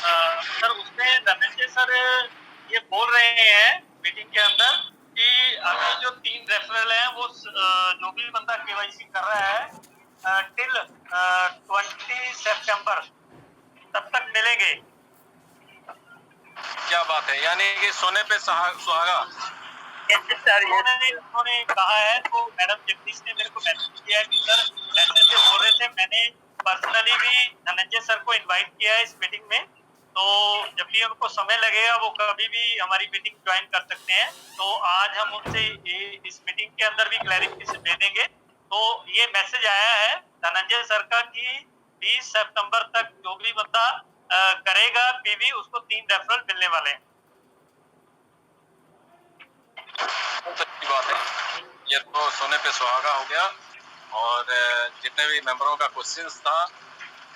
Sir उसमें Dhananjay sir ये बोल रहे हैं मीटिंग के अंदर कि अभी जो 3 रेफरल हैं वो जो भी बंदा केवाईसी कर रहा है टिल 20 सितंबर तब तक मिलेंगे। क्या बात है, यानी कि सोने पे सुहागा। सर उन्होंने कहा है। तो मैडम जगदीश ने मेरे को मैसेज किया है कि सर ऐसे ऐसे बोल रहे थे। मैंने पर्सनली भी धनंजय सर को इनवाइट किया है इस मीटिंग में, तो जब भी उनको समय लगेगा वो कभी भी हमारी मीटिंग ज्वाइन कर सकते हैं। तो आज हम उनसे इस मीटिंग के अंदर भी क्लैरिफिकेशन दे देंगे। तो ये मैसेज आया है धनंजय सर का कि 20 सितंबर तक जो भी बंदा करेगा पीवी उसको 3 रेफरल मिलने वाले हैं। बहुत अच्छी बात है, ये तो सोने पे सुहागा हो गया। और जितने भी मेंबरों का क्वेश्चंस था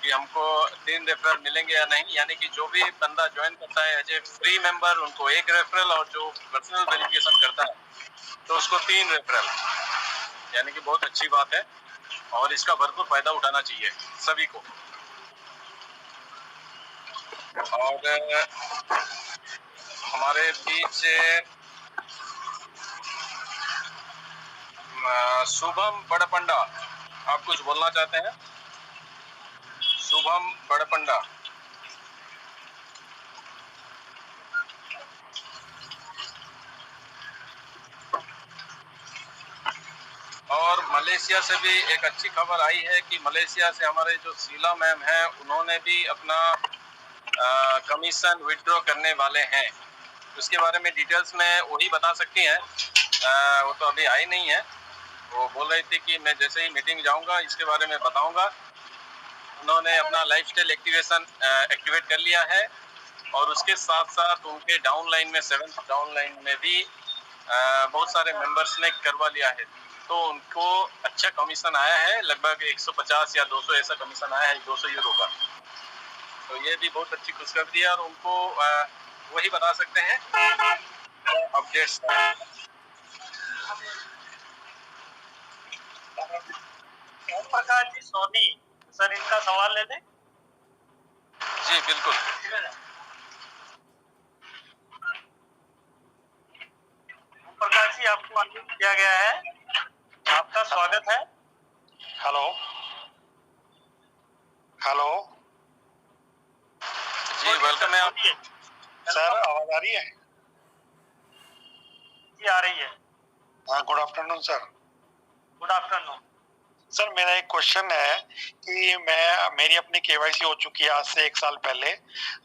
कि हमको 3 रेफरल मिलेंगे या नहीं, यानी कि जो भी बंदा ज्वाइन करता है एज ए फ्री मेंबर उनको 1 रेफरल, और जो पर्सनल वेरिफिकेशन करता है तो उसको 3 रेफरल, यानी कि बहुत अच्छी बात है और इसका भरपूर फायदा उठाना चाहिए सभी को। और हमारे बीच शुभम बड़पंडा, आप कुछ बोलना चाहते हैं? शुभम बड़पंडा। और मलेशिया से भी एक अच्छी खबर आई है कि मलेशिया से हमारे जो शीला मैम हैं उन्होंने भी अपना कमीशन विड्रॉ करने वाले हैं। उसके बारे में डिटेल्स में वही बता सकती हैं, वो तो अभी आई नहीं है। वो बोल रही थी कि मैं जैसे ही मीटिंग जाऊंगा इसके बारे में बताऊंगा। उन्होंने अपना लाइफस्टाइल एक्टिवेट कर लिया है और उसके साथ साथ उनके डाउनलाइन में 7th डाउनलाइन में भी बहुत सारे मेंबर्स ने करवा लिया है। तो उनको अच्छा कमीशन आया है, लगभग 150 या 200 ऐसा कमीशन आया है, 200 यूरो का। तो ये भी बहुत अच्छी खुशखबरी है और उनको वही बता सकते हैं अपडेट्स। ओम प्रकाश जी सोनी सर, इनका सवाल ले लें। जी बिल्कुल। ओम प्रकाश जी, आपको अनम्यूट किया गया है, आपका स्वागत है। हेलो हेलो जी वेलकम है आप। सर, आवाज आ रही है? जी आ रही है। हाँ, good afternoon sir. Good afternoon sir, मेरा एक क्वेश्चन है कि मेरी अपनी केवाईसी हो चुकी है आज से 1 साल पहले,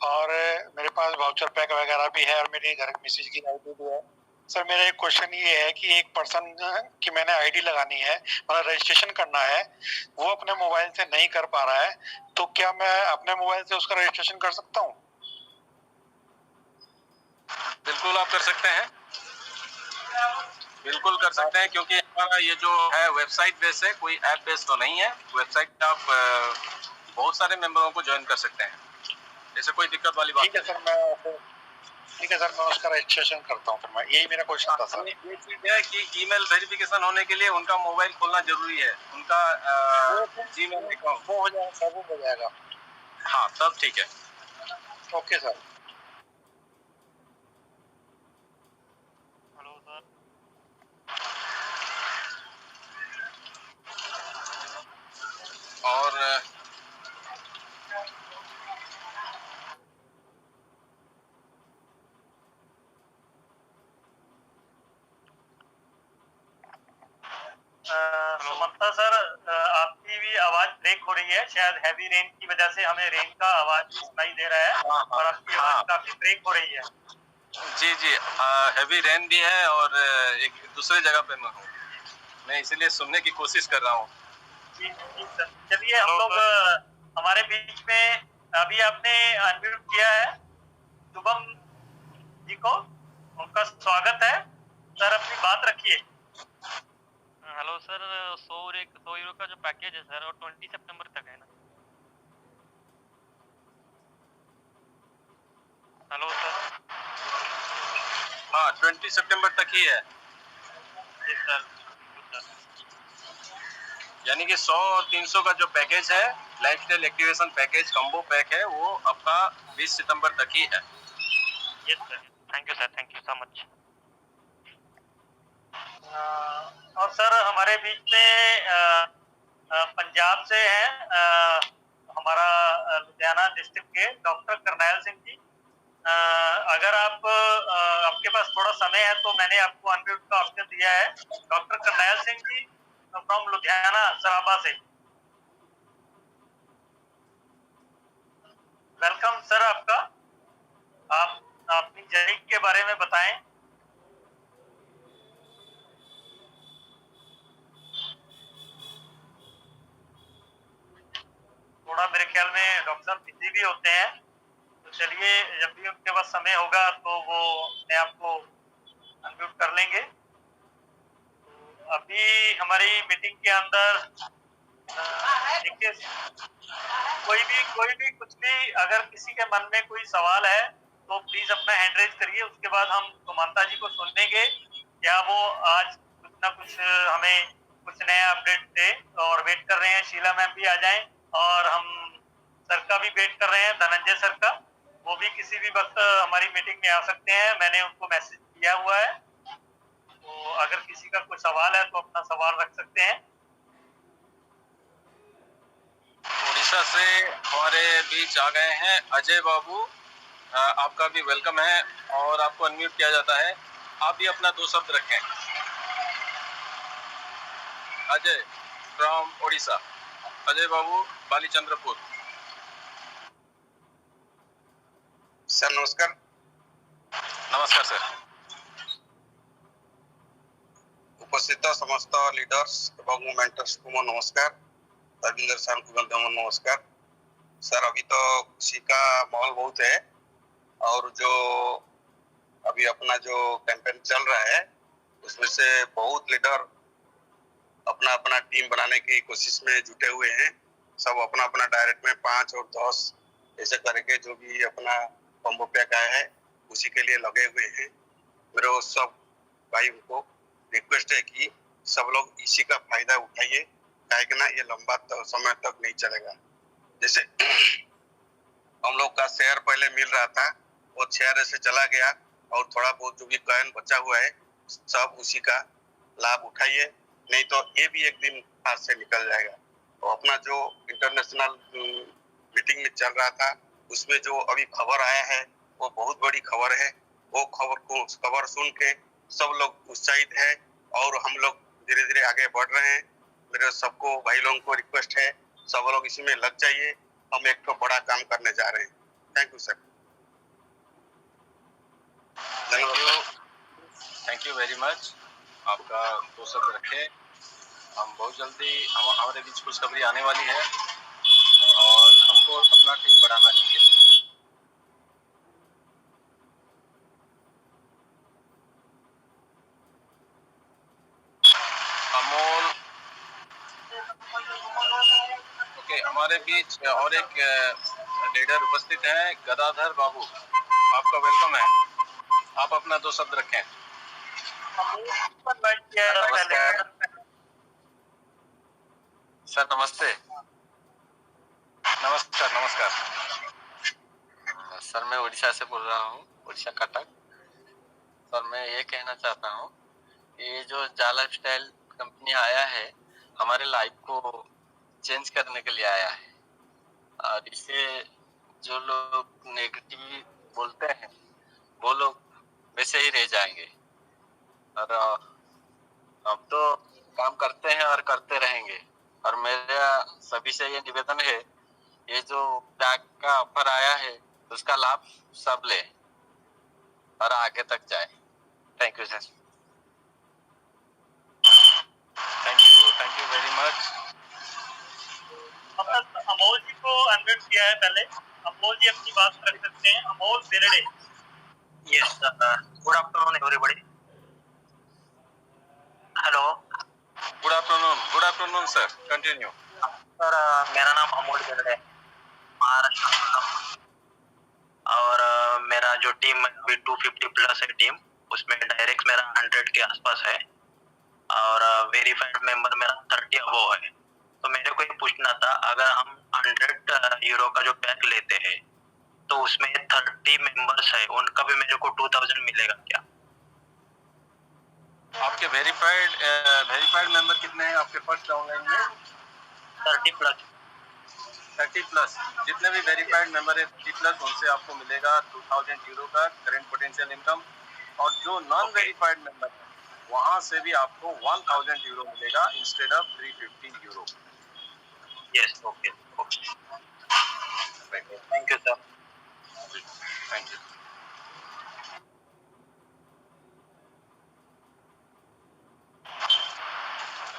और मेरे पास वाउचर पैक वगैरह भी है और मेरी घर मिसेज की आईडी भी है। सर, मेरा एक क्वेश्चन ये है कि एक पर्सन की मैंने आईडी लगानी है, मतलब रजिस्ट्रेशन करना है, वो अपने मोबाइल से नहीं कर पा रहा है, तो क्या मैं अपने मोबाइल से उसका रजिस्ट्रेशन कर सकता हूँ? बिल्कुल आप कर सकते हैं, बिल्कुल कर सकते हैं, क्योंकि हमारा ये जो है वेबसाइट बेस है, कोई ऐप बेस तो नहीं है। वेबसाइट पे आप बहुत सारे मेंबरों को ज्वाइन कर सकते हैं, ऐसे कोई दिक्कत वाली बात नहीं है। ठीक है सर, मैं उसका रजिस्ट्रेशन करता हूँ। फिर मैं, यही मेरा क्वेश्चन था सर। ये चीज है कि ईमेल वेरिफिकेशन होने के लिए उनका मोबाइल खोलना जरूरी है, उनका जीमेल अकाउंट। वो हो जाएगा सर, वो हो जाएगा। हाँ तब ठीक है। Okay sir. Hello sir. और सुमंता सर, आपकी भी आवाज ब्रेक हो रही है, शायद हैवी रेन की वजह से हमें रेन का आवाज भी सुनाई दे रहा है और आपकी आवाज काफी ब्रेक हो रही है। जी जी, हैवी रेन भी है और एक दूसरे जगह पे मैं हूँ, मैं इसीलिए सुनने की कोशिश कर रहा हूँ। जी जी सर, चलिए हम लोग हमारे बीच में अभी आपने अनम्यूट किया है शुभम जी को, उनका स्वागत है सर, अपनी बात रखिए। हेलो सर, 100 यूरो का जो पैकेज है सर वो 20 सितंबर तक है ना? Hello sir. हाँ 20 सितंबर तक ही है। जी सर। यानी कि 100 और 300 का जो पैकेज है, lifestyle activation package combo pack है, वो आपका 20 सितंबर तक ही है। Yes sir, thank you so much. और सर हमारे बीच में पंजाब से हैं हमारा लुधियाना डिस्ट्रिक्ट के डॉक्टर करनैल सिंह जी। अगर आपके पास थोड़ा समय है तो मैंने आपको अनम्यूट का ऑप्शन दिया है। डॉक्टर करनैल सिंह जी फ्रॉम लुधियाना सराबा से। वेलकम सर आपका। आप अपनी जर्नी के बारे में बताएं। थोड़ा मेरे ख्याल में डॉक्टर साहब बिजी भी होते हैं, तो चलिए जब भी उनके पास समय होगा तो वो अपने आप को अनम्यूट कर लेंगे। तो अभी हमारी मीटिंग के अंदर देखिए कोई भी कुछ भी अगर किसी के मन में कोई सवाल है तो प्लीज अपना हैंड रेज करिए। उसके बाद हम सुमंता जी को सुन लेंगे, क्या वो आज कुछ ना कुछ हमें कुछ नया अपडेट दे। और वेट कर रहे हैं शीला मैम भी आ जाएं, और हम सर का भी वेट कर रहे हैं, धनंजय सर का। वो भी किसी भी वक्त हमारी मीटिंग में आ सकते हैं, मैंने उनको मैसेज किया हुआ है। तो अगर किसी का कोई सवाल है तो अपना सवाल रख सकते हैं। उड़ीसा से हमारे बीच आ गए हैं अजय बाबू। आपका भी वेलकम है और आपको अनम्यूट किया जाता है। आप भी अपना 2 शब्द रखें। अजय फ्रॉम ओडिशा। अजय बाबू, बालीचंद्रपुर। सर नमस्कार। नमस्कार सर। उपस्थित समस्त लीडर्स एवं मेंटर्स को नमस्कार। रविंद्र सर को नमस्कार। सर अभी तो खुशी का माहौल बहुत है, और जो अभी अपना जो कैंपेन चल रहा है उसमें से बहुत लीडर अपना अपना टीम बनाने की कोशिश में जुटे हुए हैं। सब अपना अपना डायरेक्ट में 5 और 10 ऐसे करके जो भी अपना कॉम्बो पैक आया है उसी के लिए लगे हुए हैं। मेरे सब भाई को रिक्वेस्ट है कि सब लोग इसी का फायदा उठाइए, काहे ना ये लंबा समय तक नहीं चलेगा। जैसे हम लोग का शेयर पहले मिल रहा था, वो शेयर ऐसे चला गया, और थोड़ा बहुत जो भी कॉइन बचा हुआ है सब उसी का लाभ उठाइए, नहीं तो ये भी एक दिन हाथ से निकल जाएगा। तो अपना जो इंटरनेशनल मीटिंग में चल रहा था उसमें जो अभी खबर आया है वो बहुत बड़ी खबर है। वो खबर सुन के सब लोग उत्साहित है और हम लोग धीरे धीरे आगे बढ़ रहे हैं। मेरे सबको भाई लोगों को रिक्वेस्ट है, सब लोग इसी में लग जाइए, हम एक तो बड़ा काम करने जा रहे हैं। Thank you sir. Thank you very much. आपका 2 शब्द रखें। हम बहुत जल्दी हमारे बीच खुशखबरी आने वाली है और हमको अपना टीम बढ़ाना चाहिए। अमोल, ओके, हमारे बीच और एक लीडर उपस्थित है, गदाधर बाबू। आपका वेलकम है। आप अपना 2 शब्द रखें। नमस्कार सर। नमस्ते नमस्कार नमस्कार। सर, मैं उड़ीसा से बोल रहा हूँ, उड़ीसा कटक। सर मैं ये कहना चाहता हूँ, ये जो जा लाइफस्टाइल कंपनी आया है हमारे लाइफ को चेंज करने के लिए आया है, और इसे जो लोग नेगेटिव बोलते हैं वो लोग वैसे ही रह जाएंगे। और हम तो काम करते हैं और करते रहेंगे। और मेरा सभी से ये निवेदन है, ये जो पैक का ऑफर आया है उसका लाभ सब ले और आगे तक जाए। Thank you sir. Thank you very much. Amol ji को अनम्यूट किया है पहले। अमोल जी अपनी बात रख सकते हैं। Amol Berde. Yes, good afternoon everybody. Hello, good afternoon sir, continue. Sir मेरा नाम अमोल बेरडे है, महाराष्ट्र का। और मेरा जो टीम अभी 250 प्लस है टीम, उसमें डायरेक्ट मेरा 100 के आसपास है, और वेरीफाइड मेंबर मेरा 30 अबव है। को ये पूछना था, अगर हम 100 यूरो का जो पैक लेते हैं तो उसमें 30 मेंबर्स है, उनका भी मेरे को 2000 मिलेगा क्या? आपके वेरीफाइड मेंबर कितने हैं आपके फर्स्ट डाउनलाइन में? 30 प्लस जितने भी वेरीफाइड मेंबर है 30 प्लस, उनसे आपको मिलेगा 2000 यूरो का करेंट पोटेंशियल इनकम। और जो नॉन वेरीफाइड मेंबर है वहां से भी आपको 1000 यूरो मिलेगा instead of 350 euro. Yes, okay okay, thank you sir. Thank you.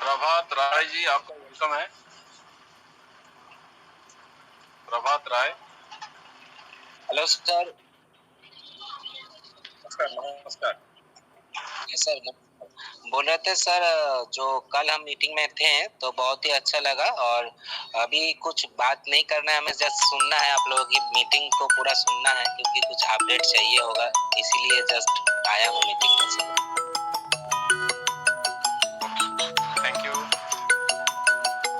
Prabhat Rai ji, आपका वेलकम है। प्रभात राय। Hello sir. नमस्कार नमस्कार। सर बोल रहे थे सर, जो कल हम मीटिंग में थे तो बहुत ही अच्छा लगा, और अभी कुछ बात नहीं करना है, हमें जस्ट सुनना है, आप लोगों की मीटिंग को पूरा सुनना है, क्योंकि कुछ अपडेट चाहिए होगा, इसीलिए जस्ट आया हूँ मीटिंग में सर। थैंक यू,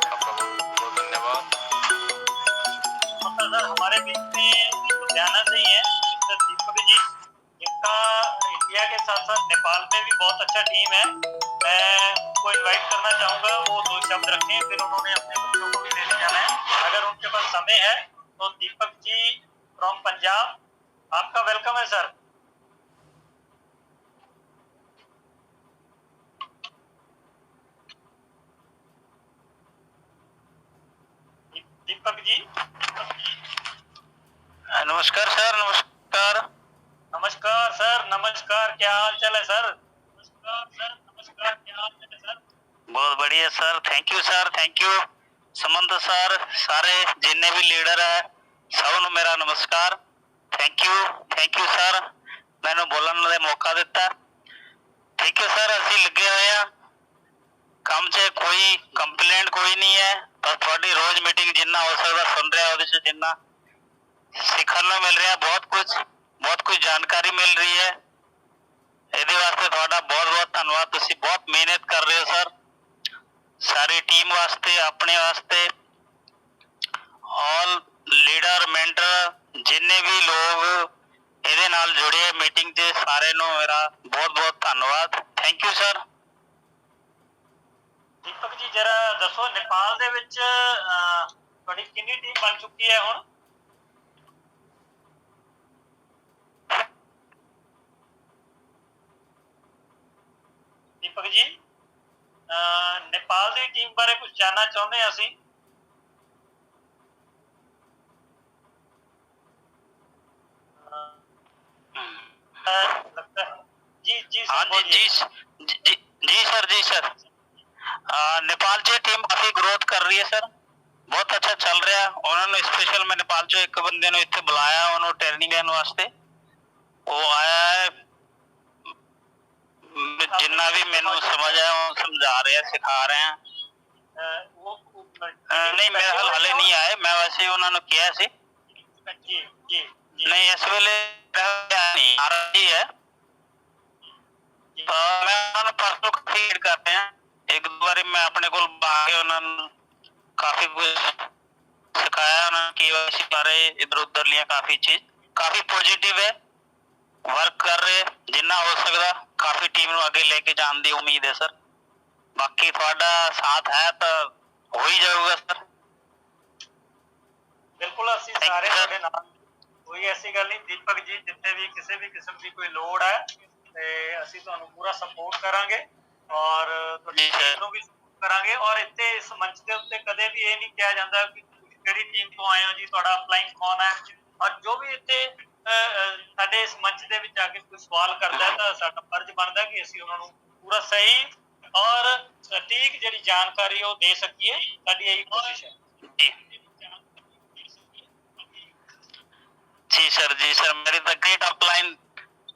आपका बहुत धन्यवाद। सर हमारे बीच में लुधियाना से ही है मिस्टर दीपक जी, जिनका इंडिया के साथ साथ नेपाल में भी बहुत अच्छा टीम है। मैं उनको इनवाइट करना चाहूँगा, वो 2 शब्द रखें, फिर उन्होंने अपने बच्चों को भी लेने जाना है। अगर उनके पास समय है तो दीपक जी फ्रॉम पंजाब, आपका वेलकम है सर। दीपक जी। नमस्कार सर, नमस्कार। नमस्कार सर, नमस्कार, क्या हाल चाल है सर? नमस्कार सर, नमस्कार, क्या हाल चाल है सर? बहुत बढ़िया sir, thank you sir, thank you. Samant sir, सारे जिन्ने भी लीडर है सबनों मेरा नमस्कार। थैंक यू सर, मैंने बोलने का मौका दिता। ठीक है सर, ਅਸੀਂ ਲੱਗੇ ਹੋਏ ਆ ਕੰਮ 'ਚ, ਕੋਈ ਕੰਪਲੇਂਟ ਕੋਈ ਨਹੀਂ ਹੈ, ਪਰ ਤੁਹਾਡੀ ਰੋਜ਼ ਮੀਟਿੰਗ ਜਿੰਨਾ ਹੋ ਸਕਦਾ ਸੁਣ ਰਿਹਾ, ਉਹਦੇ 'ਚ ਜਿੰਨਾ ਸਿੱਖਣ ਨੂੰ ਮਿਲ ਰਿਹਾ, ਬਹੁਤ ਕੁਝ ਜਾਣਕਾਰੀ ਮਿਲ ਰਹੀ ਹੈ। ਇਹਦੇ ਵਾਸਤੇ ਤੁਹਾਡਾ ਬਹੁਤ ਧੰਨਵਾਦ, ਤੁਸੀਂ ਬਹੁਤ ਮਿਹਨਤ ਕਰ ਰਹੇ ਹੋ ਸਰ, ਸਾਰੀ ਟੀਮ ਵਾਸਤੇ, ਆਪਣੇ ਵਾਸਤੇ। ਆਲ ਲੀਡਰ ਮੈਂਟਰ ਜਿੰਨੇ ਵੀ ਲੋਕ ਇਹਦੇ ਨਾਲ ਜੁੜੇ ਮੀਟਿੰਗ 'ਚ, ਸਾਰੇ ਨੂੰ ਮੇਰਾ ਬਹੁਤ ਧੰਨਵਾਦ। Thank you sir. Deepak ji जरा दसो, नेपाल ਦੇ ਵਿੱਚ ਤੁਹਾਡੀ ਕਿੰਨੀ ਟੀਮ ਬਣ ਚੁੱਕੀ ਹੈ ਹੁਣ? दीपक जी नेपाल ਦੀ ਟੀਮ ਬਾਰੇ ਕੁਝ ਜਾਨਣਾ ਚਾਹੁੰਦੇ ਹਾਂ ਅਸੀਂ। लगता है जी जी सर। नेपाल च टीम काफी ग्रोथ कर रही है सर, बहुत अच्छा चल रहा है। उन्होंने स्पेशल मैं नेपाल चो एक बंदे ने इत्थे बुलाया, उन्होंने ट्रेनिंग देने वास्ते, वो आया है, जिन्ना भी मैनू समझ आया समझा रहे हैं, सिखा रहे हैं। नहीं मेरे हाल हाले नहीं आए, मैं वैसे ही उन्होंने किया सी। नहीं इस वेले नहीं आ रही है, मैं उन्होंने परसों काफी हीट करते हैं, एक दो बार मैं अपने को आके उन्होंने काफी कुछ सिखाया, उन्होंने केवाईसी बारे इधर उधर लिया, काफी चीज काफी पॉजिटिव है, वर्क कर रहे जिन्ना हो सकता, काफी टीम ਨੂੰ ਅੱਗੇ ਲੈ ਕੇ ਜਾਣ ਦੀ ਉਮੀਦ ਹੈ ਸਰ। ਬਾਕੀ ਤੁਹਾਡਾ ਸਾਥ ਹੈ ਤਾਂ ਹੋ ਹੀ ਜਾਊਗਾ ਸਰ। ਬਿਲਕੁਲ ਅਸੀਂ ਸਾਰੇ ਤੁਹਾਡੇ ਨਾਲ, ਕੋਈ ਐਸੀ ਗੱਲ ਨਹੀਂ ਦੀਪਕ ਜੀ, ਜਿੱਥੇ ਵੀ ਕਿਸੇ ਵੀ ਕਿਸਮ ਦੀ ਕੋਈ ਲੋੜ ਹੈ ਤੇ ਅਸੀਂ ਤੁਹਾਨੂੰ ਪੂਰਾ ਸਪੋਰਟ ਕਰਾਂਗੇ, ਔਰ ਤੁਹਾਡੀ ਟੀਮ ਨੂੰ ਵੀ ਸਪੋਰਟ ਕਰਾਂਗੇ। ਔਰ ਇੱਥੇ ਇਸ ਮੰਚ ਦੇ ਉੱਤੇ ਕਦੇ ਵੀ ਇਹ ਨਹੀਂ ਕਿਹਾ ਜਾਂਦਾ ਕਿ ਤੁਸੀਂ ਕਿਹੜੀ ਟੀਮ ਤੋਂ ਆਏ ਹੋ ਜੀ, ਤੁਹਾਡਾ ਅਪਲਾਈਨ ਕੌਣ ਹੈ। ਔਰ ਜੋ ਵੀ ਇੱਥੇ ਸਾਡੇ ਇਸ ਮੰਚ ਦੇ ਵਿੱਚ ਆ ਕੇ ਕੋਈ ਸਵਾਲ ਕਰਦਾ ਹੈ ਤਾਂ ਸਾਡਾ ਫਰਜ਼ ਬਣਦਾ ਕਿ ਅਸੀਂ ਉਹਨਾਂ ਨੂੰ ਪੂਰਾ ਸਹੀ ਔਰ ਸਟੀਕ ਜਿਹੜੀ ਜਾਣਕਾਰੀ ਉਹ ਦੇ ਸਕੀਏ, ਸਾਡੀ ਇਹੀ ਕੋਸ਼ਿਸ਼ ਹੈ। जी सर मेरी the great upline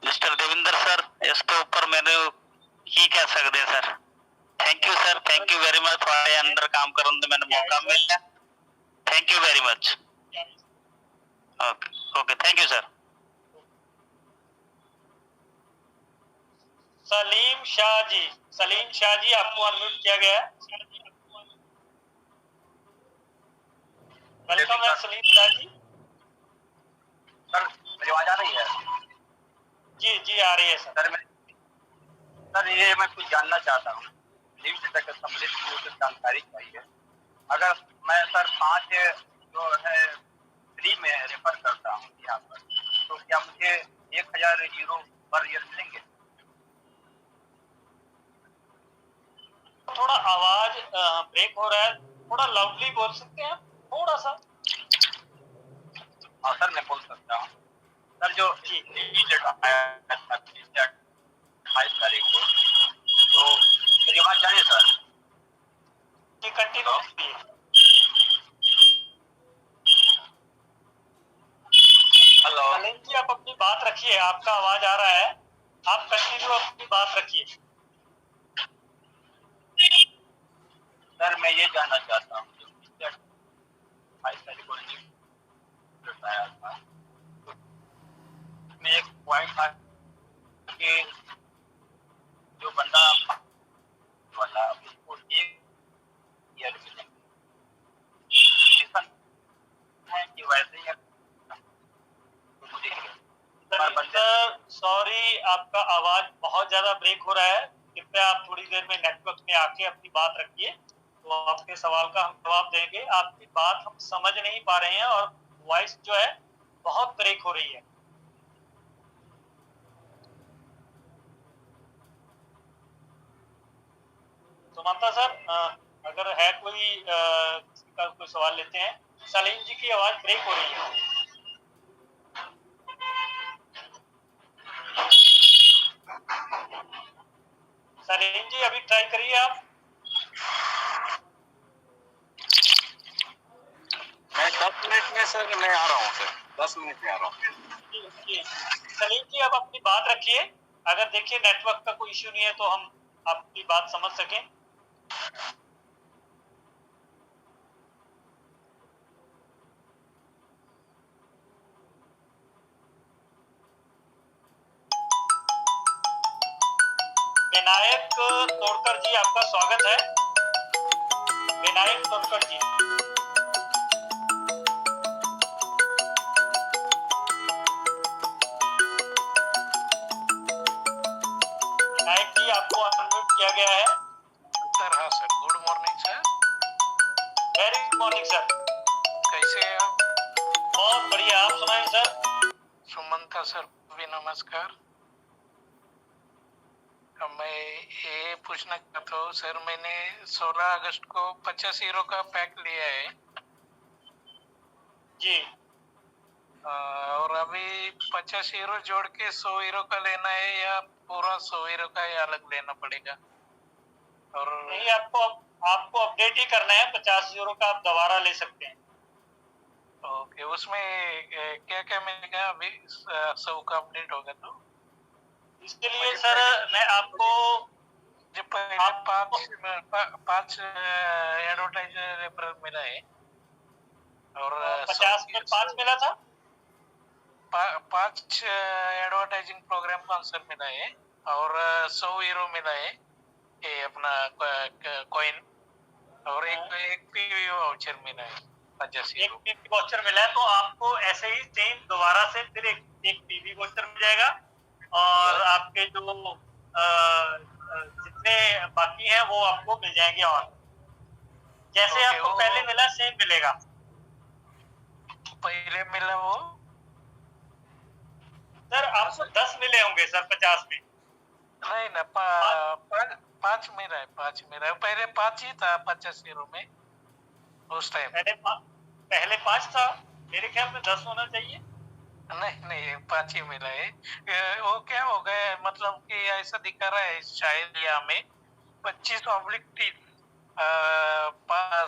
mister Devinder sir, इसके ऊपर मैंने की कह सकते sir. Thank you sir, thank you very much, थोड़े अंदर काम करने का मैंने मौका मिला, thank you very much. Okay okay, thank you sir. Salim Shah ji आपको अनम्यूट किया गया है। सलीम सर जी। सर मेरी आवाज आ रही है? जी जी आ रही है सर। सर ये मैं कुछ जानना चाहता हूँ, न्यूज डेटा के संबंधित मुझे जानकारी चाहिए। अगर मैं सर 5 जो है फ्री में रेफर करता हूँ यहाँ पर, तो क्या मुझे 1000 यूरो पर ईयर मिलेंगे? थोड़ा आवाज ब्रेक हो रहा है, थोड़ा लाउडली बोल सकते हैं थोड़ा सा? हाँ सर मैं बोल सकता हूँ। सर जो न्यूज डेटा आया था 28 तारीख को, तो मेरी आवाज जा रही है सर? जी कंटिन्यू कीजिए। हेलो सलीम जी आप अपनी बात रखिए, आपका आवाज आ रहा है, आप कंटिन्यू अपनी बात रखिए। सर मैं ये जानना चाहता हूँ, जो 28 तारीख को न्यूज डेटा आया था, उसमें एक पॉइंट था कि जो बंदा वाला उसको 1 ईयर मिलेंगे, ऐसा है कि वैसे ही तो मुझे सर सॉरी, आपका आवाज बहुत ज्यादा ब्रेक हो रहा है, कृपया आप थोड़ी देर में नेटवर्क में आके अपनी बात रखिए, तो आपके सवाल का हम जवाब देंगे। आपकी बात हम समझ नहीं पा रहे हैं और वॉइस जो है बहुत ब्रेक हो रही है। सुमंता सर अगर है कोई किसी का कोई सवाल लेते हैं। सलीम जी की आवाज ब्रेक हो रही है। सलीम जी अभी ट्राई करिए आप। मैं 10 मिनट में सर मैं आ रहा हूँ सर, 10 मिनट में आ रहा हूँ। जी सलीम जी अब अपनी बात रखिए, अगर देखिए नेटवर्क का कोई इश्यू नहीं है तो हम आपकी बात समझ सकें। विनायक तोड़कर जी आपका स्वागत है। विनायक तोड़कर जी विनायक जी आपको अनम्यूट किया गया है। सर हाँ sir, good morning sir. Very good morning sir. कैसे हैं आप? बहुत बढ़िया, आप सुनाएं सर। सुमंता सर भी नमस्कार। मैं ये पूछना चाहता हूँ सर, मैंने 16 अगस्त को 50 यूरो का पैक लिया है जी और अभी 50 यूरो जोड़ के 100 यूरो का लेना है या पूरा 100 यूरो का ही अलग लेना पड़ेगा? और नहीं, आपको अपडेट ही करना है, 50 यूरो का आप दोबारा ले सकते हैं। ओके, उसमें क्या क्या मिलेगा अभी 100 का अपडेट होगा तो? इसके लिए सर मैं आपको जो पहले पाँच एडवर्टाइजर रेफरल मिला है और 50 में 5 मिला था। 5 एडवर्टाइजिंग प्रोग्राम का आंसर मिला है और 100 यूरो मिला है ये अपना कॉइन और एक पीवी वाउचर मिला है 50 एक यूरो। पीवी वाउचर मिला है, तो आपको ऐसे ही सेम दोबारा से फिर एक पीवी वाउचर मिल जाएगा और आपके जो जितने बाकी हैं वो आपको मिल जाएंगे और जैसे आपको पहले मिला सेम मिलेगा। पहले मिला वो सर आपको 10 मिले होंगे सर 50 में। नहीं ना, 5 मिला है, 5 मिला है। पहले 5 ही था 50 यूरो में उस टाइम। पहले 5 था, मेरे ख्याल में 10 होना चाहिए। नहीं 5 ही मिला है। वो क्या हो गया मतलब कि ऐसा दिखा रहा है शायद यहाँ में 25/30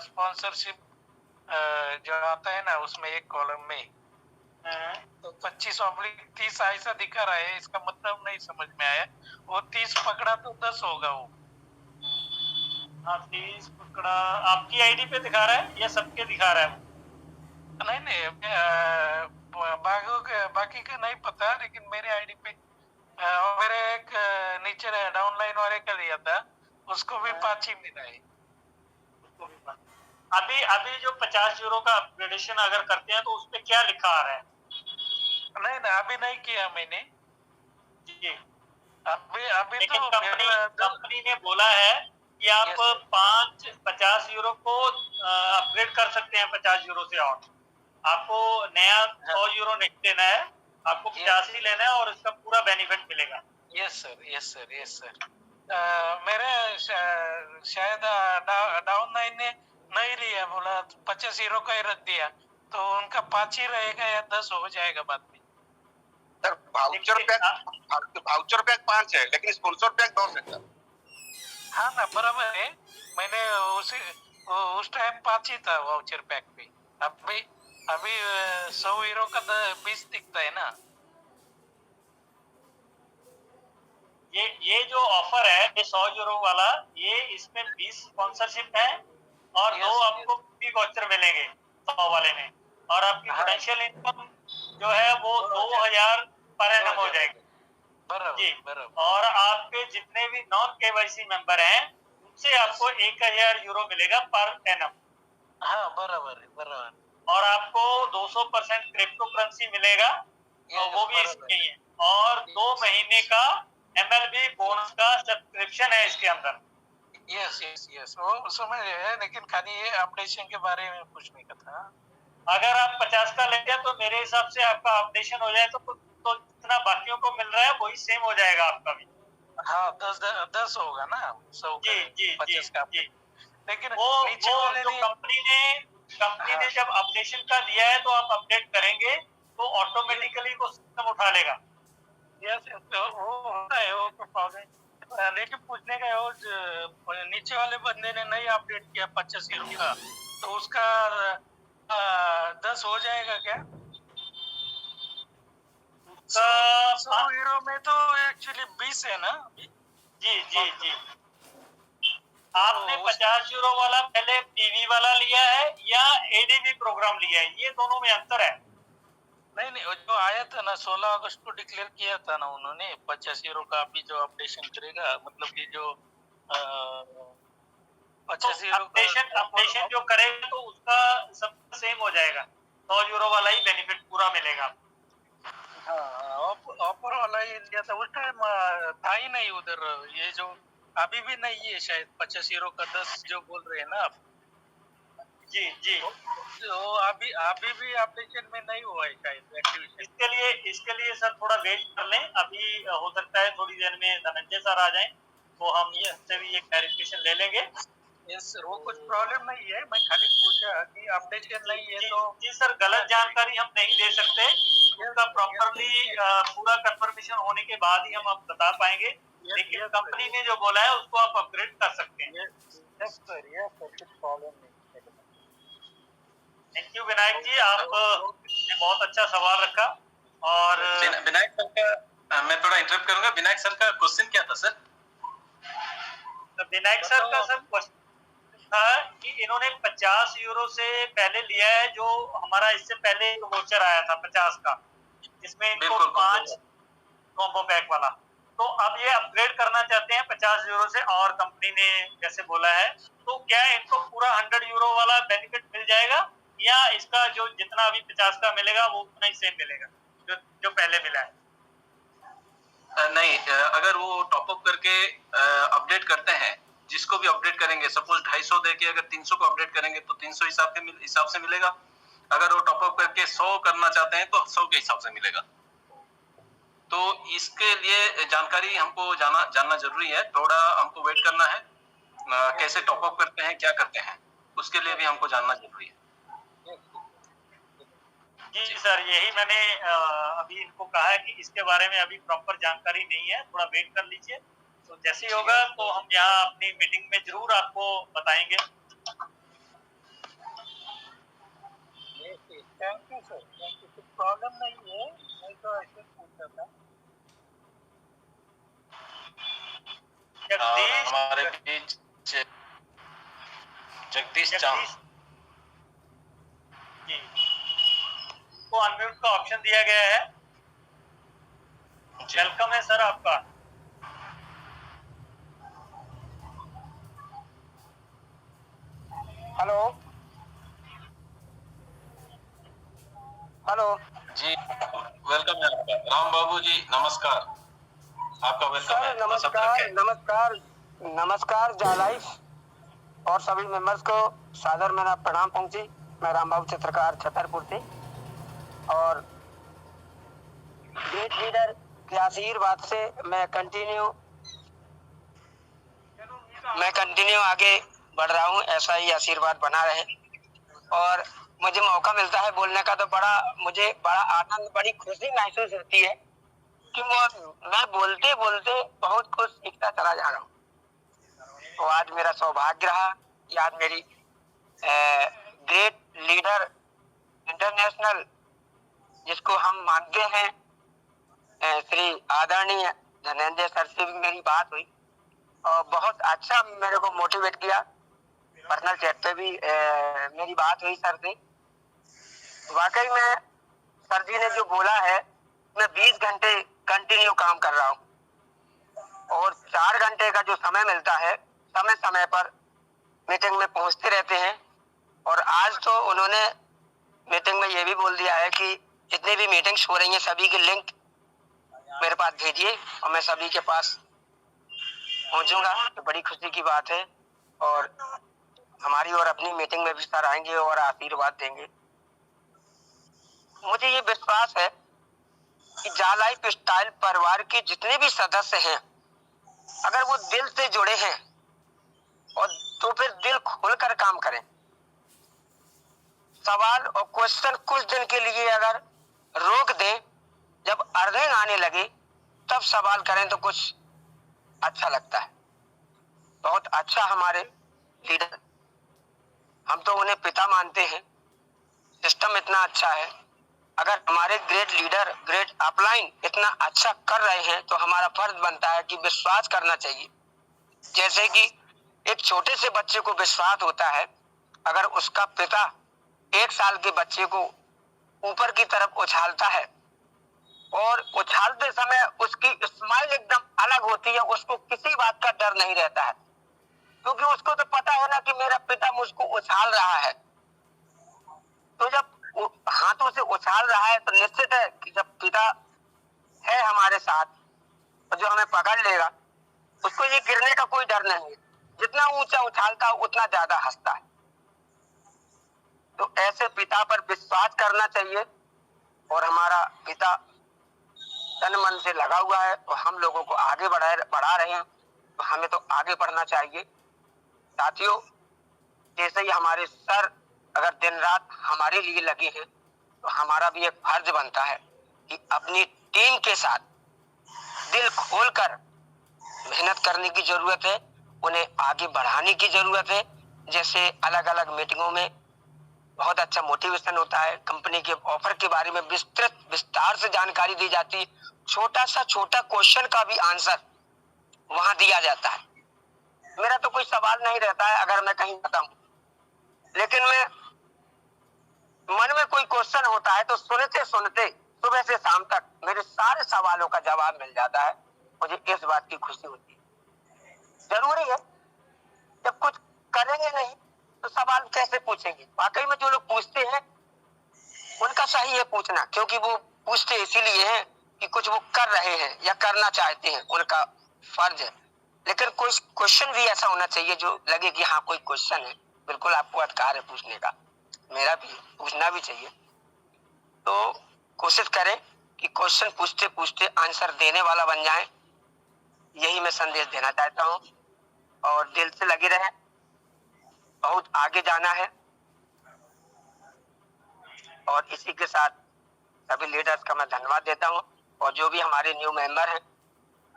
स्पॉन्सरशिप जो आता है ना उसमें एक कॉलम में तो 25/30 ऐसा दिखा रहा है, इसका मतलब नहीं समझ में आया। वो 30 पकड़ा तो 10 होगा वो। हाँ 30 पकड़ा आपकी आईडी पे दिखा रहा है या सबके दिखा रहा है? नहीं बाकी का नहीं पता, लेकिन मेरे आईडी पे मेरे एक नीचे डाउनलाइन वाले का लिया था, उसको भी 5 ही मिला है। उसको भी 5। अभी अभी जो 50 यूरो का अपग्रेडेशन अगर करते हैं तो उस पे क्या लिखा आ रहा है? नहीं ना, अभी नहीं किया मैंने। जी, अभी अभी लेकिन तो कंपनी ने बोला है कि आप Yes, sir. 50 यूरो को अपग्रेड कर सकते हैं 50 यूरो से और आपको नया 100 यूरो नहीं देना है, आपको 50 ही लेना है और इसका पूरा बेनिफिट मिलेगा। Yes sir, yes sir, yes sir. मेरे शायद डाउन लाइन ने नहीं लिया, बोला 50 यूरो का ही रख दिया, तो उनका 5 ही रहेगा या 10 हो जाएगा बाद में। सर वाउचर पैक 5 है लेकिन स्पॉन्सर पैक 10 है सर। हाँ ना, बराबर है। मैंने उस टाइम 5 ही था वाउचर पैक पे। अभी अभी 100 यूरो का 20 दिखता है ना। ये जो ऑफर है ये 100 यूरो वाला, ये इसमें 20 स्पॉन्सरशिप है और Yes, दो आपको फ्री वाउचर मिलेंगे 100 वाले में, और आपकी हाँ। पोटेंशियल इनकम जो है वो 2000 पर एनम हो जाएगी। जी, बराबर। और आपके जितने भी नॉन केवाईसी मेंबर हैं उनसे आपको 1000 यूरो मिलेगा पर एनम, हाँ, बराबर। और आपको 200% क्रिप्टो करेंसी मिलेगा, तो वो भी इसमें ही है, और 2 महीने का MLB बोनस का सब्सक्रिप्शन है इसके अंदर। यस, वो समझ गए, लेकिन खाली ये अपडेशन के बारे में पूछने का था। अगर आप 50 का लेते हैं तो मेरे हिसाब से आपका अपडेशन हो जाए तो जितना बाकियों को मिल रहा है वही सेम हो जाएगा आपका भी। हाँ, 10 होगा ना 100 का, जी 50 का। जी, लेकिन वो नीचे वाले जो ने कंपनी ने जब अपडेशन का दिया है तो आप अपडेट करेंगे तो ऑटोमेटिकली वो सिस्टम उठा लेगा। यस, वो होता है, वो तो प्रॉब्लम। लेकिन पूछने का है, वो नीचे वाले बंदे ने नहीं अपडेट किया 50 यूरो का, तो उसका 10 हो जाएगा क्या? 100 यूरो में तो एक्चुअली 20 है ना अभी? जी आपने 50 यूरो वाला पहले टीवी वाला लिया है या एडीबी प्रोग्राम लिया है, ये दोनों में अंतर है। नहीं, वो जो आया था ना 16 अगस्त को डिक्लेयर किया था ना उन्होंने 50 यूरो का अभी जो अपडेशन करेगा, मतलब कि जो 50 यूरो अपडेशन जो करेगा तो उसका सब सेम हो जाएगा, 100 यूरो वाला ही बेनिफिट पूरा मिलेगा। ऑफर वाला ही लिया था उस टाइम, था ही नहीं उधर। ये जो अभी भी नहीं है शायद 50 यूरो का 10 जो बोल रहे हैं ना आप। जी तो अभी भी अपडेशन में नहीं हुआ है शायद एक्टिवेशन। इसके लिए सर थोड़ा वेट कर लें, अभी हो सकता है थोड़ी देर में धनंजय सर आ जाएं तो हम इससे भी ये क्लैरिफिकेशन ले लेंगे। यस सर, वो कुछ प्रॉब्लम नहीं है, मैं खाली पूछा कि अपडेशन नहीं है तो। जी सर, गलत जानकारी हम नहीं दे सकते, उसका प्रॉपरली पूरा कंफर्मेशन होने के बाद ही हम आप बता पाएंगे, लेकिन कंपनी ने जो बोला है उसको आप अपग्रेड कर सकते हैं। यस सर, कुछ प्रॉब्लम नहीं। थैंक यू विनायक जी, आपने बहुत अच्छा सवाल रखा। और विनायक सर का मैं थोड़ा इंटरप्ट करूंगा। विनायक सर का क्वेश्चन क्या था सर? विनायक सर का सर क्वेश्चन था कि इन्होंने 50 यूरो से पहले लिया है, जो हमारा इससे पहले वोचर आया था 50 का, जिसमें इनको 5 कॉम्बो पैक वाला, तो अब ये अपग्रेड करना चाहते हैं 50 यूरो से, और कंपनी ने जैसे बोला है, तो क्या इनको पूरा 100 यूरो वाला बेनिफिट मिल जाएगा या इसका जो जितना अभी 50 का मिलेगा वो उतना ही सेम मिलेगा जो पहले मिला है? नहीं, अगर वो टॉपअप करके अपडेट करते हैं, जिसको भी अपडेट करेंगे, सपोज 250 देके अगर 300 को अपडेट करेंगे तो 300 हिसाब से मिलेगा। अगर वो टॉपअप करके 100 करना चाहते हैं तो 100 के हिसाब से मिलेगा। तो इसके लिए जानकारी हमको जानना जरूरी है, थोड़ा हमको वेट करना है। कैसे टॉपअप करते हैं, क्या करते हैं, उसके लिए भी हमको जानना जरूरी है। जी सर, यही मैंने अभी इनको कहा है कि इसके बारे में अभी प्रॉपर जानकारी नहीं है, थोड़ा वेट कर लीजिए, तो जैसे ही होगा तो हम यहाँ अपनी मीटिंग में जरूर आपको बताएंगे। थैंक यू सर, कुछ प्रॉब्लम नहीं है, मैं तो ऐसे पूछा था। हमारे बीच जगदीश चाम जी को अनम्यूट का ऑप्शन दिया गया है। वेलकम है सर आपका। हेलो हेलो जी, वेलकम है आपका। राम बाबू जी नमस्कार, आपका वेलकम है। सर, नमस्कार नमस्कार जालाइफ और सभी मेंबर्स को सादर मेरा प्रणाम पहुंची। मैं राम बाबू चित्रकार छतरपुर से, और ग्रेट लीडर के आशीर्वाद से मैं कंटिन्यू आगे बढ़ रहा हूं। ऐसा ही आशीर्वाद बना रहे, और मुझे मौका मिलता है बोलने का तो मुझे बड़ा आनंद, बड़ी खुशी महसूस होती है कि मैं बोलते बोलते बहुत कुछ सीखता चला जा रहा हूँ। तो आज मेरा सौभाग्य रहा कि आज मेरी ग्रेट लीडर इंटरनेशनल, जिसको हम मानते हैं, श्री आदरणीय धनंजय सर से भी मेरी बात हुई, और बहुत अच्छा मेरे को मोटिवेट किया। पर्सनल चैट पे भी मेरी बात हुई सर से। वाकई में सर जी ने जो बोला है, मैं 20 घंटे कंटिन्यू काम कर रहा हूँ, और 4 घंटे का जो समय मिलता है, समय समय पर मीटिंग में पहुंचते रहते हैं। और आज तो उन्होंने मीटिंग में ये भी बोल दिया है कि जितनी भी मीटिंग्स हो रही हैं सभी के लिंक मेरे पास भेजिए, और मैं सभी के पास पहुंचूंगा। तो बड़ी खुशी की बात है, और हमारी और अपनी मीटिंग में भी सर आएंगे और आशीर्वाद देंगे। मुझे ये विश्वास है कि जालाइफ स्टाइल परिवार के जितने भी सदस्य हैं, अगर वो दिल से जुड़े हैं और तो फिर दिल खोलकर काम करें। सवाल और क्वेश्चन कुछ दिन के लिए अगर रोक दें, जब अर्निंग आने लगे तब सवाल करें तो कुछ अच्छा लगता है। बहुत अच्छा हमारे लीडर, हम तो उन्हें पिता मानते हैं। सिस्टम इतना अच्छा है, अगर हमारे ग्रेट लीडर, ग्रेट अपलाइन इतना अच्छा कर रहे हैं तो हमारा फर्ज बनता है कि विश्वास करना चाहिए। जैसे कि एक छोटे से बच्चे को विश्वास होता है, अगर उसका पिता 1 साल के बच्चे को ऊपर की तरफ उछालता है, और उछालते समय उसकी स्माइल एकदम अलग होती है, उसको किसी बात का डर नहीं रहता है, क्योंकि उसको तो पता है ना कि मेरा पिता मुझको उछाल रहा है। तो जब हाथों से उछाल रहा है तो निश्चित है कि जब पिता है हमारे साथ, तो जो हमें पकड़ लेगा उसको ये गिरने का कोई डर नहीं है। जितना ऊंचा उछालता है उतना ज्यादा हंसता है। तो ऐसे पिता पर विश्वास करना चाहिए, और हमारा पिता तन मन से लगा हुआ है और हम लोगों को आगे बढ़ा रहे हैं, तो हमें तो आगे बढ़ना चाहिए। साथियों, जैसे ही हमारे सर अगर दिन रात हमारे लिए लगे हैं, तो हमारा भी एक फर्ज बनता है कि अपनी टीम के साथ दिल खोलकर मेहनत करने की जरूरत है, उन्हें आगे बढ़ाने की जरूरत है। जैसे अलग अलग मीटिंगों में बहुत अच्छा मोटिवेशन होता है, कंपनी के ऑफर के बारे में विस्तार से जानकारी दी जाती है, छोटा क्वेश्चन का भी आंसर वहां दिया जाता है। मेरा तो कोई सवाल नहीं रहता है अगर मैं कहीं जाता हूं, लेकिन मैं मन में कोई क्वेश्चन होता है तो सुनते सुनते सुबह से शाम तक मेरे सारे सवालों का जवाब मिल जाता है। मुझे इस बात की खुशी होती है। जरूरी है, जब कुछ करेंगे नहीं तो सवाल कैसे पूछेंगे। वाकई में जो लोग पूछते हैं उनका सही है पूछना, क्योंकि वो पूछते इसीलिए हैं कि कुछ वो कर रहे हैं या करना चाहते हैं, उनका फर्ज है। लेकिन कोई क्वेश्चन भी ऐसा होना चाहिए जो लगे कि हाँ कोई क्वेश्चन है, बिल्कुल आपको अधिकार है पूछने का, मेरा भी पूछना भी चाहिए। तो कोशिश करें कि क्वेश्चन पूछते पूछते आंसर देने वाला बन जाए, यही मैं संदेश देना चाहता हूँ। और दिल से लगे रहें, बहुत आगे जाना है। और इसी के साथ सभी लीडर्स का मैं धन्यवाद देता हूँ, और जो भी हमारे न्यू मेंबर हैं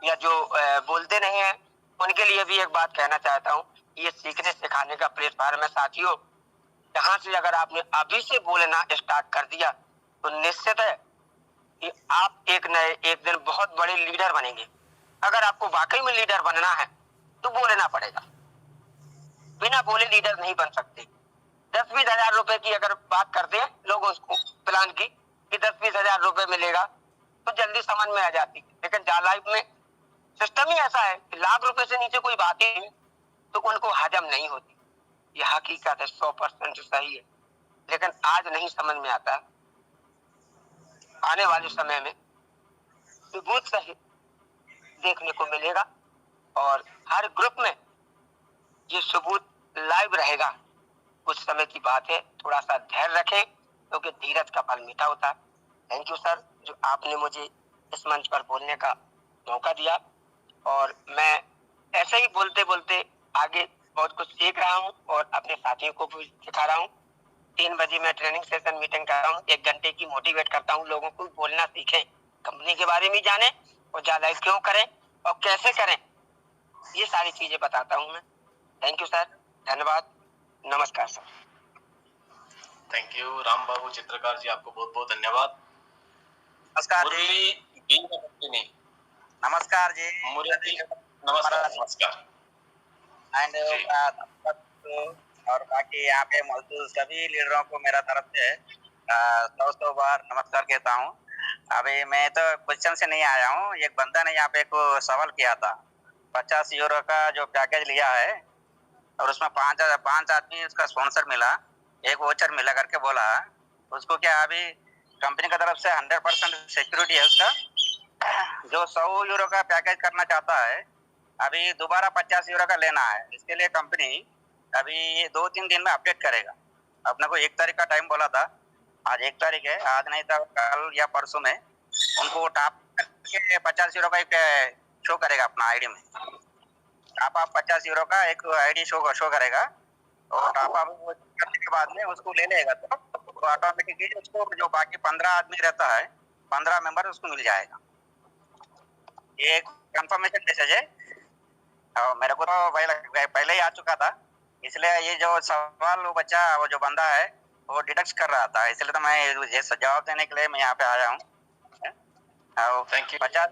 या जो बोलते नहीं हैं, उनके लिए भी एक बात कहना चाहता हूँ, ये सीखने सिखाने का प्लेटफॉर्म है साथियों। यहाँ से अगर आपने अभी से बोलना स्टार्ट कर दिया तो निश्चित है कि आप एक दिन बहुत बड़े लीडर बनेंगे। अगर आपको वाकई में लीडर बनना है तो बोलना पड़ेगा, बिना बोले लीडर नहीं बन सकते। 10-20 हजार रुपए की अगर बात करते हैं लोग उसको प्लान की कि 10-20 हजार रुपए मिलेगा तो जल्दी समझ में आ जाती है, लेकिन जालाइफ में सिस्टम ही ऐसा है कि लाख रुपए से नीचे कोई बात ही नहीं तो उनको हजम नहीं होती। ये हकीकत है, 100% सही है, लेकिन आज नहीं समझ में आता। आने वाले समय में सबूत सहित देखने को मिलेगा और हर ग्रुप में ये सबूत लाइव रहेगा। कुछ समय की बात है, थोड़ा सा धैर्य रखें क्योंकि धीरज का फल मीठा होता है। थैंक यू सर, जो आपने मुझे इस मंच पर बोलने का मौका दिया और मैं ऐसे ही बोलते बोलते आगे बहुत कुछ सीख रहा हूँ और अपने साथियों को भी सिखा रहा हूँ। 3 बजे मैं ट्रेनिंग सेशन मीटिंग कर रहा हूँ, 1 घंटे की मोटिवेट करता हूँ लोगों को बोलना सीखें, कंपनी के बारे में जाने और ज्यादा क्यों करें और कैसे करें, ये सारी चीजें बताता हूँ मैं। थैंक यू सर, धन्यवाद, नमस्कार सर। थैंक यू राम बाबू चित्रकार जी, आपको बहुत बहुत धन्यवाद। नमस्कार मुरली नमस्कार जी। मुरली नमस्कार नमस्कार एंड और बाकी यहाँ पे मौजूद सभी लीडरों को मेरा तरफ से 100 बार नमस्कार कहता हूँ। अभी मैं तो क्वेश्चन से नहीं आया हूँ, एक बंदा ने यहाँ पे एक सवाल किया था, 50 यूरो का जो पैकेज लिया है और उसमें 5 आदमी उसका स्पॉन्सर मिला, एक वोचर मिला करके बोला, उसको क्या अभी कंपनी की तरफ से 100% सिक्योरिटी है उसका, जो 100 यूरो का पैकेज करना चाहता है अभी दोबारा 50 यूरो का लेना है, इसके लिए कंपनी अभी ये 2-3 दिन में अपडेट करेगा। अपने को 1 तारीख का टाइम बोला था, आज 1 तारीख है, आज नहीं था कल या परसों में उनको टॉप करके 50 यूरो का एक शो करेगा अपना आईडी में। टॉप आप 50 यूरो का एक आईडी शो करेगा और टॉप आप करने के बाद में उसको ले लेगा तो ऑटोमेटिकली उसको जो बाकी 15 आदमी रहता है, 15 मेंबर उसको मिल जाएगा। ये कंफर्मेशन मैसेज है और मेरे को तो पहले ही आ चुका था, इसलिए ये जो सवाल वो बच्चा वो जो बंदा है वो डिडक्ट कर रहा था, इसलिए तो मैं ये जवाब देने के लिए मैं यहाँ पे आया हूँ। थैंक यू 50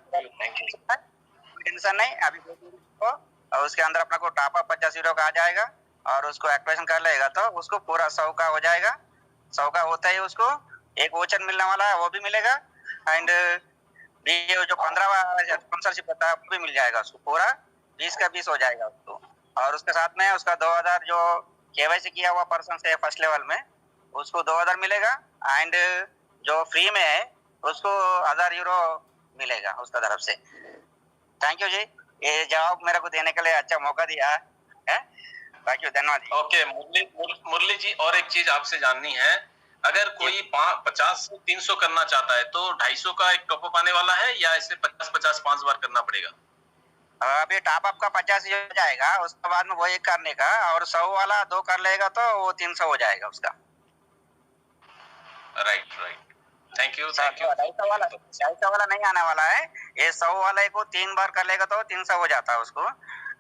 टेंशन नहीं, अभी को और उसके अंदर अपना को टॉप अप 50 यूरो का आ जाएगा और उसको एक्टिवेशन कर लेगा तो उसको पूरा 100 का हो जाएगा। 100 का होता ही उसको एक वोचर मिलने वाला है, वो भी मिलेगा एंड ये जो 15 स्पॉन्सरशिप होता है वो भी मिल जाएगा उसको, पूरा 20 का 20 हो जाएगा उसको। और उसके साथ में उसका 2000 जो केवाईसी किया हुआ पर्सन से फर्स्ट लेवल में उसको 2000 मिलेगा एंड जो फ्री में है उसको 1000 यूरो मिलेगा उसका तरफ से। थैंक यू जी, ये जवाब मेरे को देने के लिए अच्छा मौका दिया है, थैंक यू, धन्यवाद। ओके मुरली जी, और एक चीज आपसे जाननी है, अगर कोई 50 से 300 करना चाहता है तो 250 का एक टॉप अप आने वाला है या इसे 50-50 5 बार करना पड़ेगा? अभी टॉप अप का 50 हो जाएगा, उसके बाद में वो एक करने का और 100 वाला 2 कर लेगा तो वो 300 हो जाएगा उसका। Right, thank you. 250 वाला नहीं आने वाला है, ये 100 वाले को 3 बार कर लेगा तो 300 हो जाता है उसको।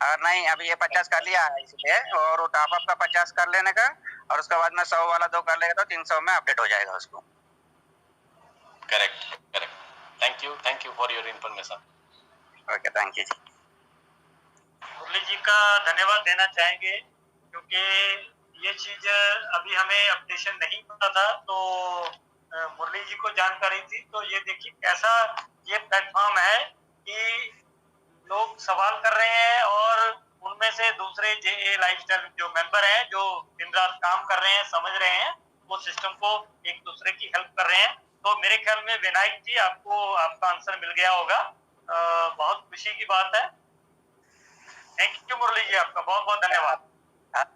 और नहीं अभी ये 50 कर लिया है इसलिए, और वो टॉप अप का 50 कर लेने का और उसके बाद में 100 वाला 2 कर लेगा तो 300 में अपडेट हो जाएगा उसको। Correct, thank you for your information. Okay, thank you जी। मुरली जी का धन्यवाद देना चाहेंगे क्योंकि ये चीज अभी हमें अपडेशन नहीं पता था, तो मुरली जी को जानकारी थी। तो ये देखिए कैसा ये प्लेटफॉर्म है कि लोग सवाल कर रहे हैं और उनमें से दूसरे जे लाइफस्टाइल जो मेंबर हैं जो दिन रात काम कर रहे हैं, समझ रहे हैं, वो सिस्टम को एक दूसरे की हेल्प कर रहे हैं। तो मेरे ख्याल में विनायक जी आपको आपका आंसर मिल गया होगा, बहुत खुशी की बात है। थैंक यू मुरली जी, आपका बहुत बहुत धन्यवाद।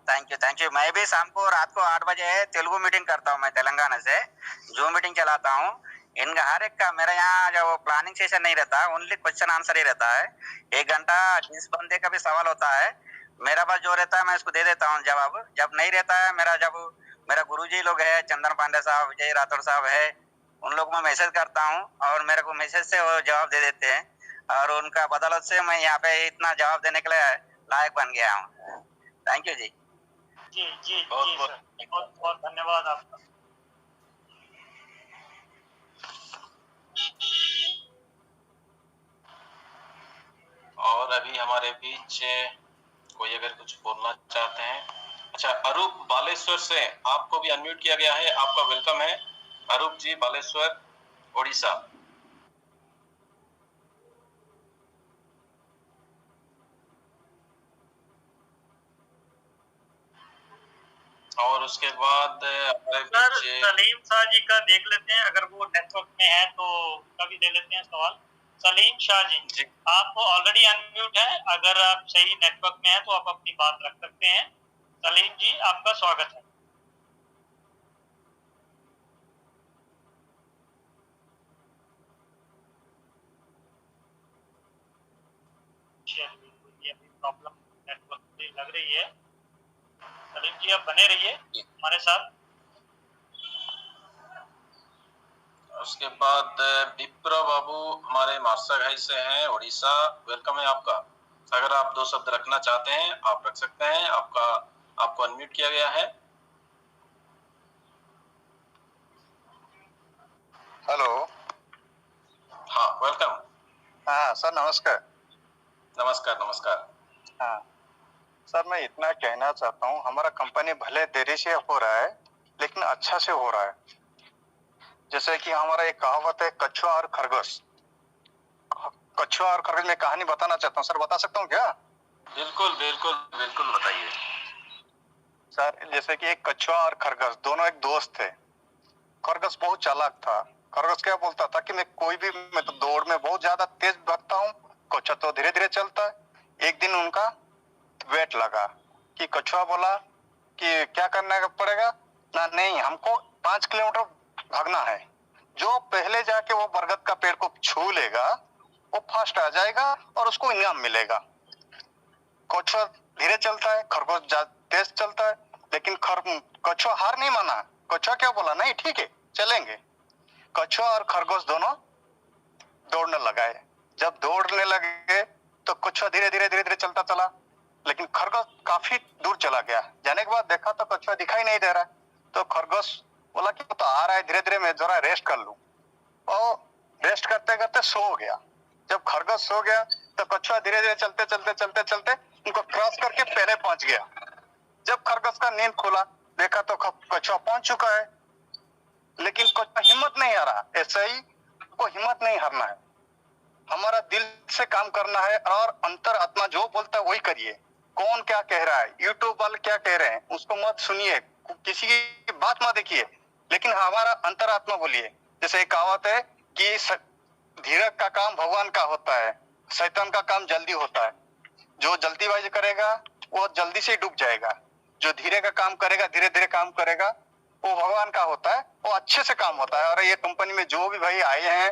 Thank you. मैं भी शाम को रात को 8 बजे तेलुगु मीटिंग करता हूँ, मैं तेलंगाना से जूम मीटिंग चलाता हूँ। इनका हर एक का मेरा यहाँ जो प्लानिंग सेशन नहीं रहता, ओनली क्वेश्चन आंसर ही रहता है। 1 घंटा जिस बंदे का भी सवाल होता है मेरा पास जो रहता है मैं उसको दे देता हूँ जवाब। जब नहीं रहता है मेरा गुरुजी लोग है, चंदन पांडे साहब, विजय राठौड़ साहब है, उन लोग में मैसेज करता हूँ और मेरे को मैसेज से वो जवाब दे देते हैं और उनका बदौलत से मैं यहाँ पे इतना जवाब देने के लिए लायक बन गया हूँ। थैंक यू जी। जी बहुत बहुत धन्यवाद आपका। और अभी हमारे बीच कोई अगर कुछ बोलना चाहते हैं, अच्छा अरूप बालेश्वर से आपको भी अनम्यूट किया गया है, आपका वेलकम है अरूप जी, बालेश्वर ओडिशा। और उसके बाद हमारे सर बीच सलीम शाह जी का देख लेते हैं, अगर वो नेटवर्क में है तो उनका भी दे लेते हैं सवाल। सलीम शाह जी, आप ऑलरेडी अनम्यूट है, अगर आप सही नेटवर्क में है तो आप अपनी बात रख सकते हैं। सलीम जी, आपका स्वागत है। ये अभी प्रॉब्लम नेटवर्क से लग रही है। सलीम जी, आप बने रहिए हमारे साथ। उसके बाद विप्र बाबू हमारे मास्टर घाई से हैं, उड़ीसा। वेलकम है आपका। अगर आप 2 शब्द रखना चाहते हैं आप रख सकते हैं। आपको अनम्यूट किया गया है। हेलो। हाँ, वेलकम। हाँ सर, नमस्कार। नमस्कार नमस्कार। हाँ सर, मैं इतना कहना चाहता हूँ, हमारा कंपनी भले देरी से हो रहा है लेकिन अच्छा से हो रहा है। जैसे कि हमारा एक कहावत है, कछुआ और खरगोश। कछुआ और खरगोश में कहानी बताना चाहता हूँ सर, बता सकता हूँ क्या? बिल्कुल बिल्कुल बिल्कुल, बताइए सर। जैसे कि एक कछुआ और खरगोश दोनों एक दोस्त थे। खरगोश बहुत चालाक था। खरगोश क्या बोलता था कि मैं तो दौड़ में बहुत ज्यादा तेज भागता हूँ, कछुआ तो धीरे धीरे चलता है। एक दिन उनका वेट लगा कि कछुआ बोला कि क्या करना पड़ेगा ना, नहीं हमको 5 किलोमीटर भागना है। जो पहले जाके वो बरगद का पेड़ को छू लेगा वो फर्स्ट आ जाएगा और उसको इनाम मिलेगा। कछुआ धीरे चलता है, खरगोश तेज चलता है, लेकिन कछुआ हार नहीं माना। कछुआ क्या बोला, नहीं ठीक है चलेंगे। कछुआ और खरगोश दोनों दौड़ने लगाए। जब दौड़ने लगे तो कछुआ धीरे धीरे धीरे धीरे चलता चला, लेकिन खरगोश काफी दूर चला गया। जाने के बाद देखा तो कछुआ दिखाई नहीं दे रहा। तो खरगोश बोला कि वो तो आ रहा है धीरे धीरे, मैं जरा रेस्ट कर लूं। और रेस्ट करते करते सो गया। जब खरगोश सो गया तो कछुआ धीरे धीरे चलते चलते चलते चलते उनको क्रॉस करके पहले पहुंच गया। जब खरगोश का नींद खुला देखा तो कछुआ पहुंच चुका है, लेकिन कछुआ हिम्मत नहीं हारा। ऐसा ही को हिम्मत नहीं हारना है, हमारा दिल से काम करना है और अंतर आत्मा जो बोलता है वही करिए। कौन क्या कह रहा है, यूट्यूब वाले क्या कह रहे हैं उसको मत सुनिए, किसी की बात मत देखिए, लेकिन हमारा अंतर आत्मा बोलिए। जैसे एक कहावत है कि धीरज का काम भगवान का होता है, शैतान का काम जल्दी होता है। जो जल्दीबाजी करेगा वो जल्दी से डूब जाएगा, जो धीरे का काम करेगा, धीरे धीरे काम करेगा, वो भगवान का होता है, वो अच्छे से काम होता है। और ये कंपनी में जो भी भाई आए हैं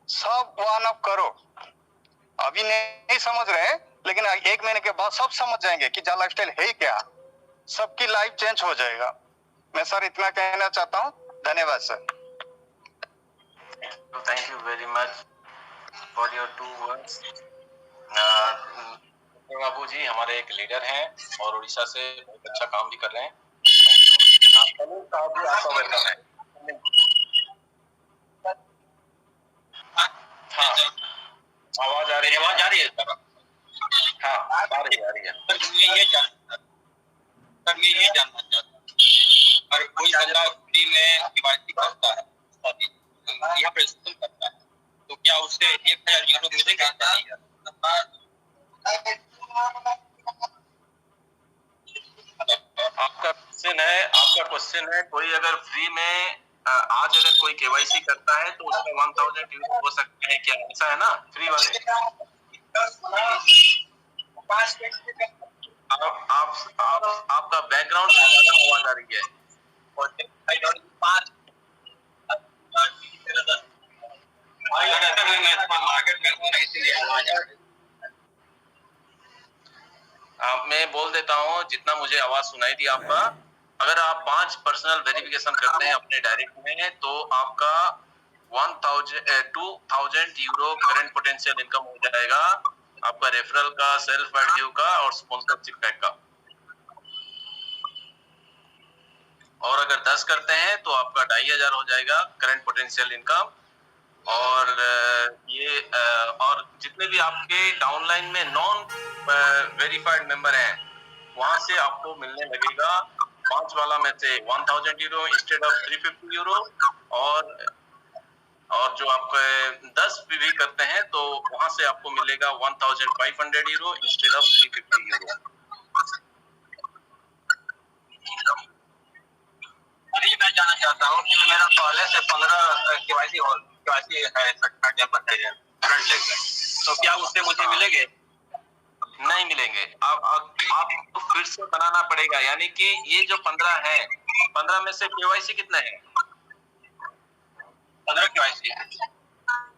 सब वन अप करो। अभी नहीं समझ रहे लेकिन 1 महीने के बाद सब समझ जाएंगे कि जाला लाइफस्टाइल है क्या। सबकी लाइफ चेंज हो जाएगा। मैं सर इतना कहना चाहता हूँ। धन्यवाद sir. Thank you very much for your 2 words. Babu ji हमारे एक लीडर हैं और उड़ीसा से बहुत अच्छा काम भी कर रहे हैं। Thank you. आपका वेलकम है। हाँ, आवाज आ रही है? आवाज आ रही है? हाँ, आ रही है। सर मैं ये जानना चाहता हूँ, अगर कोई बंदा फ्री में केवाईसी करता है, यहाँ पे रजिस्ट्रेशन करता है, तो क्या उससे 1000 यूरो मिलेगा? आपका क्वेश्चन है कोई अगर फ्री में आज अगर कोई केवाईसी करता है तो उसका 1000 यूरो हो सकता है क्या? ऐसा है ना, फ्री वाले? आपका बैकग्राउंड से ज्यादा आवाज आ रही है। मैं बोल देता हूँ जितना मुझे आवाज सुनाई दी आपका। अगर आप 5 पर्सनल वेरिफिकेशन करते हैं अपने डायरेक्ट में तो आपका 2000 यूरो करंट पोटेंशियल इनकम हो जाएगा, आपका रेफरल का, सेल्फ एड ड्यू का और स्पॉन्सरशिप पैक का। और अगर 10 करते हैं तो आपका 2500 हो जाएगा करंट पोटेंशियल इनकम। और ये और जितने भी आपके डाउनलाइन में नॉन वेरीफाइड मेंबर हैं वहां से आपको मिलने लगेगा 5 वाला में से 1000 यूरो इंस्टेड ऑफ 350 यूरो। और जो आप 10 भी करते हैं तो वहां से आपको मिलेगा 1500 यूरो इंस्टेड ऑफ 350 यूरो। कहना चाहता हूँ कि मेरा पहले से 15 केवाईसी है फ्रंट लेग में, तो क्या उससे मुझे मिलेंगे? नहीं मिलेंगे। आपको फिर से बनाना पड़ेगा, यानी कि ये जो 15 है, 15 में से केवाईसी कितने हैं? 15 केवाईसी है।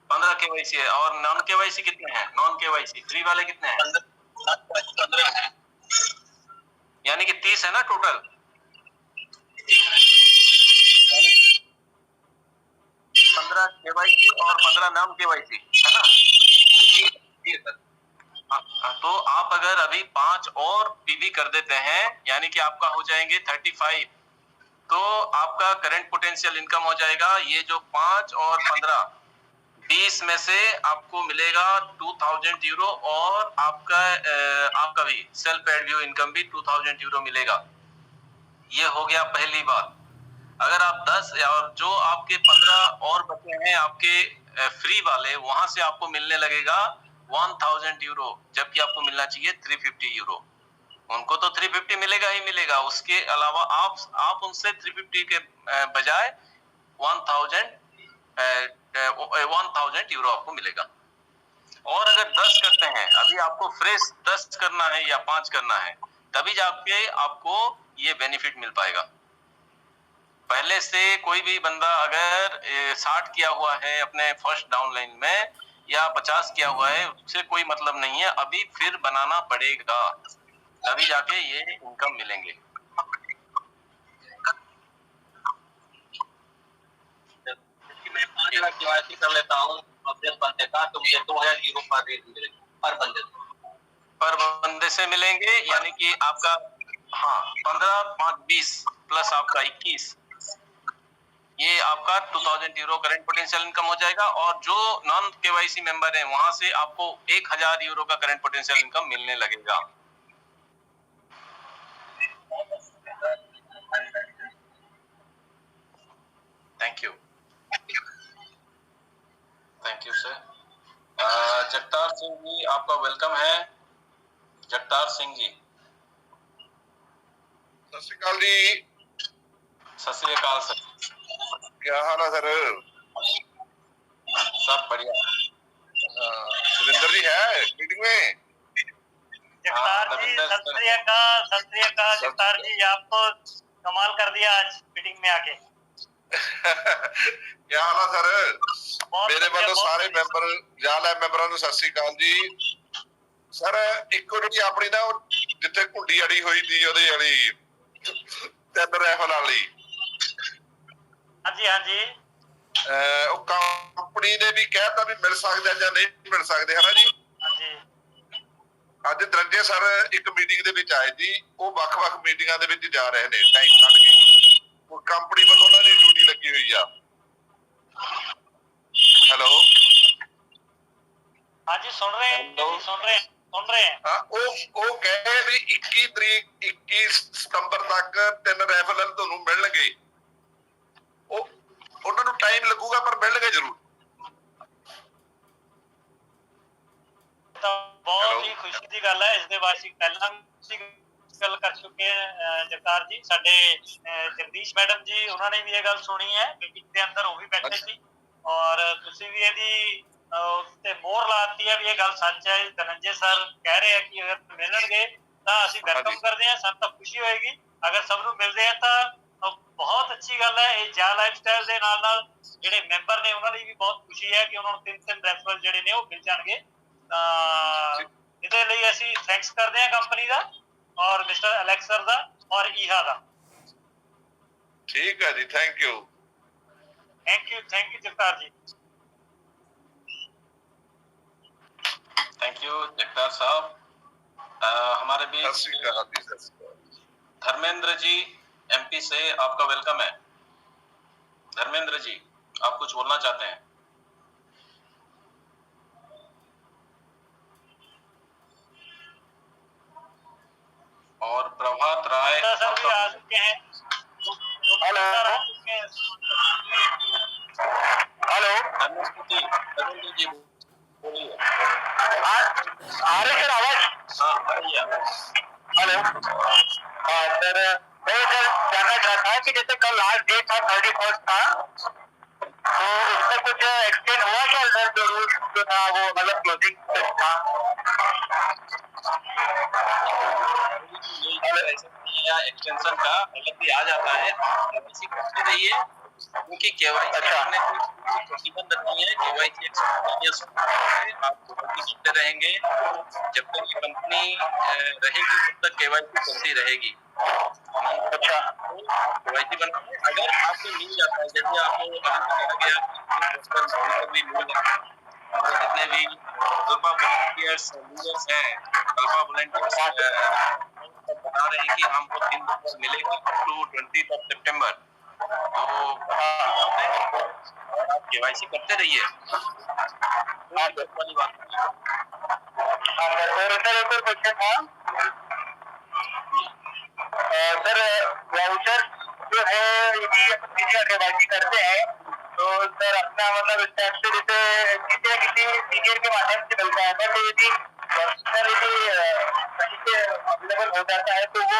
15 केवाईसी है। और नॉन केवाईसी कितने हैं? नॉन केवाईसी फ्री वाले कितने हैं? 15 है, यानी कि 30 है ना टोटल। 15 केवाईसी और 15 नॉन केवाईसी है ना। तो आप अगर अभी 5 और पीवी कर देते हैं, यानी कि आपका हो जाएंगे 35, तो आपका करंट पोटेंशियल इनकम हो जाएगा ये जो 5 और 15, 20 में से आपको मिलेगा 2000 यूरो, और आपका भी सेल्फ एड व्यू इनकम भी 2000 यूरो मिलेगा। ये हो गया पहली बात। अगर आप 10 और जो आपके 15 और बचे हैं आपके फ्री वाले, वहां से आपको मिलने लगेगा 1000 यूरो, जबकि आपको मिलना चाहिए 350 यूरो। उनको तो 350 मिलेगा ही मिलेगा, उसके अलावा आप उनसे 350 के बजाय 1000 यूरो आपको मिलेगा। और अगर 10 करते हैं, अभी आपको फ्रेश 10 करना है या 5 करना है, तभी जाके आपको ये बेनिफिट मिल पाएगा। पहले से कोई भी बंदा अगर 60 किया हुआ है अपने फर्स्ट डाउन लाइन में, या 50 किया हुआ है, उससे कोई मतलब नहीं है, अभी फिर बनाना पड़ेगा, तभी जाके ये इनकम मिलेंगे। मैं 5 लाख केवाईसी कर लेता हूँ और 10 बंदे का, तो मुझे 2000 यूरो पर रेट मिलेगा पर बंदे से मिलेंगे, यानी कि आपका 15 5 20 प्लस आपका 21, ये आपका 2000 यूरो करंट पोटेंशियल इनकम हो जाएगा। और जो नॉन केवाईसी मेंबर है, वहां से आपको 1000 यूरो का करंट पोटेंशियल इनकम मिलने लगेगा। Thank you sir. Jagtar Singh ji, आपका वेलकम है। जगतार सिंह जी, सत श्री अकाल जी। सत श्री अकाल सर, क्या हाल है सर? सब बढ़िया। सुरेंद्र जी है मीटिंग में? जगतार जी सत श्री अकाल। जगतार जी, आप तो कमाल कर दिया आज मीटिंग में आके। क्या हाल है सर? मेरे वालों सारे मैंबर जाल मैंबरां ਨੂੰ ਸਤਿ ਸ੍ਰੀ ਅਕਾਲ ਜੀ। ਸਰ ਇੱਕ ਜਿਹੜੀ ਆਪਣੀ ਨਾ ਜਿੱਥੇ ਘੁੰਡੀ ਅੜੀ ਹੋਈ ਦੀ ਉਹਦੇ ਵਾਲੀ 3 ਰਾਈਫਲ ਵਾਲੀ, ਹਾਂਜੀ ਹਾਂਜੀ, ਉਹ ਕੰਪਨੀ ਨੇ ਵੀ ਕਹਿਤਾ ਵੀ ਮਿਲ ਸਕਦੇ ਜਾਂ ਨਹੀਂ ਮਿਲ ਸਕਦੇ, ਹੈ ਨਾ ਜੀ? ਹਾਂਜੀ। ਅੱਜ ਦਰੰਜੇ ਸਰ ਇੱਕ ਮੀਟਿੰਗ ਦੇ ਵਿੱਚ ਆਏ ਜੀ, ਉਹ ਵੱਖ-ਵੱਖ ਮੀਟਿੰਗਾਂ ਦੇ ਵਿੱਚ ਜਾ ਰਹੇ ਨੇ ਟਾਈਮ ਕੱਢ ਕੇ, ਉਹ ਕੰਪਨੀ ਵੱਲੋਂ ਉਹਨਾਂ ਦੀ ਡਿਊਟੀ ਲੱਗੀ ਹੋਈ ਆ। हेलो, हाँ जी, सुन रहे हैं। हाँ, वो कहे भी 21 तरीक 21 सितंबर तक 3 राइफल ਤੁਹਾਨੂੰ ਮਿਲਣਗੇ। ਉਹਨਾਂ ਨੂੰ ਟਾਈਮ ਲੱਗੂਗਾ ਪਰ ਮਿਲਣਗੇ ਜ਼ਰੂਰ। ਤਾਂ ਬਹੁਤ ਹੀ ਖੁਸ਼ੀ ਦੀ ਗੱਲ ਹੈ। ਇਸ ਦੇ ਬਾਰੇ ਅਸੀਂ ਪਹਿਲਾਂ ਵੀ ਗੱਲ ਕਰ ਚੁੱਕੇ ਹਾਂ ਜਗਤਾਰ ਜੀ। ਸਾਡੇ ਜਗਦੀਸ਼ ਮੈਡਮ ਜੀ, ਉਹਨਾਂ ਨੇ ਵੀ ਇਹ ਗੱਲ ਸੁਣੀ ਹੈ ਮੀਟਿੰਗ ਦੇ ਅੰਦਰ, ਉਹ ਵੀ ਬੈਠੇ ਸੀ। ਔਰ ਤੁਸੀਂ ਵੀ ਇਹਦੀ ਉੱਤੇ ਮੋਹਰ ਲਾਤੀ ਹੈ ਵੀ ਇਹ ਗੱਲ ਸੱਚ ਹੈ। ਧਨੰਜੇ ਸਰ ਕਹਿ ਰਹੇ ਆ ਕਿ ਅਗਰ ਮਿਲਣਗੇ ਤਾਂ ਅਸੀਂ ਵੈਲਕਮ ਕਰਦੇ ਹਾਂ, ਸਾਨੂੰ ਤਾਂ ਖੁਸ਼ੀ ਹੋਏਗੀ। ਅਗਰ ਸਭ ਨੂੰ ਮਿਲਦੇ ਆ ਤਾਂ ਬਹੁਤ ਅੱਛੀ ਗੱਲ ਹੈ। ਇਹ ਜਾ ਲਾਈਫ ਸਟਾਈਲ ਦੇ ਨਾਲ ਨਾਲ ਜਿਹੜੇ ਮੈਂਬਰ ਨੇ ਉਹਨਾਂ ਲਈ ਵੀ ਬਹੁਤ ਖੁਸ਼ੀ ਹੈ ਕਿ ਉਹਨਾਂ ਨੂੰ 3 ਰੈਫਰਲ ਜਿਹੜੇ ਨੇ ਉਹ ਮਿਲ ਜਾਣਗੇ। ਤਾਂ ਇਹਦੇ ਲਈ ਅਸੀਂ ਥੈਂਕਸ ਕਰਦੇ ਹਾਂ ਕੰਪਨੀ ਦਾ ਔਰ ਮਿਸਟਰ ਅਲੈਕਸ ਸਰ ਦਾ ਔਰ ਈਹਾ ਦਾ। ਠੀਕ ਹੈ ਜੀ, thank you Jagtar ji. Thank you Jagtar साहब। हमारे बीच धर्मेंद्र जी एमपी से आपका वेलकम है। धर्मेंद्र जी, आप कुछ बोलना चाहते हैं? और प्रभात राय सर भी आ चुके हैं। हेलो हेलो, धर्मेंद्र जी बोलिए। आ रही है आवाज? हाँ आ रही है। हेलो, हाँ सर, मैं सर जानना चाहता कि जैसे कल लास्ट डेट था 31 था, तो उसका कुछ एक्सटेंड हुआ क्या सर? जो रूल जो था वो मतलब क्लोजिंग था। एक्सटेंशन का अलग भी आ जाता है, केवाईसी करते रहिए, क्योंकि केवाईसी करने से प्रतिबंध नहीं है। केवाईसी एक स्पॉन्टेनियस है, आप केवाईसी करते रहेंगे, जब तक ये कंपनी रहेगी तब तक केवाईसी चलती रहेगी। अच्छा, केवाईसी बनाए, अगर आपको मिल जाता है, जैसे आपको अभी बताया गया भी मिल जाता है, हमारे जितने भी अल्फा वॉलंटियर्स लीडर्स हैं, अल्फा वॉलंटियर्स बता रहे हैं कि हमको 3 नंबर मिलेगा अप टू 20 सितंबर। तो आप केवाईसी करते रहिए, वाली बात नहीं। सर एक और क्वेश्चन था सर, वाउचर जो है यदि किसी केवाईसी करते हैं तो सर अपना मतलब स्टेप से जैसे किसी सीनियर के माध्यम से मिलता है, बट यदि पर्सनली कहीं से अवेलेबल हो जाता है तो वो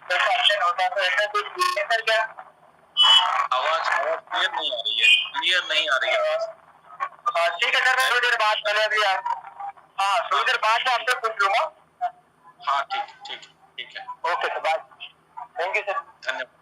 कैसा ऑप्शन होता है? तो ऐसा कुछ है सर क्या? आवाज क्लियर नहीं आ रही है, क्लियर नहीं आ रही है। ठीक है सर, मैं थोड़ी देर बाद पहले अभी थोड़ी देर बाद में आपसे पूछ लूंगा। हाँ ठीक है। Okay sir, bye. Thank you sir. धन्यवाद।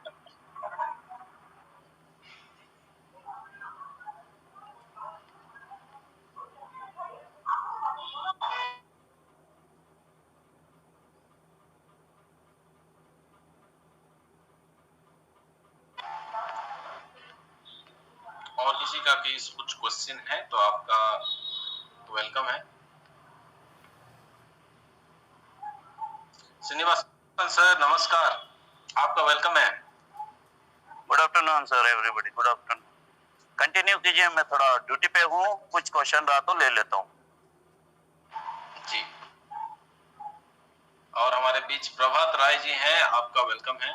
और किसी का केस कुछ क्वेश्चन है तो आपका वेलकम है। श्रीनिवासन सर नमस्कार, आपका वेलकम है। Good afternoon sir everybody, good afternoon. Continue कीजिए, मैं थोड़ा ड्यूटी पे हूँ, कुछ क्वेश्चन रहा तो ले लेता हूँ जी। और हमारे बीच प्रभात राय जी हैं, आपका वेलकम है।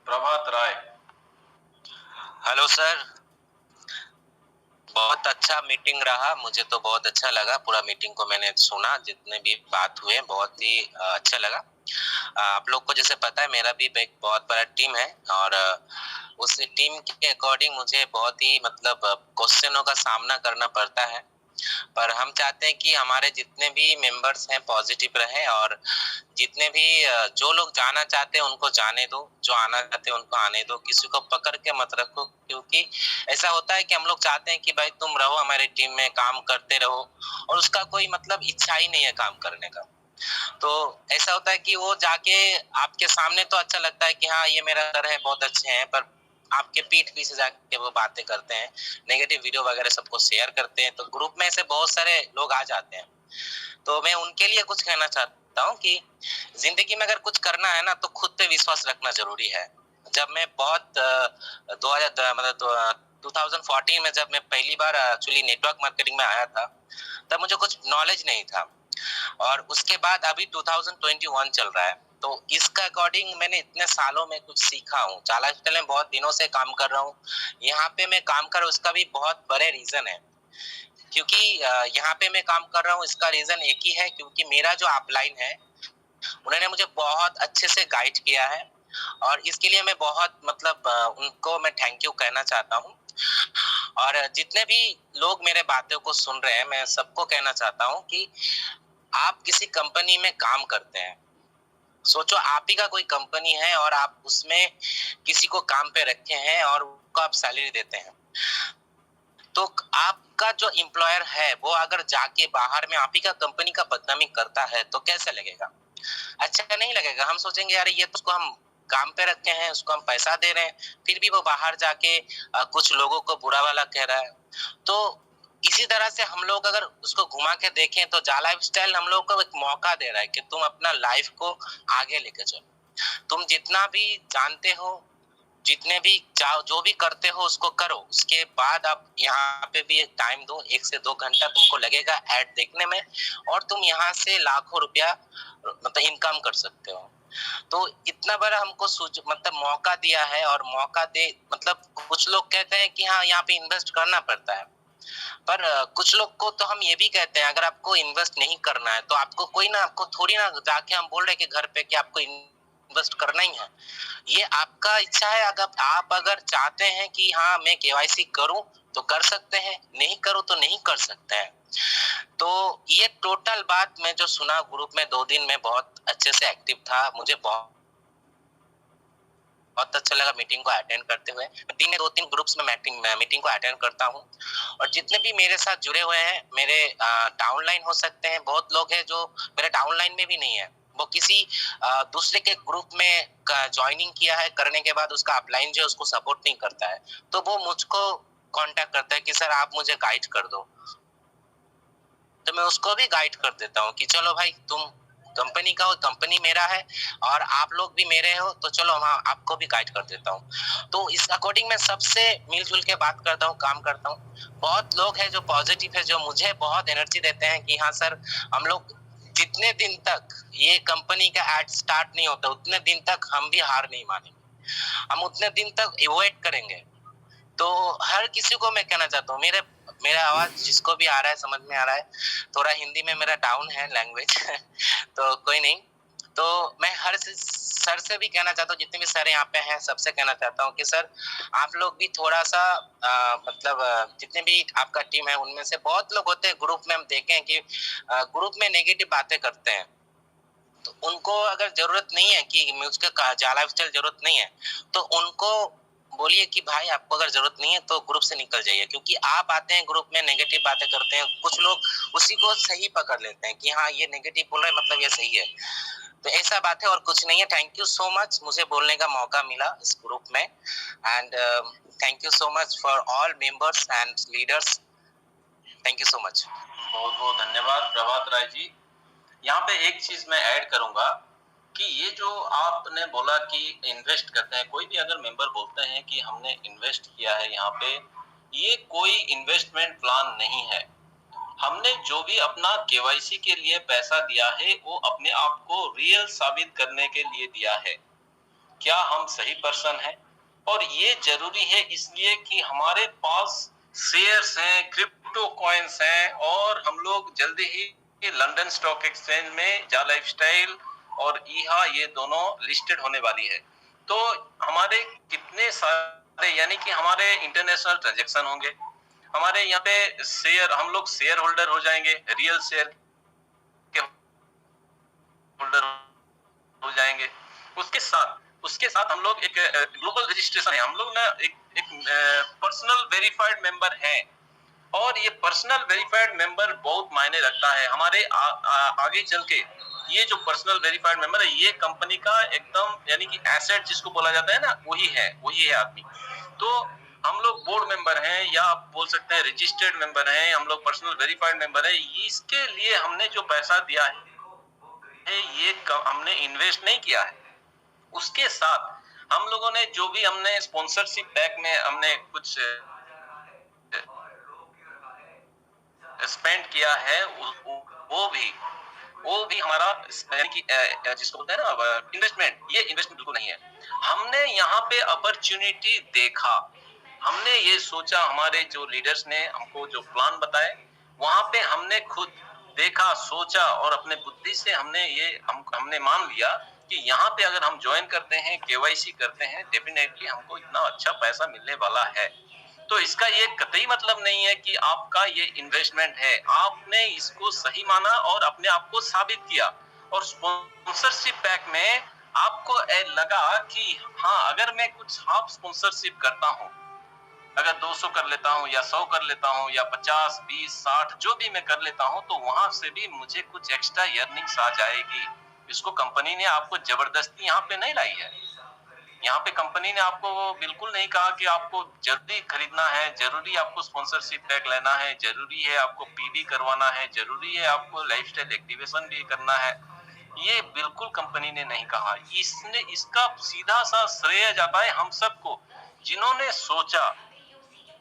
प्रभात राय। हेलो सर, बहुत अच्छा मीटिंग रहा, मुझे तो बहुत अच्छा लगा। पूरा मीटिंग को मैंने सुना, जितने भी बात हुए बहुत ही अच्छा लगा। आप लोग को जैसे पता है मेरा भी एक बहुत बड़ा टीम है और उस टीम के अकॉर्डिंग मुझे बहुत ही मतलब क्वेश्चनों का सामना करना पड़ता है, पर हम चाहते हैं कि हमारे जितने भी मेंबर्स हैं पॉजिटिव रहे और जितने भी जो लोग जाना चाहते हैं उनको जाने दो, जो आना चाहते हैं उनको आने दो, किसी को पकड़ के मत रखो। क्योंकि ऐसा होता है कि हम लोग चाहते हैं कि भाई तुम रहो हमारे टीम में, काम करते रहो, और उसका कोई मतलब इच्छा ही नहीं है काम करने का। तो ऐसा होता है कि वो जाके आपके सामने तो अच्छा लगता है कि हाँ ये मेरा सर है, बहुत अच्छे हैं, पर आपके पीठ पीछे जाके वो बातें करते हैं, नेगेटिव वीडियो वगैरह सबको शेयर करते हैं, तो ग्रुप में ऐसे बहुत सारे लोग आ जाते हैं। तो मैं उनके लिए कुछ कहना चाहता हूँ कि जिंदगी में अगर कुछ करना है ना तो खुद पे विश्वास रखना जरूरी है। जब मैं बहुत 2014 में जब मैं पहली बार एक्चुअली नेटवर्क मार्केटिंग में आया था, तब मुझे कुछ नॉलेज नहीं था, और उसके बाद अभी 2021 चल रहा है, तो इसका अकॉर्डिंग मैंने इतने सालों में कुछ सीखा हूँ। चालास्टाइल में बहुत दिनों से काम कर रहा हूँ, यहाँ पे मैं काम कर रहा हूँ, उसका भी बहुत बड़े रीजन है। क्योंकि यहाँ पे मैं काम कर रहा हूँ, इसका रीजन एक ही है, क्योंकि मेरा जो अपलाइन है उन्होंने मुझे बहुत अच्छे से गाइड किया है, और इसके लिए मैं बहुत मतलब उनको मैं थैंक यू कहना चाहता हूँ। और जितने भी लोग मेरे बातों को सुन रहे हैं, मैं सबको कहना चाहता हूँ कि आप किसी कंपनी में काम करते हैं, सोचो आप ही का कोई कंपनी है और आप उसमें किसी को काम पे रखे हैं और उसको आप सैलरी देते हैं, तो आपका जो एम्प्लॉयर है वो अगर जाके बाहर में आप ही का कंपनी का बदनामी करता है तो कैसे लगेगा? अच्छा नहीं लगेगा। हम सोचेंगे यार ये तो उसको हम काम पे रखे हैं, उसको हम पैसा दे रहे हैं, फिर भी वो बाहर जाके कुछ लोगों को बुरा वाला कह रहा है। तो इसी तरह से हम लोग अगर उसको घुमा के देखें तो जा लाइफस्टाइल हम लोग को एक मौका दे रहा है कि तुम अपना लाइफ को आगे लेके चलो। तुम जितना भी जानते हो, जितने भी चाहो, जो भी करते हो उसको करो, उसके बाद आप यहाँ पे भी टाइम दो, 1 से 2 घंटा तुमको लगेगा ऐड देखने में, और तुम यहाँ से लाखों रुपया मतलब इनकम कर सकते हो। तो इतना बड़ा हमको मतलब मौका दिया है, और मौका दे मतलब कुछ लोग कहते हैं कि हाँ यहाँ पे इन्वेस्ट करना पड़ता है, पर कुछ लोग को तो हम ये भी कहते हैं अगर आपको इन्वेस्ट नहीं करना है तो आपको कोई ना, आपको थोड़ी ना जाके हम बोल रहे कि घर पे कि आपको इन्वेस्ट करना ही है। ये आपका इच्छा है। अगर आप चाहते हैं कि हाँ मैं केवाईसी करूं तो कर सकते हैं, नहीं करूं तो नहीं कर सकते हैं। तो ये टोटल बात मैं जो सुना ग्रुप में 2 दिन में बहुत अच्छे से एक्टिव था, मुझे बहुत अच्छा लगा मीटिंग को अटेंड करते हुए। दिन में 2-3 ग्रुप्स में मीटिंग को अटेंड करता हूँ और जितने भी मेरे साथ जुड़े हुए हैं, मेरे डाउनलाइन हो सकते हैं, बहुत लोग हैं जो मेरे डाउनलाइन में भी नहीं है, वो किसी दूसरे के ग्रुप में ज्वाइनिंग किया है, करने के बाद उसका अपलाइन जो है उसको सपोर्ट नहीं करता है, तो वो मुझको कांटेक्ट करता है कि सर आप मुझे गाइड कर दो। तो मैं उसको भी गाइड कर देता हूँ कि चलो भाई तुम कंपनी का हो, कंपनी मेरा है और आप लोग भी मेरे हो, तो चलो हाँ आपको भी गाइड कर देता हूँ। तो इस अकॉर्डिंग मैं सबसे मिलजुल के बात करता हूँ, काम करता हूँ। बहुत लोग हैं जो पॉजिटिव है, जो मुझे बहुत एनर्जी देते हैं कि हाँ सर हम लोग जितने दिन तक ये कंपनी का एड स्टार्ट नहीं होता उतने दिन तक हम भी हार नहीं मानेंगे, हम उतने दिन तक वेट करेंगे। तो हर किसी को मैं कहना चाहता हूँ, मेरा आवाज जिसको भी आ रहा है, समझ में आ रहा है, थोड़ा हिंदी में मेरा डाउन है लैंग्वेज तो कोई नहीं। तो मैं हर सर से भी कहना चाहता हूँ, जितने भी सर यहाँ पे हैं सबसे कहना चाहता हूँ कि सर आप लोग भी थोड़ा सा जितने भी आपका टीम है उनमें से बहुत लोग होते हैं ग्रुप में, हम देखे हैं कि ग्रुप में नेगेटिव बातें करते हैं, तो उनको अगर जरूरत नहीं है कि मुझको जाला स्टाइल जरूरत नहीं है, तो उनको बोलिए कि भाई आपको अगर जरूरत नहीं है तो ग्रुप से निकल जाइए, क्योंकि आप आते हैं ग्रुप में नेगेटिव बातें करते हैं, कुछ लोग उसी को सही पकड़ लेते हैं कि हाँ ये नेगेटिव बोल रहा है मतलब ये सही है, तो ऐसा बात है और कुछ नहीं है। थैंक यू सो मच, मुझे बोलने का मौका मिला इस ग्रुप में, and thank you so much for all members and leaders, thank you so much. बहुत बहुत धन्यवाद प्रभात राय जी। यहाँ पे एक चीज मैं ऐड करूंगा कि ये जो आपने बोला कि इन्वेस्ट करते हैं, कोई भी अगर मेंबर बोलते हैं कि हमने इन्वेस्ट किया है यहाँ पे, ये कोई इन्वेस्टमेंट प्लान नहीं है। हमने जो भी अपना केवाईसी के लिए पैसा दिया है वो अपने आप को रियल साबित करने के लिए दिया है, क्या हम सही पर्सन हैं। और ये जरूरी है इसलिए कि हमारे पास शेयर्स हैं, क्रिप्टो कॉइन्स हैं और हम लोग जल्दी ही लंदन स्टॉक एक्सचेंज में जा लाइफस्टाइल और ईहा ये दोनों लिस्टेड होने वाली है। तो हमारे कितने सारे यानी कि हमारे इंटरनेशनल ट्रांजैक्शन होंगे, हमारे यहाँ पे शेयर, हम लोग शेयर होल्डर हो जाएंगे, रियल शेयर के होल्डर हो जाएंगे। उसके साथ हम लोग एक ग्लोबल रजिस्ट्रेशन है, हम लोग ना एक पर्सनल वेरीफाइड मेंबर हैं और ये पर्सनल वेरीफाइड मेंबर बहुत मायने रखता है हमारे आगे चल के। ये जो पर्सनल वेरीफाइड मेंबर है ये कंपनी का एकदम यानी कि एसेट जिसको बोला जाता है ना, वही है आदमी। तो हम लोग बोर्ड मेंबर हैं या आप बोल सकते हैं रजिस्टर्ड मेंबर हैं, हम लोग पर्सनल वेरीफाइड मेंबर है। इसके लिए हमने जो पैसा दिया है ये हमने इन्वेस्ट नहीं किया है। उसके साथ हम लोगों ने जो भी हमने स्पॉन्सरशिप पैक में हमने कुछ स्पेंड किया है वो भी हमारा जिसको बोलते हैं ना इन्वेस्टमेंट, ये इन्वेस्टमेंट बिल्कुल नहीं है। हमने यहाँ पे अपॉर्चुनिटी देखा, हमने ये सोचा, हमारे जो लीडर्स ने हमको जो प्लान बताए वहां पे हमने खुद देखा, सोचा और अपने बुद्धि से हमने मान लिया कि यहाँ पे अगर हम ज्वाइन करते हैं, केवाईसी करते हैं, डेफिनेटली हमको इतना अच्छा पैसा मिलने वाला है। तो इसका ये कतई मतलब नहीं है कि आपका ये इन्वेस्टमेंट है, आपने इसको सही माना और अपने आप को साबित किया। और स्पॉन्सरशिप पैक में आपको लगा कि हाँ अगर मैं कुछ हाफ स्पॉन्सरशिप करता हूँ, अगर 200 कर लेता हूँ या 100 कर लेता हूँ या 50, 20, 60 जो भी मैं कर लेता हूँ, तो वहां से भी मुझे कुछ एक्स्ट्रा अर्निंग्स आ जाएगी। इसको कंपनी ने आपको जबरदस्ती यहाँ पे नहीं लाई है। यहाँ पे कंपनी ने आपको बिल्कुल नहीं कहा कि आपको जल्दी खरीदना है, जरूरी आपको स्पॉन्सरशिप पैक लेना है, जरूरी है आपको पीडी करवाना है, जरूरी है आपको लाइफस्टाइल एक्टिवेशन भी करना है। ये बिल्कुल कंपनी ने नहीं कहा। इसका सीधा सा श्रेय जाता है हम सबको, जिन्होंने सोचा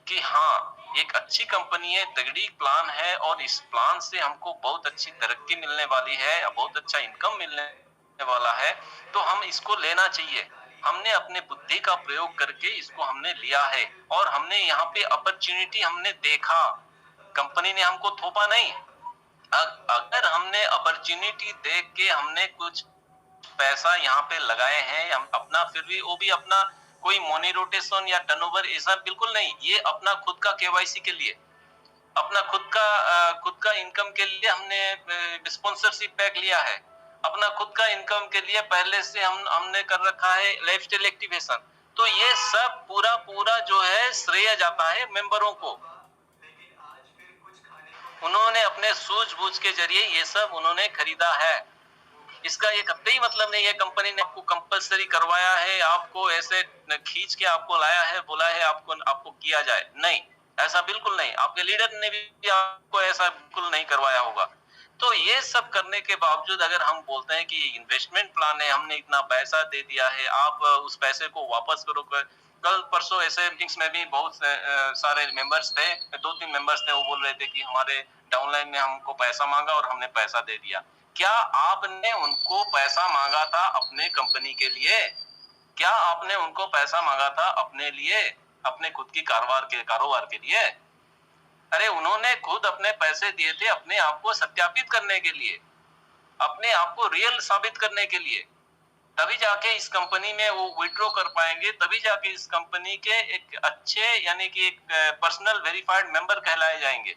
कि हाँ एक अच्छी कंपनी है, तगड़ी प्लान है और इस प्लान से हमको बहुत अच्छी तरक्की मिलने वाली है, बहुत अच्छा इनकम मिलने वाला है, तो हम इसको लेना चाहिए। हमने अपने बुद्धि का प्रयोग करके इसको हमने लिया है और हमने यहाँ पे अपॉर्चुनिटी हमने देखा, कंपनी ने हमको थोपा नहीं। अगर हमने अपॉर्चुनिटी देख के हमने कुछ पैसा यहाँ पे लगाए हैं हम अपना, फिर भी वो भी अपना कोई मनी रोटेशन या टर्नओवर ऐसा बिल्कुल नहीं, ये अपना खुद का केवाईसी के लिए, अपना खुद का इनकम के लिए हमने स्पॉन्सरशिप पैक लिया है, अपना खुद का इनकम के लिए पहले से हमने कर रखा है लाइफस्टाइल एक्टिवेशन। तो ये सब पूरा जो है श्रेय जाता है मेंबरों को। उन्होंने अपने सूझबूझ के जरिए ये सब उन्होंने खरीदा है। इसका ये कतई मतलब नहीं है कंपनी ने आपको कंपलसरी करवाया है, आपको ऐसे खींच के आपको लाया है, बोला है आपको किया जाए, नहीं, ऐसा बिल्कुल नहीं। आपके लीडर ने भी आपको ऐसा बिल्कुल नहीं करवाया होगा। तो ये सब करने के बावजूद अगर हम बोलते हैं कि इन्वेस्टमेंट प्लान है, हमने इतना पैसा दे दिया है, आप उस पैसे को वापस करो। कल परसों ऐसे मीटिंग्स में भी बहुत सारे मेंबर्स थे, 2-3 मेंबर्स थे, वो बोल रहे थे कि हमारे डाउनलाइन में हमको पैसा मांगा और हमने पैसा दे दिया। क्या आपने उनको पैसा मांगा था अपने कंपनी के लिए? क्या आपने उनको पैसा मांगा था अपने लिए, अपने खुद की कारोबार के लिए? अरे उन्होंने खुद अपने पैसे दिए थे अपने आप को सत्यापित करने के लिए, अपने आप को रियल साबित करने के लिए। तभी जाके इस कंपनी में वो विड्रॉ कर पाएंगे, तभी जाके इस कंपनी के एक अच्छे यानी कि एक पर्सनल वेरीफाइड मेंबर कहलाए जाएंगे।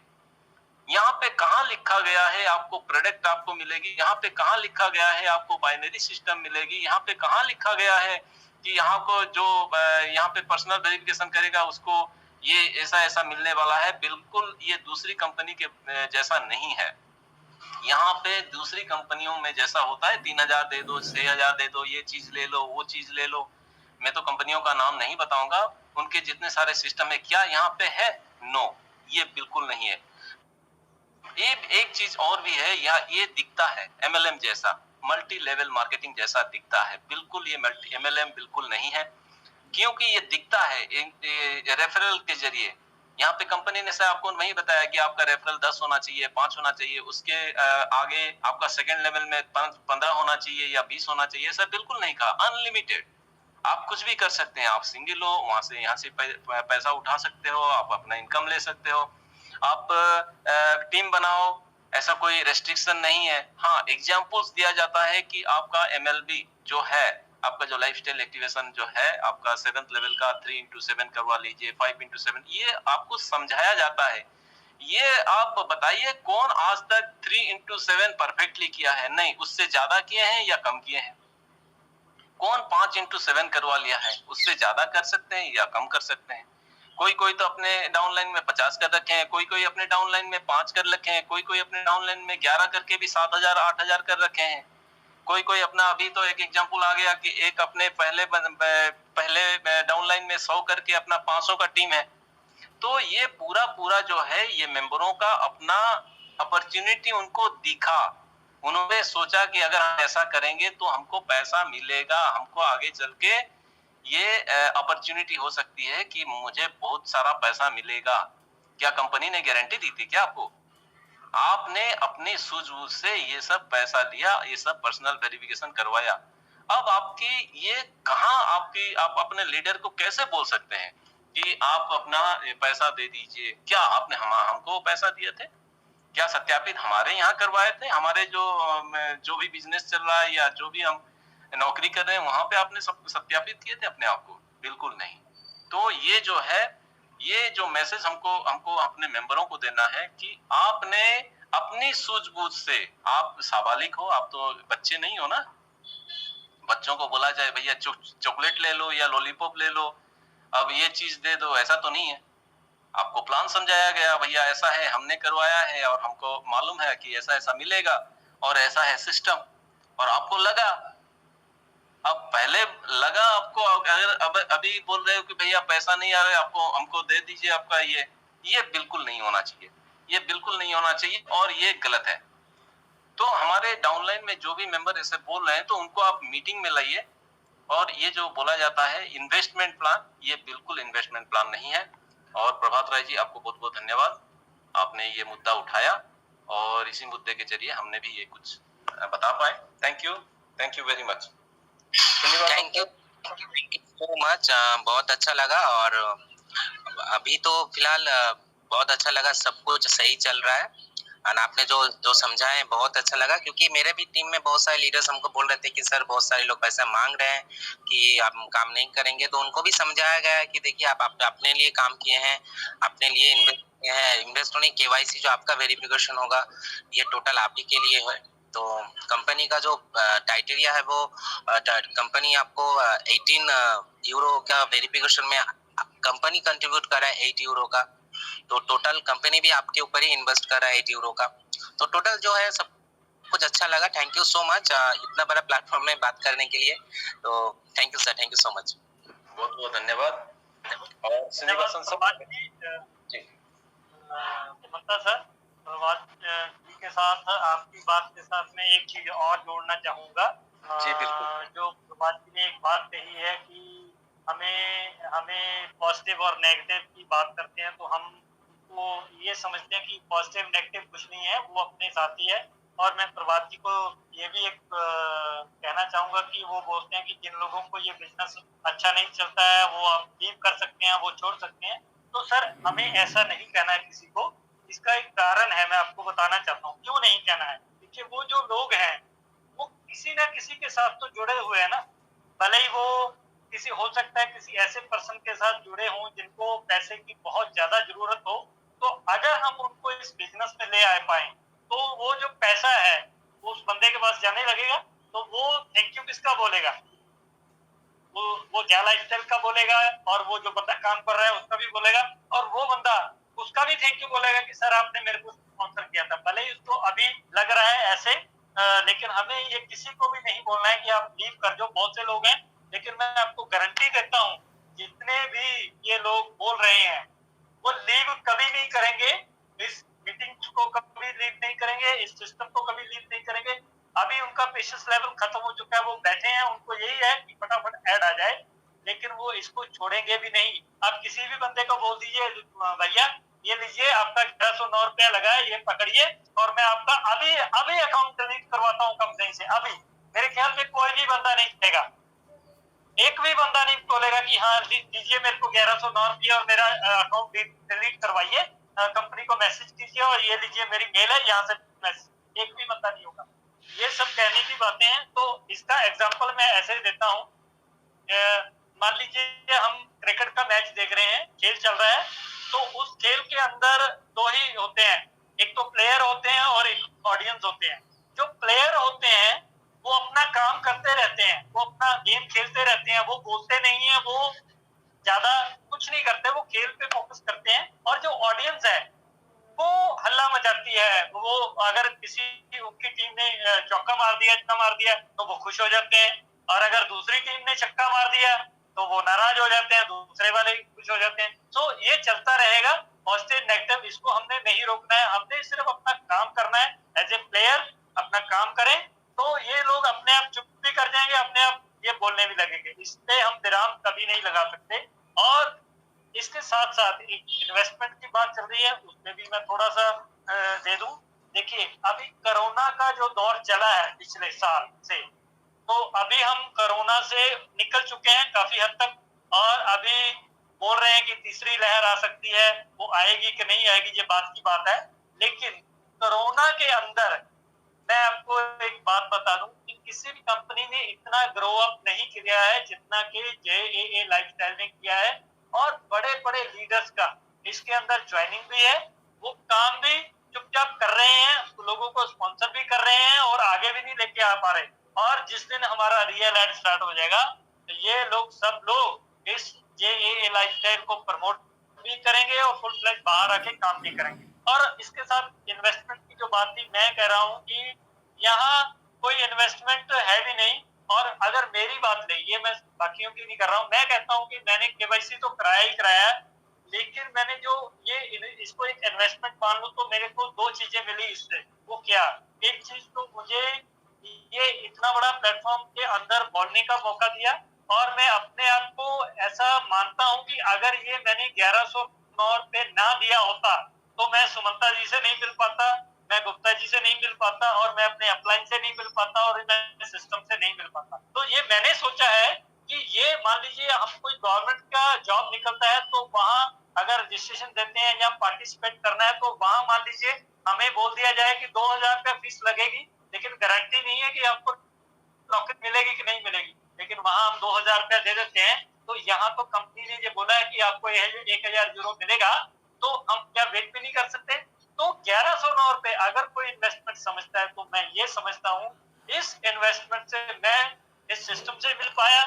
यहाँ पे कहाँ लिखा गया है आपको प्रोडक्ट आपको मिलेगी, यहाँ पे कहाँ लिखा गया है आपको बाइनरी सिस्टम मिलेगी, यहाँ पे कहाँ लिखा गया है कि यहाँ को जो यहाँ पे पर्सनल वेरिफिकेशन करेगा उसको ये ऐसा मिलने वाला है। बिल्कुल ये दूसरी कंपनी के जैसा नहीं है। यहाँ पे दूसरी कंपनियों में जैसा होता है 3000 दे दो, 6000 दे दो, ये चीज ले लो, वो चीज ले लो। मैं तो कंपनियों का नाम नहीं बताऊंगा, उनके जितने सारे सिस्टम है, क्या यहाँ पे है? नो, ये बिल्कुल नहीं है। एक चीज और भी है, ये दिखता है MLM जैसा, मल्टी लेवल मार्केटिंग जैसा दिखता है। बिल्कुल ये MLM बिल्कुल नहीं है, क्योंकि ये दिखता है रेफरल के जरिए। यहाँ पे कंपनी ने से आपको नहीं बताया कि आपका रेफरल 10 होना चाहिए, 5 होना चाहिए, उसके आगे आपका सेकंड लेवल में 15 होना चाहिए या 20 होना चाहिए, ऐसा बिल्कुल नहीं कहा। अनलिमिटेड आप कुछ भी कर सकते हैं। आप सिंगल हो, वहां से यहाँ से पैसा उठा सकते हो, आप अपना इनकम ले सकते हो, आप टीम बनाओ, ऐसा कोई रेस्ट्रिक्शन नहीं है। हाँ, एग्जाम्पल्स दिया जाता है कि आपका MLB जो है, आपका जो लाइफस्टाइल एक्टिवेशन जो है, आपका 7th लेवल का 3x7 करवा लीजिए, 5x7, ये आपको समझाया जाता है। ये आप बताइए कौन आज तक 3x7 परफेक्टली किया है? नहीं, उससे ज्यादा किए हैं या कम किए हैं? कौन 5x7 करवा लिया है? उससे ज्यादा कर सकते हैं या कम कर सकते हैं। कोई तो अपने डाउनलाइन में 50 कर रखे हैं, कोई अपने डाउनलाइन में 5 कर रखे हैं, कोई अपने डाउनलाइन में 11 करके भी 7000 8000 कर रखे हैं। कोई अपना, अभी तो एक एग्जांपल आ गया कि एक अपने पहले डाउनलाइन में 100 करके अपना 500 का टीम है। तो ये पूरा जो है ये मेंबरों का अपना अपॉर्चुनिटी उनको दिखा, उन्होंने सोचा कि अगर हम ऐसा करेंगे तो हमको पैसा मिलेगा, हमको आगे चल के ये अपॉर्चुनिटी हो सकती है कि मुझे बहुत सारा पैसा मिलेगा। क्या कंपनी ने गारंटी दी थी क्या आपको? आपने अपनी सूझबूझ से ये सब पैसा लिया, ये सब पर्सनल वेरिफिकेशन करवाया। अब आपकी ये कहाँ, आप अपने लीडर को कैसे बोल सकते हैं कि आप अपना पैसा दे दीजिए? क्या आपने हमको पैसा दिए थे? क्या सत्यापित हमारे यहाँ करवाए थे? हमारे जो भी बिजनेस चल रहा है या जो भी हम नौकरी कर रहे हैं वहां पे आपने सब सत्यापित किए थे अपने आप को? बिल्कुल नहीं। तो ये जो है, ये जो मैसेज हमको अपने मेंबरों को देना है कि आपने अपनी सूझबूझ से, आप साबालिक हो, आप तो बच्चे नहीं हो ना। बच्चों को बोला जाए भैया चॉकलेट ले लो या लॉलीपॉप ले लो, अब ये चीज दे दो, ऐसा तो नहीं है। आपको प्लान समझाया गया, भैया ऐसा है, हमने करवाया है और हमको मालूम है कि ऐसा मिलेगा और ऐसा है सिस्टम, और आपको लगा। अब पहले लगा आपको, अगर अब अभी बोल रहे हो कि भैया पैसा नहीं आ रहा है, आपको हमको दे दीजिए आपका ये बिल्कुल नहीं होना चाहिए, ये बिल्कुल नहीं होना चाहिए और ये गलत है। तो हमारे डाउनलाइन में जो भी मेंबर ऐसे बोल रहे हैं तो उनको आप मीटिंग में लाइए। और ये जो बोला जाता है इन्वेस्टमेंट प्लान, ये बिल्कुल इन्वेस्टमेंट प्लान नहीं है। और प्रभात राय जी, आपको बहुत बहुत धन्यवाद, आपने ये मुद्दा उठाया और इसी मुद्दे के जरिए हमने भी ये कुछ बता पाए। Thank you very much. Thank you so much, बहुत अच्छा लगा। और अभी तो फिलहाल बहुत अच्छा लगा, सब कुछ सही चल रहा है। और आपने जो जो समझाए बहुत अच्छा लगा, क्योंकि मेरे भी टीम में बहुत सारे लीडर्स हमको बोल रहे थे कि सर बहुत सारे लोग पैसा मांग रहे हैं कि आप काम नहीं करेंगे, तो उनको भी समझाया गया है कि देखिए आप अपने लिए काम किए हैं, अपने लिए इन्वेस्ट किए हैं, इन्वेस्ट होने केवाईसी जो आपका वेरिफिकेशन होगा ये टोटल आप ही के लिए है। तो कंपनी का जो क्राइटेरिया है वो कंपनी आपको 18 यूरो का वेरिफिकेशन में कंपनी कंट्रीब्यूट कर रहा है 8 यूरो का, तो टोटल कंपनी भी आपके ऊपर ही इन्वेस्ट कर रहा है 8 यूरो का। तो टोटल जो है सब कुछ अच्छा लगा। थैंक यू सो मच इतना बड़ा प्लेटफॉर्म में बात करने के लिए। तो thank you sir, thank you so much, बहुत बहुत धन्यवाद। और श्रीनिवासन सर जी, सुमंता सर, प्रभात जी के साथ आपकी बात के साथ मैं एक चीज और जोड़ना चाहूंगा। जी बिल्कुल। जो प्रभात जी ने एक बात कही है कि हमें पॉजिटिव और नेगेटिव की बात करते हैं तो हम वो ये समझते हैं कि पॉजिटिव नेगेटिव कुछ नहीं है, वो अपने साथी है। और मैं प्रभात जी को ये भी एक कहना चाहूंगा कि वो बोलते हैं कि जिन लोगों को ये बिजनेस अच्छा नहीं चलता है वो आप लीव कर सकते हैं, वो छोड़ सकते हैं। तो सर हमें ऐसा नहीं कहना है किसी को, इसका एक कारण है, मैं आपको बताना चाहता हूँ क्यों नहीं कहना है। देखिए वो जो लोग हैं वो किसी ना किसी के साथ तो जुड़े हुए हैं ना, भले ही वो किसी हो सकता है किसी ऐसे पर्सन के साथ जुड़े हों जिनको पैसे की बहुत ज्यादा जरूरत हो, तो अगर हम उनको इस बिजनेस में ले आ पाए तो वो जो पैसा है वो उस बंदे के पास जाने लगेगा, तो वो थैंक यू किसका बोलेगा, वो ज्यादा स्टाइल का बोलेगा, और वो जो बंदा काम कर रहा है उसका भी बोलेगा, और वो बंदा उसका भी थैंक यू बोलेगा कि सर आपने मेरे को स्पॉन्सर किया था। भले ही उसको अभी लग रहा है ऐसे, लेकिन हमें ये किसी को भी नहीं बोलना है कि आप लीव कर दो। बहुत से लोग हैं, लेकिन मैं आपको गारंटी देता हूँ जितने भी ये लोग बोल रहे हैं वो लीव कभी नहीं करेंगे, इस मीटिंग को कभी लीव नहीं करेंगे, इस सिस्टम को कभी लीव नहीं करेंगे। अभी उनका पेशेंस लेवल खत्म हो चुका है, वो बैठे हैं, उनको यही है कि फटाफट ऐड आ जाए, लेकिन वो इसको छोड़ेंगे भी नहीं। आप किसी भी बंदे को बोल दीजिए भैया ये लीजिए आपका 1109 रुपया लगा है, ये पकड़िए और मैं आपका अभी अकाउंट डिलीट करवाता हूँ कंपनी से। अभी मेरे ख्याल में कोई भी बंदा नहीं देगा, एक भी बंदा नहीं बोलेगा कि हाँ दीजिए मेरे को 1109 रुपया और मेरा अकाउंट डिलीट करवाइए, कंपनी को मैसेज कीजिए और ये लीजिए मेरी मेल है यहाँ से मैसेज, एक भी बंदा नहीं होगा। ये सब कहने की बातें हैं। तो इसका एग्जांपल मैं ऐसे देता हूँ, मान लीजिए हम क्रिकेट का मैच देख रहे हैं, खेल चल रहा है, तो उस खेल के अंदर दो ही होते हैं, एक तो प्लेयर होते हैं और एक ऑडियंस होते हैं। जो प्लेयर होते हैं वो अपना काम करते रहते हैं, वो अपना गेम खेलते रहते हैं, वो बोलते नहीं है, वो ज्यादा कुछ नहीं करते, वो खेल पे फोकस करते हैं। और जो ऑडियंस है वो हल्ला मचाती है, वो अगर किसी उनकी टीम ने चौका मार दिया, छक्का मार दिया तो वो खुश हो जाते हैं, और अगर दूसरी टीम ने छक्का मार दिया तो वो नाराज हो जाते हैं, दूसरे वाले खुश हो जाते हैं। तो ये चलता रहेगा, पॉजिटिव नेगेटिव इसको हमने नहीं रोकना है, हमने सिर्फ अपना काम करना है। एज ए प्लेयर अपना काम करें तो ये लोग अपने आप चुप भी कर जाएंगे, अपने आप ये बोलने भी लगेंगे। इस पे हम विराम कभी नहीं लगा सकते। और इसके साथ साथ इन्वेस्टमेंट की बात चल रही है, उसमें भी मैं थोड़ा सा दे दूं। देखिए अभी कोरोना का जो दौर चला है पिछले साल से, तो अभी हम कोरोना से निकल चुके हैं काफी हद तक, और अभी बोल रहे हैं कि तीसरी लहर आ सकती है, वो आएगी कि नहीं आएगी ये बात की बात है। लेकिन कोरोना के अंदर मैं आपको एक बात बता दूं कि किसी भी कंपनी ने इतना ग्रो अप नहीं किया है जितना कि JAA लाइफस्टाइल ने किया है। और बड़े बड़े लीडर्स का इसके अंदर ज्वाइनिंग भी है, वो काम भी चुपचाप कर रहे हैं, लोगों को स्पॉन्सर भी कर रहे हैं और आगे भी नहीं लेके आ पा रहे। और जिस दिन हमारा रियल एड स्टार्ट हो जाएगा तो ये लोग सब लोग इस JAA लाइफस्टाइल को प्रमोट भी करेंगे और फुल फ्लैश बाहर आके काम भी करेंगे। और इसके साथ इन्वेस्टमेंट की जो बात थी, मैं कह रहा हूँ कि यहाँ कोई इन्वेस्टमेंट है भी नहीं। और अगर मेरी बात ले, ये मैं बाकियों की नहीं कर रहा हूँ, मैं कहता हूँ कि मैंने KYC तो कराया ही कराया है, लेकिन मैंने जो ये इसको एक इन्वेस्टमेंट मान लूं तो मेरे को दो चीजें मिली इससे। वो क्या? एक चीज तो मुझे ये इतना बड़ा प्लेटफॉर्म के अंदर बोलने का मौका दिया, और मैं अपने आप को ऐसा मानता हूँ कि अगर ये मैंने 1109 पे ना दिया होता तो मैं सुमंता जी से नहीं मिल पाता, मैं गुप्ता जी से नहीं मिल पाता, और मैं अपने अपलाइन से नहीं मिल पाता, और मैं सिस्टम से नहीं मिल पाता। तो ये मैंने सोचा है कि ये मान लीजिए हम कोई गवर्नमेंट का जॉब निकलता है तो वहाँ अगर रजिस्ट्रेशन देते हैं या पार्टिसिपेट करना है, तो वहां मान लीजिए हमें बोल दिया जाए कि 2000 रुपया फीस लगेगी, लेकिन गारंटी नहीं है कि आपको नौकरी मिलेगी कि नहीं मिलेगी, लेकिन वहां हम 2000 रुपया दे देते हैं। तो यहाँ तो कंपनी ने ये बोला है कि आपको 1000 यूरो मिलेगा, तो हम क्या वेट भी नहीं कर सकते? तो 1109 रुपए अगर कोई इन्वेस्टमेंट समझता है, तो मैं ये समझता हूँ इस इन्वेस्टमेंट से मैं इस सिस्टम से मिल पाया,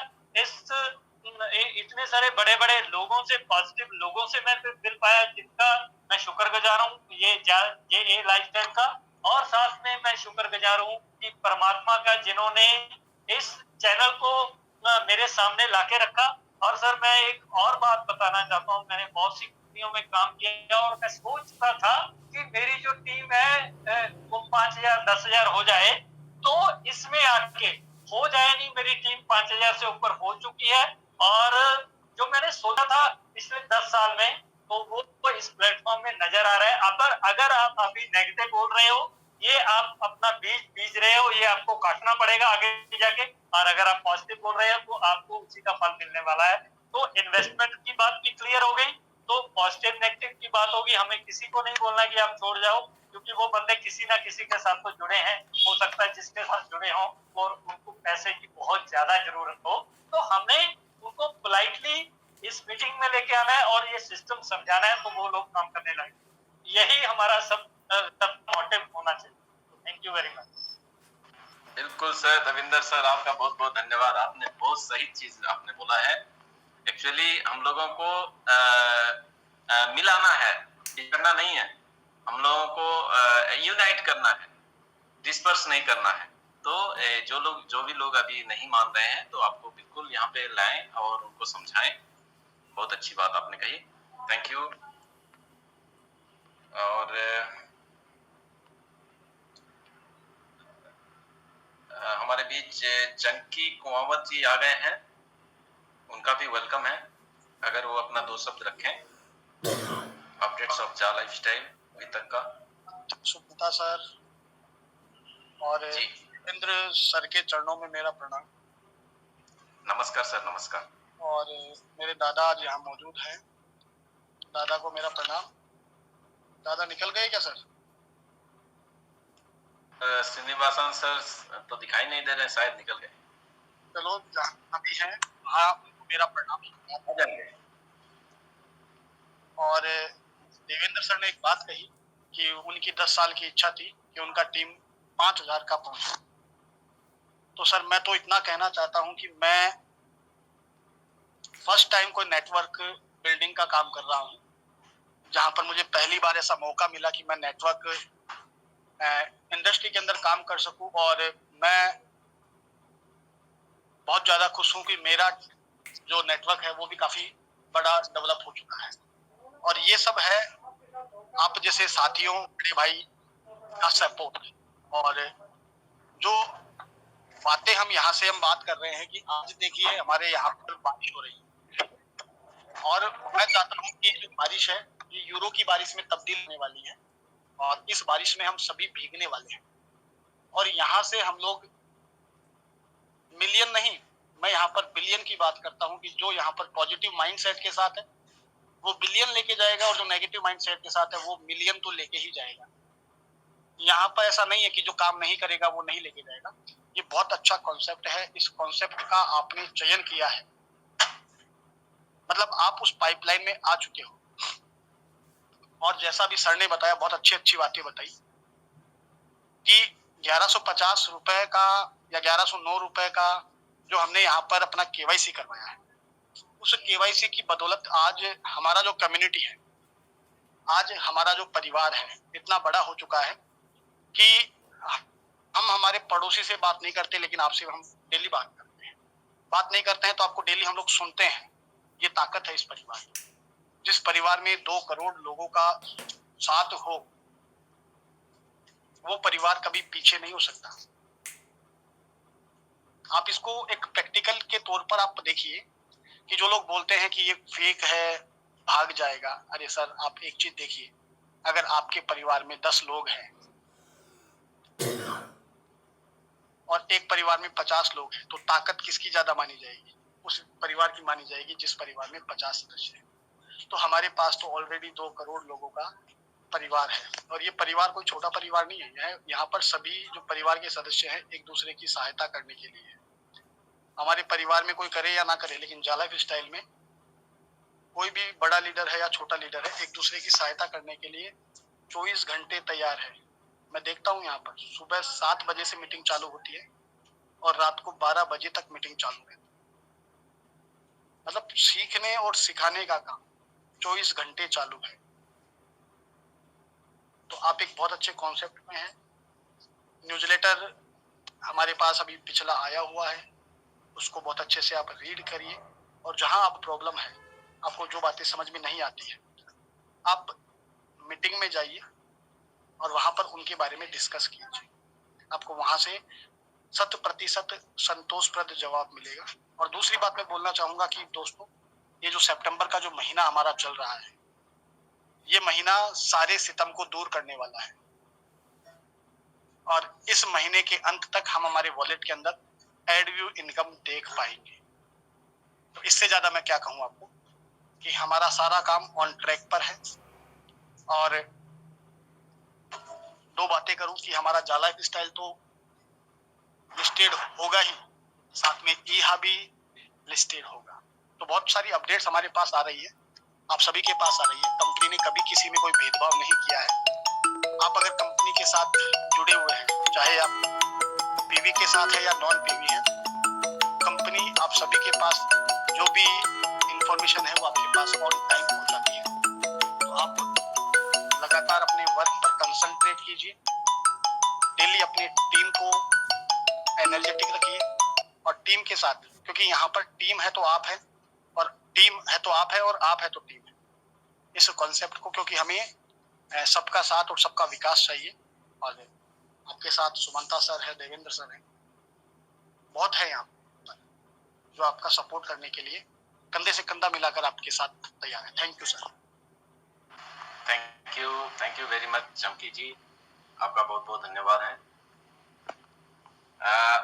इतने सारे बड़े बड़े लोगों से, पॉजिटिव लोगों से मैं मिल पाया, जिनका मैं शुक्रगुजार हूँ ये लाइफस्टाइल का। और साथ में मैं शुक्रगुजार हूँ कि परमात्मा का, जिन्होंने इस चैनल को मेरे सामने लाके रखा। और सर मैं एक और बात बताना चाहता हूँ, मैंने बहुत सी कंपनियों में काम किया और मैं सोचता था कि मेरी जो टीम है वो 5000 10,000 हो जाए, तो इसमें आके हो जाए नहीं, मेरी टीम 5000 से ऊपर हो चुकी है। और जो मैंने सोचा था पिछले 10 साल में, तो वो इस प्लेटफॉर्म में नजर आ रहा है। अगर आप अभी नेगेटिव बोल रहे हो, ये आप अपना बीज रहे हो, ये आपको काटना पड़ेगा आगे जाके। और अगर आप पॉजिटिव बोल रहे हो, तो आपको उसी का फल मिलने वाला है। तो इन्वेस्टमेंट की बात भी क्लियर हो गई, तो पॉजिटिव नेगेटिव की बात होगी। हमें किसी को नहीं बोलना कि आप छोड़ जाओ, क्योंकि वो बंदे किसी ना किसी के साथ तो जुड़े हैं, हो सकता है जिसके साथ जुड़े हों और उनको पैसे की बहुत ज्यादा जरूरत हो, तो हमें उनको पोलाइटली इस मीटिंग में लेके आना है और ये सिस्टम समझाना है, तो वो लोग काम करने लगे। यही हमारा सब मोटिव होना चाहिए। Thank you very much. बिल्कुल सर, दविंदर सर आपका बहुत बहुत धन्यवाद। आपने बहुत सही चीज आपने बोला है। एक्चुअली हम लोगों को मिलाना है, करना नहीं है। हम लोगों को यूनाइट करना है, डिस्पर्स नहीं करना है। तो जो भी लोग अभी नहीं मान रहे हैं, तो आपको बिल्कुल यहाँ पे लाएं और उनको समझाएं। बहुत अच्छी बात आपने कही, थैंक यू। और हमारे बीच चंकी कुमावत जी आ गए हैं, उनका भी वेलकम है। अगर वो अपना 2 शब्द रखें, अपडेट्स ऑफ जा लाइफस्टाइल अभी तक का। सुप्रता सर और इंद्र सर के चरणों में मेरा प्रणाम। नमस्कार सर, नमस्कार। और मेरे दादा आज यहाँ मौजूद हैं, दादा को मेरा प्रणाम। दादा निकल गए क्या सर? श्रीनिवासन सर तो दिखाई नहीं दे रहे, शायद निकल गए। चलो जहाँ भी हैं वहाँ मेरा प्रणाम। और देवेंद्र सर ने एक बात कही कि उनकी 10 साल की इच्छा थी कि उनका टीम 5000 का पहुंचे। तो सर मैं तो इतना कहना चाहता हूं कि मैं फर्स्ट टाइम कोई नेटवर्क बिल्डिंग का काम कर रहा हूं, जहां पर मुझे पहली बार ऐसा मौका मिला कि मैं नेटवर्क इंडस्ट्री के अंदर काम कर सकूं। और मैं बहुत ज़्यादा खुश हूं कि मेरा जो नेटवर्क है वो भी काफ़ी बड़ा डेवलप हो चुका है। और ये सब है आप जैसे साथियों, बड़े भाई का सपोर्ट। और जो बातें हम यहाँ से हम बात कर रहे हैं कि आज देखिए हमारे यहाँ पर बारिश हो रही है, और मैं चाहता हूँ कि जो बारिश है ये यूरो की बारिश में तब्दील होने वाली है, और इस बारिश में हम सभी भीगने वाले हैं। और यहाँ से हम लोग मिलियन नहीं, मैं यहाँ पर बिलियन की बात करता हूँ कि जो यहाँ पर पॉजिटिव माइंडसेट के साथ है वो बिलियन लेके जाएगा, और जो नेगेटिव माइंडसेट के साथ है वो मिलियन तो लेके ही जाएगा। यहाँ पर ऐसा नहीं है कि जो काम नहीं करेगा वो नहीं लेके जाएगा। ये बहुत अच्छा कॉन्सेप्ट है, इस कॉन्सेप्ट का आपने चयन किया है, मतलब आप उस पाइपलाइन में आ चुके हो। और जैसा भी सर ने बताया, बहुत अच्छी बातें बताई कि 1150 रुपए का या 1109 रुपए का जो हमने यहाँ पर अपना केवाईसी करवाया है, उस केवाईसी की बदौलत आज हमारा जो कम्युनिटी है, आज हमारा जो परिवार है इतना बड़ा हो चुका है कि हम हमारे पड़ोसी से बात नहीं करते, लेकिन आपसे हम डेली बात करते हैं। बात नहीं करते हैं तो आपको डेली हम लोग सुनते हैं। ये ताकत है इस परिवार की। जिस परिवार में 2 करोड़ लोगों का साथ हो, वो परिवार कभी पीछे नहीं हो सकता। आप इसको एक प्रैक्टिकल के तौर पर आप देखिए कि जो लोग बोलते हैं कि ये फेक है, भाग जाएगा। अरे सर आप एक चीज देखिए, अगर आपके परिवार में 10 लोग हैं और एक परिवार में 50 लोग हैं, तो ताकत किसकी ज्यादा मानी जाएगी? उस परिवार की मानी जाएगी जिस परिवार में 50 सदस्य हैं। तो हमारे पास तो ऑलरेडी 2 करोड़ लोगों का परिवार है, और ये परिवार कोई छोटा परिवार नहीं है। यहाँ पर सभी जो परिवार के सदस्य हैं एक दूसरे की सहायता करने के लिए है। हमारे परिवार में कोई करे या ना करे, लेकिन जाला लाइफ स्टाइल में कोई भी बड़ा लीडर है या छोटा लीडर है, एक दूसरे की सहायता करने के लिए 24 घंटे तैयार है। मैं देखता हूँ यहाँ पर सुबह 7 बजे से मीटिंग चालू होती है और रात को 12 बजे तक मीटिंग चालू है। मतलब सीखने और सिखाने का काम 24 घंटे चालू है। तो आप एक बहुत अच्छे कॉन्सेप्ट में हैं। न्यूज़लेटर हमारे पास अभी पिछला आया हुआ है, उसको बहुत अच्छे से आप रीड करिए, और जहां आप प्रॉब्लम है, आपको जो बातें समझ में नहीं आती है, आप मीटिंग में जाइए और वहां पर उनके बारे में डिस्कस कीजिए। आपको वहां से 100% संतोषप्रद जवाब मिलेगा। और दूसरी बात मैं बोलना चाहूंगा कि दोस्तों, ये जो सितंबर का जो महीना हमारा चल रहा है, ये महीना सारे सितम को दूर करने वाला है, और इस महीने के अंत तक हम हमारे वॉलेट के अंदर एडव्यू इनकम देख पाएंगे। तो इससे ज्यादा मैं क्या कहूँ आपको कि हमारा सारा काम ऑन ट्रैक पर है। और 2 बातें करूं कि हमारा जाला लाइफ स्टाइल तो लिस्टेड होगा ही, साथ में ईहा भी लिस्टेड होगा। तो बहुत सारी अपडेट्स हमारे पास आ रही है, आप सभी के पास आ रही है। कंपनी ने कभी किसी में कोई भेदभाव नहीं किया है। आप अगर कंपनी के साथ जुड़े हुए हैं, चाहे आप पीवी के साथ है या नॉन पीवी है, कंपनी आप सभी के पास जो भी इंफॉर्मेशन है वो आपके पास ऑन टाइम पहुंचाती है। तो आप लगातार अपने वर्क पर कंसंट्रेट कीजिए, डेली अपनी टीम को एनर्जेटिक रखिए, और टीम के साथ, क्योंकि यहाँ पर टीम है तो आप है, और टीम है तो आप है, और आप है तो टीम है। इस कॉन्सेप्ट को, क्योंकि हमें सबका साथ और सबका विकास चाहिए। और आपके साथ सुमंता सर है, देवेंद्र सर है, बहुत है यहाँ पर जो आपका सपोर्ट करने के लिए कंधे से कंधा मिलाकर आपके साथ तैयार है। Thank you sir. Thank you very much चमकी जी, आपका बहुत बहुत धन्यवाद है।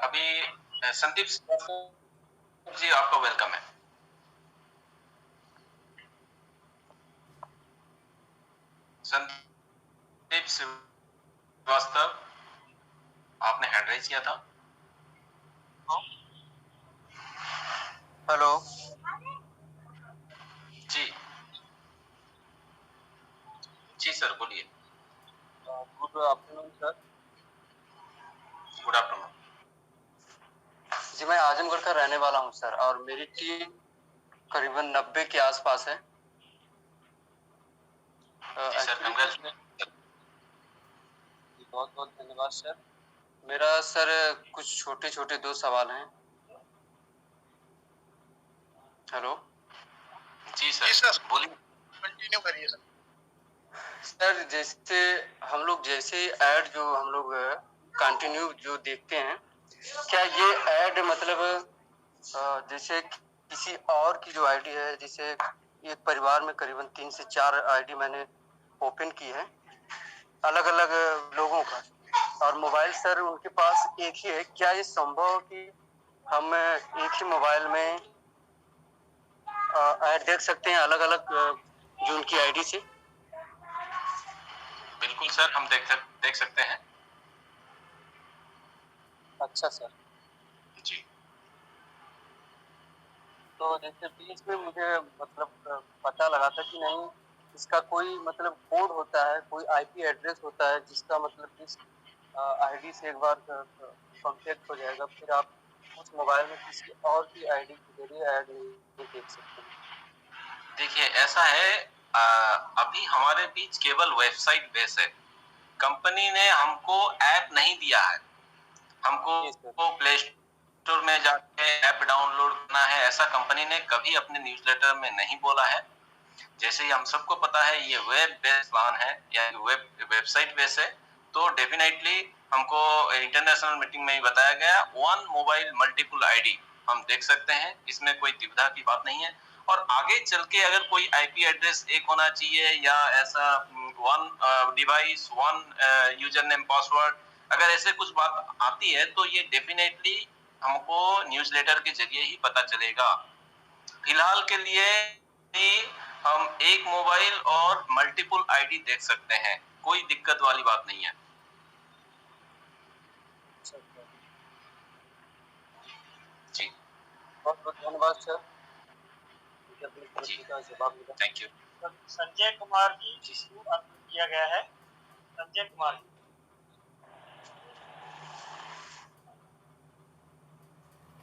अभी संदीप जी, आपका वेलकम है। संदीप श्रीवास्तव, आपने हैंड रेज किया था। हेलो जी जी सर, बोलिए। Good afternoon sir. Good afternoon जी, मैं आजमगढ़ का रहने वाला हूं सर, और मेरी टीम करीबन 90 के आसपास है। बहुत बहुत धन्यवाद सर। मेरा सर कुछ छोटे छोटे 2 सवाल हैं। हेलो जी सर, बोलिए, कंटिन्यू करिए सर। सर, जैसे हम लोग ऐड जो हम लोग कंटिन्यू जो देखते हैं, क्या ये ऐड मतलब जैसे किसी और की जो आईडी है, जैसे एक परिवार में करीबन 3 से 4 आईडी मैंने ओपन की है अलग अलग लोगों का, और मोबाइल सर उनके पास एक ही है। क्या ये संभव कि हम एक ही मोबाइल में ऐड देख सकते हैं अलग अलग जो उनकी आईडी से? बिल्कुल सर, हम देख सकते हैं। अच्छा सर। जी, तो जैसे बीच में मुझे मतलब पता लगा था कि नहीं, इसका कोई मतलब कोड होता है, कोई आईपी एड्रेस होता है, जिसका मतलब इस आईडी से एक बार कॉन्टेक्ट हो जाएगा, फिर आप उस मोबाइल में किसी और की आईडी के जरिए ऐड नहीं देख सकते। देखिए ऐसा है, अभी हमारे बीच केवल वेबसाइट बेस है। कंपनी ने हमको ऐप नहीं दिया है, हमको प्ले स्टोर में जाके ऐप डाउनलोड करना है, ऐसा कंपनी ने कभी अपने न्यूज़लेटर में नहीं बोला है। जैसे ही हम सबको पता है ये वेब बेस्ड प्लान है या वेबसाइट बेस है, तो डेफिनेटली हमको इंटरनेशनल मीटिंग में ही बताया गया, 1 मोबाइल मल्टीपल आईडी हम देख सकते हैं, इसमें कोई दुविधा की बात नहीं है। और आगे चल के अगर कोई आईपी एड्रेस एक होना चाहिए या ऐसा 1 डिवाइस 1 यूजर नेम पासवर्ड, अगर ऐसे कुछ बात आती है तो ये डेफिनेटली हमको न्यूज़लेटर के जरिए ही पता चलेगा। फिलहाल के लिए हम एक मोबाइल और मल्टीपल आईडी देख सकते हैं, कोई दिक्कत वाली बात नहीं है। जी बहुत बहुत धन्यवाद सर, जी, जवाब दिया। Thank you. संजय कुमार जी जिसको अनम्यूट किया गया है, संजय कुमार जी।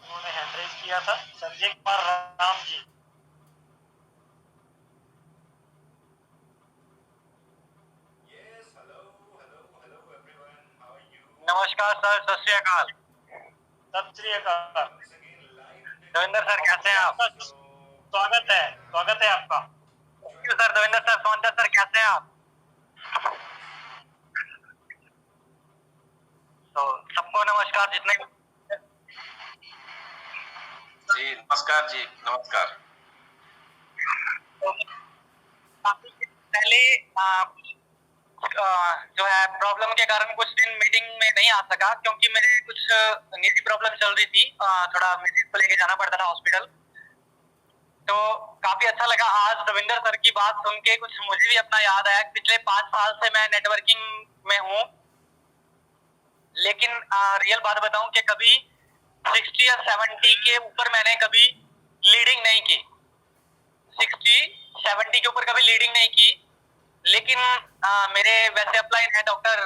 उन्होंने हैंड रेज किया था, संजय कुमार राम जी। नमस्कार सर, सत श्री अकाल। सत श्री अकाल। देवेंद्र सर कैसे हैं आप? स्वागत है आपका। Thank you sir. Devendra sir, Somander sir कैसे हैं आप? तो सबको नमस्कार जितने। जी नमस्कार जी, नमस्कार। पहले जो है प्रॉब्लम के कारण कुछ दिन मीटिंग में नहीं आ सका, क्योंकि मेरे कुछ निजी प्रॉब्लम चल रही थी। थोड़ा मिसेज को लेके जाना पड़ता था हॉस्पिटल। तो काफी अच्छा लगा आज रविंदर सर की बात सुन के, कुछ मुझे भी अपना याद आया। पिछले 5 साल से मैं नेटवर्किंग में हूँ, लेकिन रियल बात बताऊं कि कभी 60 या 70 के ऊपर मैंने कभी लीडिंग नहीं की। 60-70 के ऊपर कभी लीडिंग नहीं की। लेकिन मेरे वैसे अपलाइन है डॉक्टर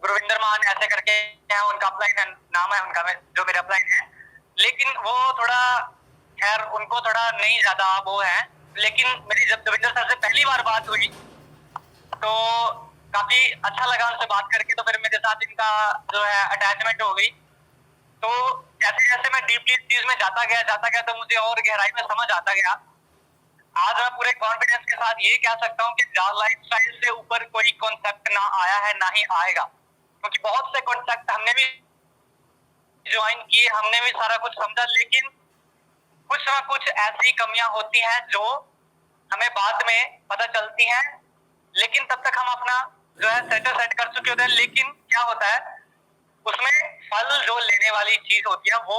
गुरविंदर मान ऐसे करके है उनका अपलाइन है, नाम है उनका, जो मेरे अपलाइन है। लेकिन वो थोड़ा खैर उनको थोड़ा नहीं ज्यादा वो है। लेकिन मेरी जब देवेंद्र सर से पहली बार बात हुई तो काफी अच्छा लगा उनसे बात करके। तो फिर मेरे साथ इनका जो है अटैचमेंट हो गई। तो जैसे जैसे मैं डीपली इस चीज में जाता गया तो मुझे और गहराई में समझ आता गया। आज मैं पूरे कॉन्फिडेंस के साथ ये कह सकता हूँ कि जाल लाइफस्टाइल से ऊपर कोई कॉन्सेप्ट ना आया है, ना ही आएगा। क्योंकि बहुत से कॉन्सेप्ट हमने भी ज्वाइन किए, हमने भी सारा कुछ समझा, लेकिन कुछ ना कुछ ऐसी कमियां होती हैं जो हमें बाद में पता चलती हैं। लेकिन तब तक हम अपना जो है सेट कर चुके होते हैं। लेकिन क्या होता है उसमें फल जो लेने वाली चीज होती है वो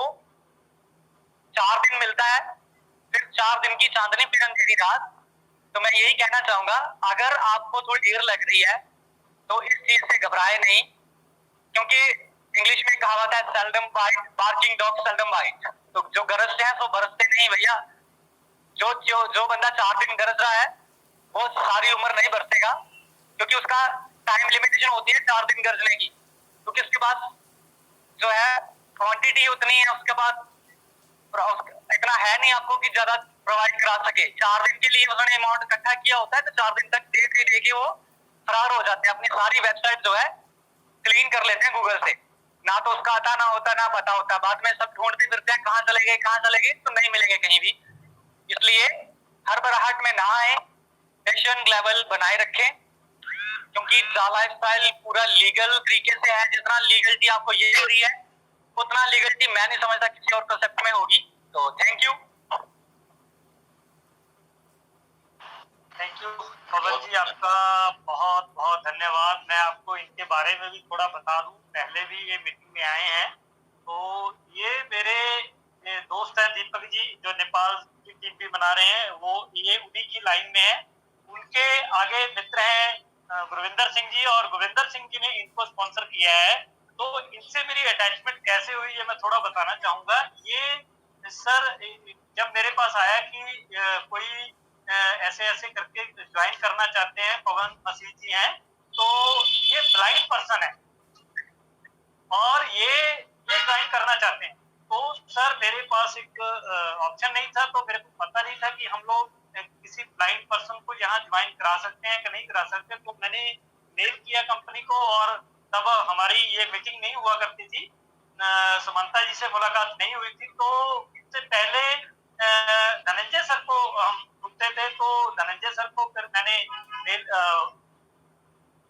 4 दिन मिलता है, फिर 4 दिन की चांदनी फिर अंधेरी रात। तो मैं यही कहना चाहूंगा, अगर आपको थोड़ी देर लग रही है तो इस चीज से घबराए नहीं, क्योंकि इंग्लिश में कहावत है seldom bite, barking dog seldom bite. तो जो गरजते हैं तो बरसते नहीं भैया। जो बंदा 4 दिन गरज रहा है वो सारी उम्र नहीं बरसेगा, क्योंकि उसका टाइम लिमिटेशन होती है 4 दिन गरजने की। क्योंकि उसके बाद जो है क्वांटिटी उतनी है, उसके बाद इतना है नहीं आपको कि ज्यादा प्रोवाइड करा सके। 4 दिन के लिए उन्होंने अमाउंट इकट्ठा किया होता है, तो 4 दिन तक दे के वो फरार हो जाते हैं। अपनी सारी वेबसाइट जो है क्लीन कर लेते हैं गूगल से। ना तो उसका आता ना होता ना पता होता, बाद में सब ढूंढते फिरते हैं कहाँ चले गए तो नहीं मिलेंगे कहीं भी। इसलिए हर बराहट में ना आए, पेशेंस लेवल बनाए रखें, क्योंकि लाइफ स्टाइल पूरा लीगल तरीके से है। जितना लीगलिटी आपको ये हो रही है उतना लीगलिटी मैं नहीं समझता किसी और कॉन्सेप्ट में होगी। तो थैंक यू पवन जी, आपका बहुत बहुत धन्यवाद। मैं आपको इनके बारे में भी थोड़ा बता दूं, पहले भी ये मीटिंग में आए हैं। तो ये मेरे दोस्त हैं दीपक जी, जो नेपाल की टीम भी बना रहे हैं, वो ये उन्हीं की लाइन में है। उनके आगे मित्र हैं गुरविंदर सिंह जी, और गुरविंदर सिंह जी ने इनको स्पॉन्सर किया है। तो इनसे मेरी अटैचमेंट कैसे हुई ये मैं थोड़ा बताना चाहूंगा। ये सर जब मेरे पास आया कि कोई ऐसे ऐसे करके ज्वाइन करना चाहते हैं, पवन मसीह जी हैं, तो ये ब्लाइंड पर्सन है और ये ज्वाइन करना चाहते हैं। तो सर मेरे पास एक ऑप्शन नहीं था, तो मेरे को पता नहीं था कि हम लोग किसी ब्लाइंड पर्सन को यहाँ ज्वाइन करा सकते हैं कि नहीं करा सकते। तो मैंने मेल किया कंपनी को, और तब हमारी ये मीटिंग नहीं हुआ करती थी, सुमंता जी से मुलाकात नहीं हुई थी। तो इससे पहले धनंजय सर को हम ढूंढते थे, तो धनंजय सर को फिर मैंने मेल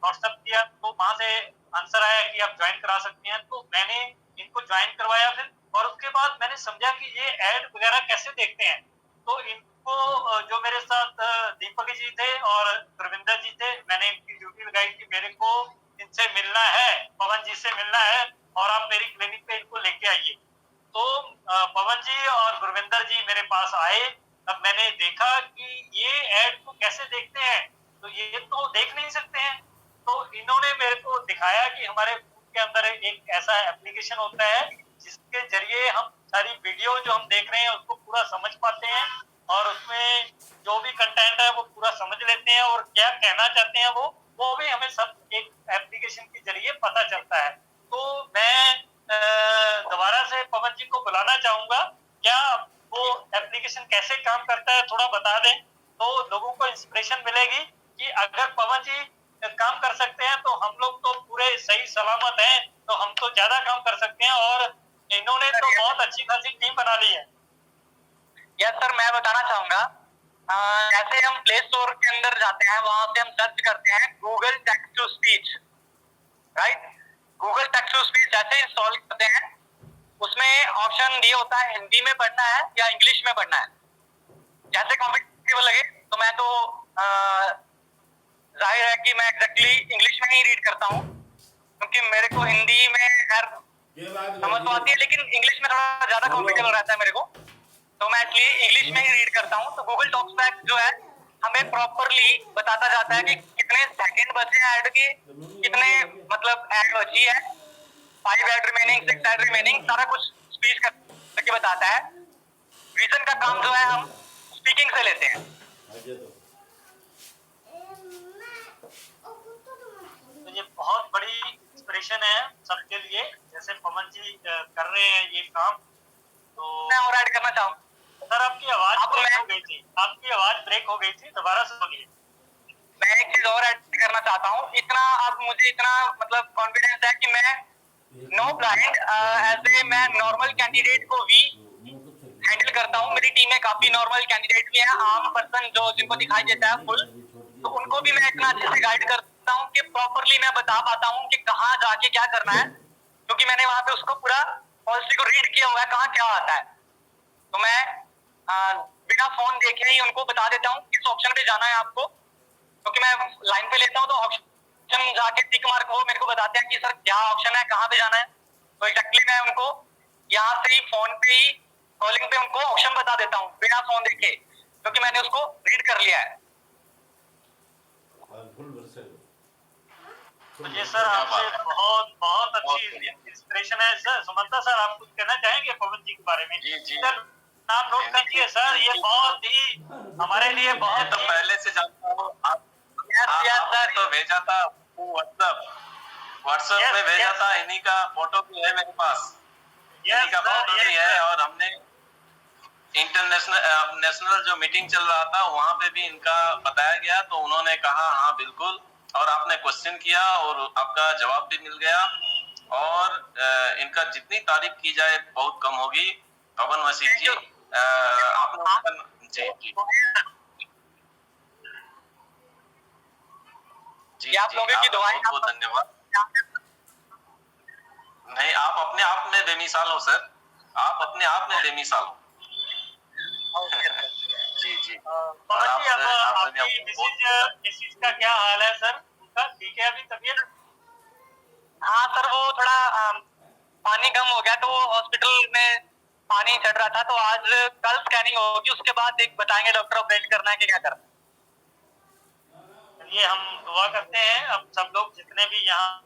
व्हाट्सएप किया, तो वहां से आंसर आया कि आप ज्वाइन करा सकते हैं। तो मैंने इनको ज्वाइन करवाया फिर, और उसके बाद मैंने समझा कि ये ऐड वगैरह कैसे देखते हैं। तो इनको जो मेरे साथ दीपक जी थे और गुरविंदर जी थे, मैंने इनकी ड्यूटी लगाई कि मेरे को इनसे मिलना है, पवन जी से मिलना है, और आप मेरी क्लिनिक पे इनको लेके आइए। तो पवन जी और गुरविंदर जी मेरे पास आए, तब मैंने देखा कि ये ऐड को कैसे देखते हैं, तो ये तो देख नहीं सकते हैं। तो इन्होंने मेरे को दिखाया कि हमारे फोन के अंदर एक ऐसा एप्लीकेशन होता है जिसके जरिए हम सारी वीडियो जो हम देख रहे हैं उसको पूरा समझ पाते हैं और उसमें जो भी कंटेंट है वो पूरा समझ लेते हैं और क्या कहना चाहते हैं वो भी हमें सब एक एप्लीकेशन के जरिए पता चलता है। तो मैं दोबारा से पवन जी को बुलाना चाहूंगा, क्या वो एप्लीकेशन कैसे काम करता है थोड़ा बता दें, तो लोगों को इंस्पिरेशन मिलेगी कि अगर पवन जी काम कर सकते हैं तो हम लोग तो पूरे सही सलामत हैं, तो हम तो ज्यादा काम कर सकते हैं। और इन्होंने तो बहुत अच्छी खासी टीम बना ली है। यस सर, मैं बताना चाहूंगा, ऐसे हम प्ले स्टोर के अंदर जाते हैं, वहां से हम सर्च करते हैं Google text to speech, right. Google text to speech जैसे इंस्टॉल करते हैं, उसमें ऑप्शन दिया होता है हिंदी में पढ़ना है या इंग्लिश में पढ़ना है। जैसे कंफर्टेबल लगे, तो मैं तो जाहिर है कि मैं एग्जैक्टली इंग्लिश में ही रीड करता हूँ, क्योंकि मेरे को हिंदी में खैर समझ तो आती है, लेकिन इंग्लिश में थोड़ा ज्यादा कंफर्टेबल रहता है मेरे को, तो मैं इसलिए इंग्लिश में ही रीड करता हूँ। तो गूगल टॉक्स पैक जो है हमें प्रॉपरली बताता जाता है कि कितने सेकंड बचे हैं ऐड के, कितने मतलब ऐड बची है, 5 ऐड रिमेनिंग, 6 ऐड रिमेनिंग, सारा कुछ स्पीच करके बताता है। विजन का काम जो है हम स्पीकिंग से लेते हैं। तो ये बहुत बड़ी इंस्पिरेशन है सबके लिए, जैसे पवन जी कर रहे हैं ये काम। तो मैं और ऐड करना चाहूँ सर, आपकी आवाज ब्रेक हो गई थी, आपकी आवाज ब्रेक हो गई थी, दोबारा से बोलिए। मैं एक चीज और ऐड करना चाहता हूँ, इतना अब मुझे इतना मतलब कॉन्फिडेंस है कि मैं नो ब्लाइंड ऐसे मैं नॉर्मल कैंडिडेट को भी हैंडल करता हूँ। मेरी टीम में काफी नॉर्मल कैंडिडेट भी है, आम पर्सन जो जिनको दिखाई देता है फुल, तो उनको भी मैं इतना अच्छे से गाइड करता हूँ कि प्रॉपरली मैं बता पाता हूँ कि कहाँ जाके क्या करना है, क्योंकि मैंने वहां पे उसको पूरा पॉलिसी को रीड किया हुआ है कहाँ क्या आता है। तो मैं बिना फोन देखे ही उनको बता देता हूँ किस ऑप्शन पे जाना है आपको, क्योंकि मैं लाइन पे लेता हूँ तो ऑप्शन जाके टिक मार्क वो मेरे को बताते हैं कि सर क्या ऑप्शन है, कहाँ पे जाना है। तो एग्जैक्टली मैं उनको यहाँ से ही फोन पे ही कॉलिंग पे उनको ऑप्शन बता देता हूँ बिना फोन देखे, क्योंकि मैंने उसको रीड कर लिया है। तो ये सर आपसे बहुत बहुत अच्छी इंस्पिरेशन है। सर सुमंता सर, आप कुछ कहना चाहेंगे पवन जी के बारे में? जी जी सर नाम नोट कीजिए सर, ये बहुत ही हमारे लिए बहुत तो पहले से जानता हूँ। आपने तो भेजा था व्हाट्सएप में भेजा था, इन्हीं का फोटो भी है मेरे पास, इन्हीं का फोटो भी है। और हमने इंटरनेशनल नेशनल जो मीटिंग चल रहा था वहाँ पे भी इनका बताया गया, तो उन्होंने कहा हाँ बिल्कुल, और आपने क्वेश्चन किया और आपका जवाब भी मिल गया। और इनका जितनी तारीफ की जाए बहुत कम होगी। पवन मसीह जी, आप जी जी जी आप लोगों की दुआएं, बहुत बहुत धन्यवाद। नहीं, आप अपने आप में बेमिसाल हो सर, आप अपने आप में बेमिसाल हो। जी जी। पवन जी, आपकी मिसेज का क्या हाल है सर? उनका ठीक है अभी तबीयत? हाँ सर, वो थोड़ा पानी कम हो गया तो वो हॉस्पिटल में पानी चढ़ रहा था, तो आज कल स्कैनिंग होगी, उसके बाद एक बताएंगे डॉक्टर ऑपरेट करना है कि क्या करना है। ये हम दुआ करते हैं अब सब लोग जितने भी यहाँ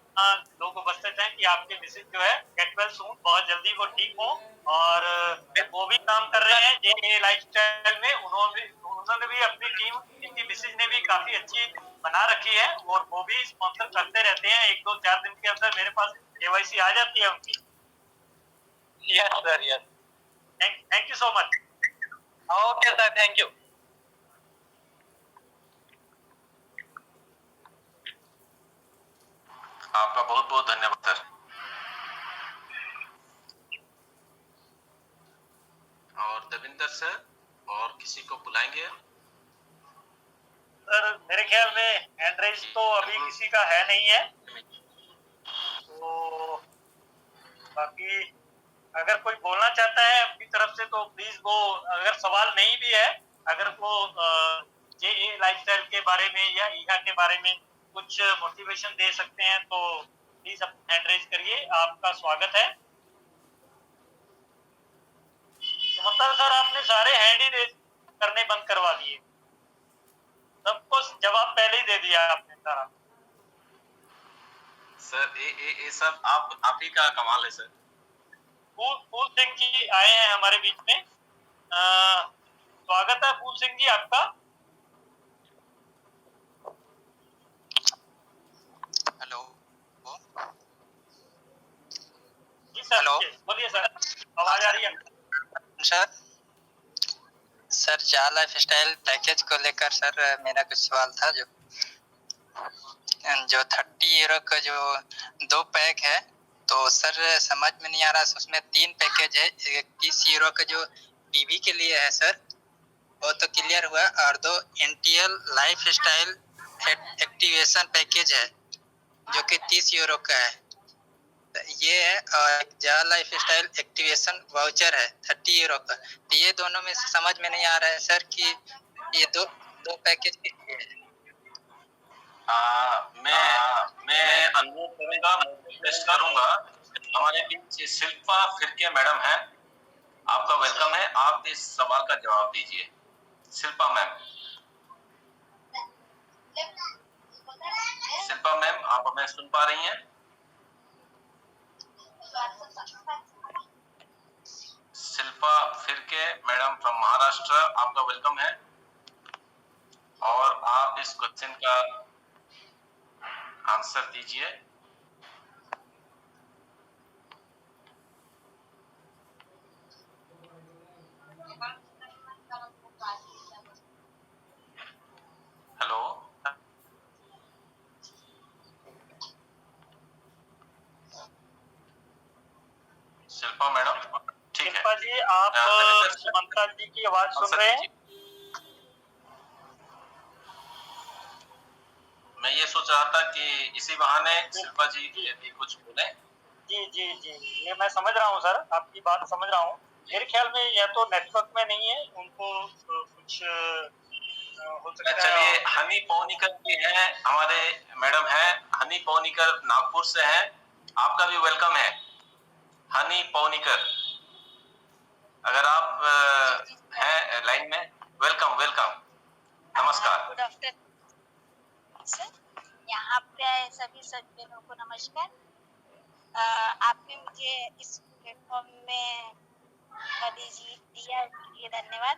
लोग उपस्थित हैं कि आपके मिसेज जो है गेट वेल सून, बहुत जल्दी वो ठीक हो। और वो भी काम कर रहे हैं जे लाइफस्टाइल में, उन्होंने भी अपनी टीम, इनकी मिसेज ने भी काफी अच्छी बना रखी है और वो भी स्पॉन्सर करते रहते हैं। 1-2-4 दिन के अंदर मेरे पास KYC आ जाती है उनकी। Yes sir, yes. Thank you so much. Okay sir, thank you. आपका बहुत बहुत धन्यवाद सर। और देविंदर सर और किसी को बुलाएंगे? सर मेरे ख्याल में हैंड रेज तो अभी किसी का है नहीं है, तो बाकी अगर कोई बोलना चाहता है अपनी तरफ से तो प्लीज वो, अगर सवाल नहीं भी है, अगर वो जे लाइफस्टाइल के बारे में या ईहा के बारे में कुछ मोटिवेशन दे सकते हैं तो प्लीज हैंड रेज करिए, आपका स्वागत है। सुमंता सर, आपने सारे हैंड ही रेज करने बंद करवा दिए। सबको जवाब पहले ही दे दिया आपने सारा। सर ये सब आप ही का कमाल है सर। फूल सिंह जी आए हैं हमारे बीच में। स्वागत है फूल सिंह जी आपका। हेलो जी सर, बोलिए सर, आवाज आ रही है सर। सर जाल लाइफ स्टाइल पैकेज को लेकर सर मेरा कुछ सवाल था। जो 30 यूरो का जो 2 पैक है, तो सर समझ में नहीं आ रहा, उसमें 3 पैकेज है। एक 30 यूरो का जो पीवी के लिए है सर, वो तो क्लियर हुआ, और 2 NTL life style activation package है जो कि 30 यूरो का है, ये है। और जाल लाइफ स्टाइल एक्टिवेशन वाउचर है 30 यूरो का। तो ये दोनों में समझ में नहीं आ रहा है सर कि ये दो पैकेज कितने हैं। मैं अनुरोध करूंगा, रिक्वेस्ट करूंगा, हमारे बीच शिल्पा फिरके मैडम है, आपका वेलकम है। आप इस सवाल का जवाब दीजिए। शिल्पा मैम, शिल्पा मैम आप हमें सुन पा रही हैं? शिल्पा फिरके मैडम फ्रॉम महाराष्ट्र, आपका वेलकम है, और आप इस क्वेश्चन का आंसर दीजिए। हेलो शिल्पा मैडम, ठीक है। शिल्पा जी, आप सुमंता जी की आवाज सुन रहे हैं? मैं ये सोच रहा था कि इसी बहाने शिल्पा जी यदि कुछ बोले। जी जी जी, ये मैं समझ रहा हूँ सर, आपकी बात समझ रहा हूँ। मेरे ख्याल में या तो नेटवर्क में नहीं है, उनको कुछ हो सकता है। चलिए, हनी पौनिकर जी हैं हमारे, मैडम हैं हनी पौनिकर, नागपुर से हैं, आपका भी वेलकम है हनी पौनिकर। अगर आप हैं लाइन में, वेलकम वेलकम, नमस्कार। गुड आफ्टरनून सर, यहाँ पे आए सभी सज्जनों को नमस्कार। आपने मुझे इस प्लेटफॉर्म में दिया, इसके लिए धन्यवाद।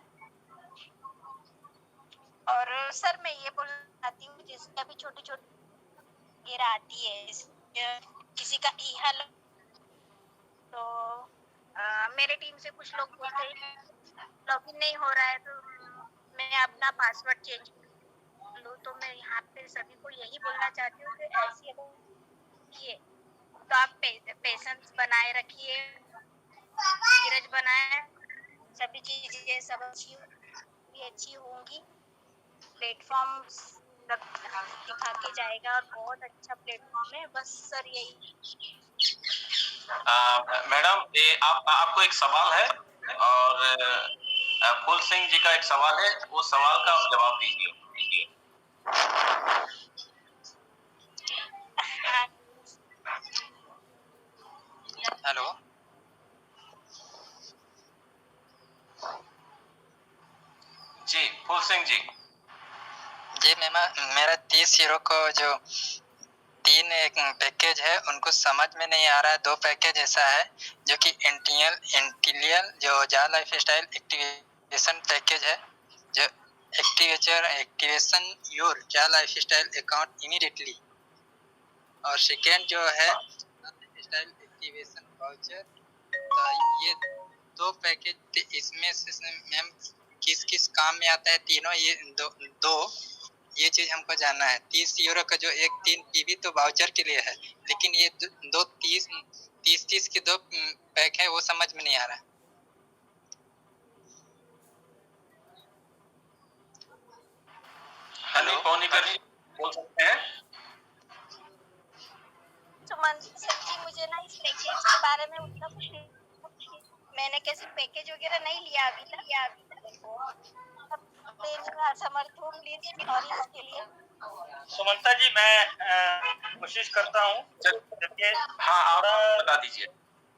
और सर मैं ये बोलना चाहती हूँ, जैसे अभी छोटी छोटी गिरा आती है, किसी का ई हाल, तो मेरे टीम से कुछ लोग बोलते हैं लॉगिन नहीं हो रहा है, तो मैं अपना पासवर्ड चेंज लूँ। तो मैं यहाँ पे सभी को यही बोलना चाहती हूँ कि ऐसी अगर तो आप पेशेंस बनाए रखिए, धीरज बनाए, सभी चीजें सब अच्छी होंगी। प्लेटफॉर्म दिखा के जाएगा और बहुत अच्छा प्लेटफॉर्म है। बस सर यही। मैडम, ये आपको एक सवाल है, और फूल सिंह जी का एक सवाल है, वो सवाल का आप जवाब दीजिए। हेलो जी फूल सिंह जी। जी मेरा 30 यूरो को जो 3 एक पैकेज है, उनको समझ में नहीं आ रहा है। 2 पैकेज ऐसा है जो कि एंटीलियल जो जाल लाइफ स्टाइल एक्टिवेशन पैकेज है, जो एक्टिवेशन योर जाल लाइफ स्टाइल अकाउंट इमीडिएटली, और सेकेंड जो है स्टाइल एक्टिवेशन वाउचर। तो ये 2 पैकेज, इसमें से मैम किस किस काम में आता है तीनों, ये दो ये चीज हमको जानना है। 30 यूरो का जो एक 3 पीवी तो वाउचर के लिए है, लेकिन ये 30 के 2 पैक है, वो समझ में नहीं आ रहा है। हनी पौनिकर जी बोल सकते हैं? सुमन सर जी, मुझे ना इस पैकेज के बारे में उतना कुछ नहीं, मैंने कैसे पैकेज वगैरह नहीं लिया अभी तक। असमर्थ हूँ, प्लीज सॉरी इसके लिए। सुमंता जी, मैं कोशिश करता हूँ, हाँ आप बता दीजिए।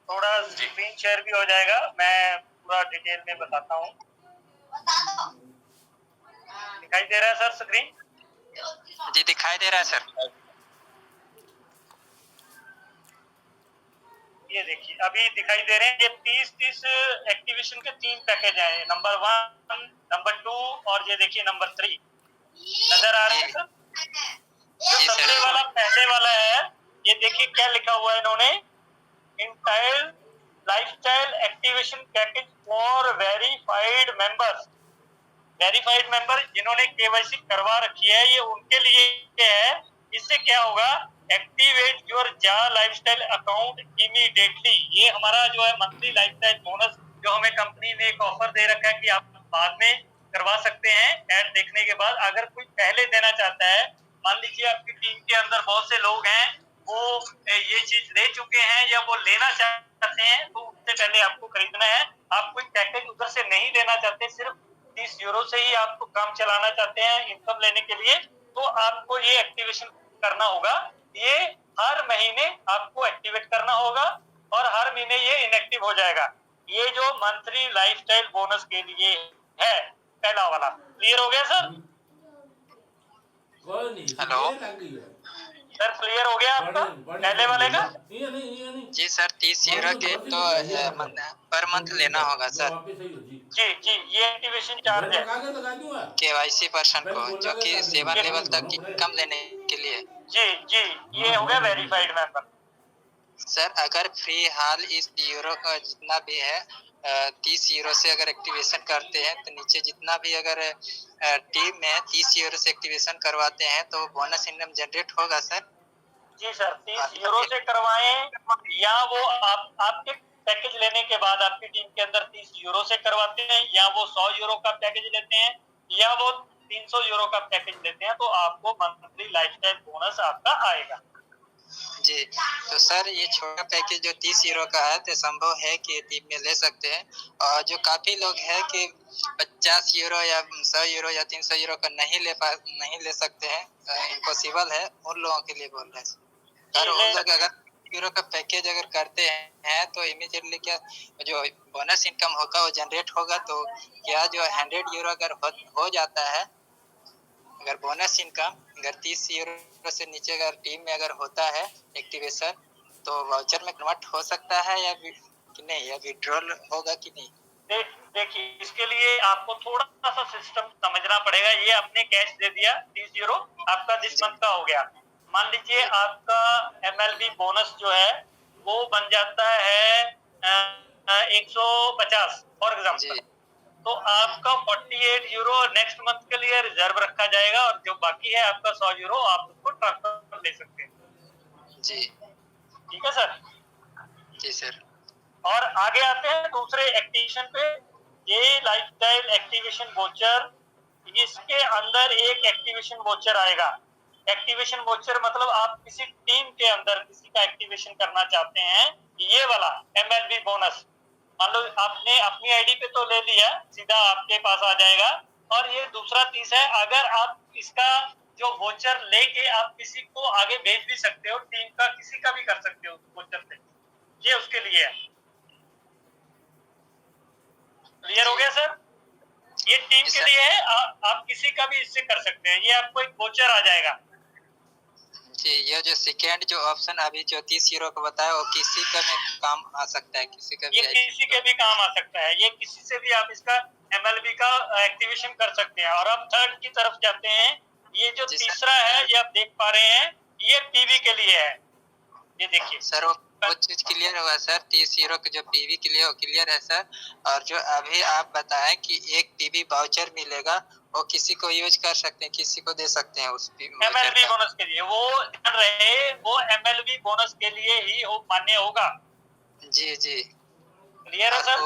थोड़ा स्क्रीन शेयर भी हो जाएगा, मैं पूरा डिटेल में बताता हूँ। दिखाई दे रहा है सर स्क्रीन? जी दिखाई दे रहा है सर। ये देखिए अभी दिखाई दे रहे हैं। ये 30 एक्टिवेशन के 3 पैकेज हैं, नंबर 1, नंबर 2 और ये देखिए नंबर 3 नजर आ रहे हैं सर। जो सबसे वाला पहले वाला है, ये देखिए क्या लिखा हुआ है इन्होंने, entitle lifestyle activation package for verified members. Verified member जिन्होंने केवाईसी करवा रखी है, ये उनके लिए है। इससे क्या होगा, एक्टिवेट योर जा लाइफस्टाइल अकाउंट इमीडिएटली। ये हमारा जो है मंथली लाइफस्टाइल बोनस जो हमें कंपनी ने एक ऑफर दे रखा है कि आप बाद में करवा सकते हैं ऐड देखने के बाद। अगर कोई पहले देना चाहता है, मान लीजिए आपकी टीम के अंदर बहुत से लोग हैं वो ये चीज ले चुके हैं या वो लेना चाहते हैं, तो उससे पहले आपको खरीदना है। आप कोई पैकेज उधर से नहीं लेना चाहते, सिर्फ 30 यूरो से ही आपको काम चलाना चाहते हैं इनकम लेने के लिए, तो आपको ये एक्टिवेशन करना होगा। ये हर महीने आपको एक्टिवेट करना होगा और हर महीने ये इनएक्टिव हो जाएगा। ये जो मंथली लाइफस्टाइल बोनस के लिए है पहला वाला। क्लियर हो गया सर? हेलो सर क्लियर हो गया आपका पहले वाले का? जी सर 30 यूरो के तो पर मंथ लेना होगा सर। जी जी, ये एक्टिवेशन चार्ज है केवाईसी पर्सन को, जो कि 7 लेवल तक इनकम लेने के लिए। जी जी, ये हो गया वेरीफाइड मेंबर। सर अगर फ्री हाल इस यूरो का जितना भी है 30 यूरो से अगर एक्टिवेशन करते हैं, तो नीचे जितना भी अगर टीम में 30 यूरो से एक्टिवेशन करवाते हैं तो बोनस इनकम जनरेट होगा सर? जी सर, 30 यूरो से करवाएं या वो आपके पैकेज लेने के बाद आपकी टीम के अंदर 30 यूरो से करवाते हैं, या वो 100 यूरो का पैकेज लेते हैं, या वो 300 यूरो का पैकेज लेते हैं, तो आपको मंथली लाइफस्टाइल बोनस आपका आएगा। जी, तो सर ये छोटा पैकेज जो 30 यूरो का है, तो संभव है कि टीम में ले सकते हैं, और जो काफी लोग हैं कि 50 यूरो या 100 यूरो या 300 यूरो का नहीं ले सकते हैं, इम्पॉसिबल है, उन लोगों के लिए बोल रहे हैं सर। उन लोग अगर यूरो का पैकेज अगर करते हैं तो इमीडिएटली क्या जो बोनस इनकम होगा वो जनरेट होगा, तो क्या जो 100 यूरो अगर हो जाता है, अगर बोनस इनकम अगर 30 यूरो से नीचे अगर टीम में अगर होता है एक्टिवेशन, तो वाउचर में कन्वर्ट हो सकता है या कि नहीं, या विड्रॉल होगा कि नहीं? देखिए इसके लिए आपको थोड़ा सा सिस्टम समझना पड़ेगा। ये आपने कैश दे दिया 30 यूरो, आपका दिस मंथ का हो गया। मान लीजिए आपका MLB बोनस जो है वो बन जाता है 150 फॉर एग्जाम्पल, तो आपका 48 यूरो नेक्स्ट मंथ के लिए रिजर्व रखा जाएगा, और जो बाकी है आपका 100 यूरो आप उसको ट्रांसफर ले सकते हैं। जी ठीक है सर? जी सर। और आगे आते हैं दूसरे एक्टिवेशन पे। ये लाइफस्टाइल एक्टिवेशन वोचर, इसके अंदर एक एक्टिवेशन वोचर आएगा। एक्टिवेशन वोचर मतलब आप किसी टीम के अंदर किसी का एक्टिवेशन करना चाहते हैं, ये वाला MLB बोनस, मान लो आपने अपनी आईडी पे तो ले लिया, सीधा आपके पास आ जाएगा। और ये दूसरा 30 है, अगर आप इसका जो वोचर लेके आप किसी को आगे भेज भी सकते हो, टीम का किसी का भी कर सकते हो वोचर से, ये उसके लिए है। क्लियर हो गया सर? ये टीम के लिए है, आप किसी का भी इससे कर सकते हैं। ये आपको एक वोचर आ जाएगा। जी, ये जो सेकेंड जो ऑप्शन अभी जो 30 यूरो का बताया, वो किसी का में काम आ सकता है, किसी का भी? ये किसी के भी काम आ सकता है, ये किसी से भी आप इसका MLB का एक्टिवेशन कर सकते हैं। और अब थर्ड की तरफ जाते हैं। ये जो तीसरा है, ये आप देख पा रहे हैं, ये PV के लिए है। ये देखिए सर वो चीज क्लियर हुआ सर, 30 यूरो का जो PV के लिए वो क्लियर है सर। और जो अभी आप बताएं कि एक PV वाउचर मिलेगा, वो किसी को यूज कर सकते हैं, किसी को दे सकते हैं उस MLB बोनस के लिए, वो ध्यान रहे वो MLB बोनस के लिए ही मान्य होगा। जी जी क्लियर है सर?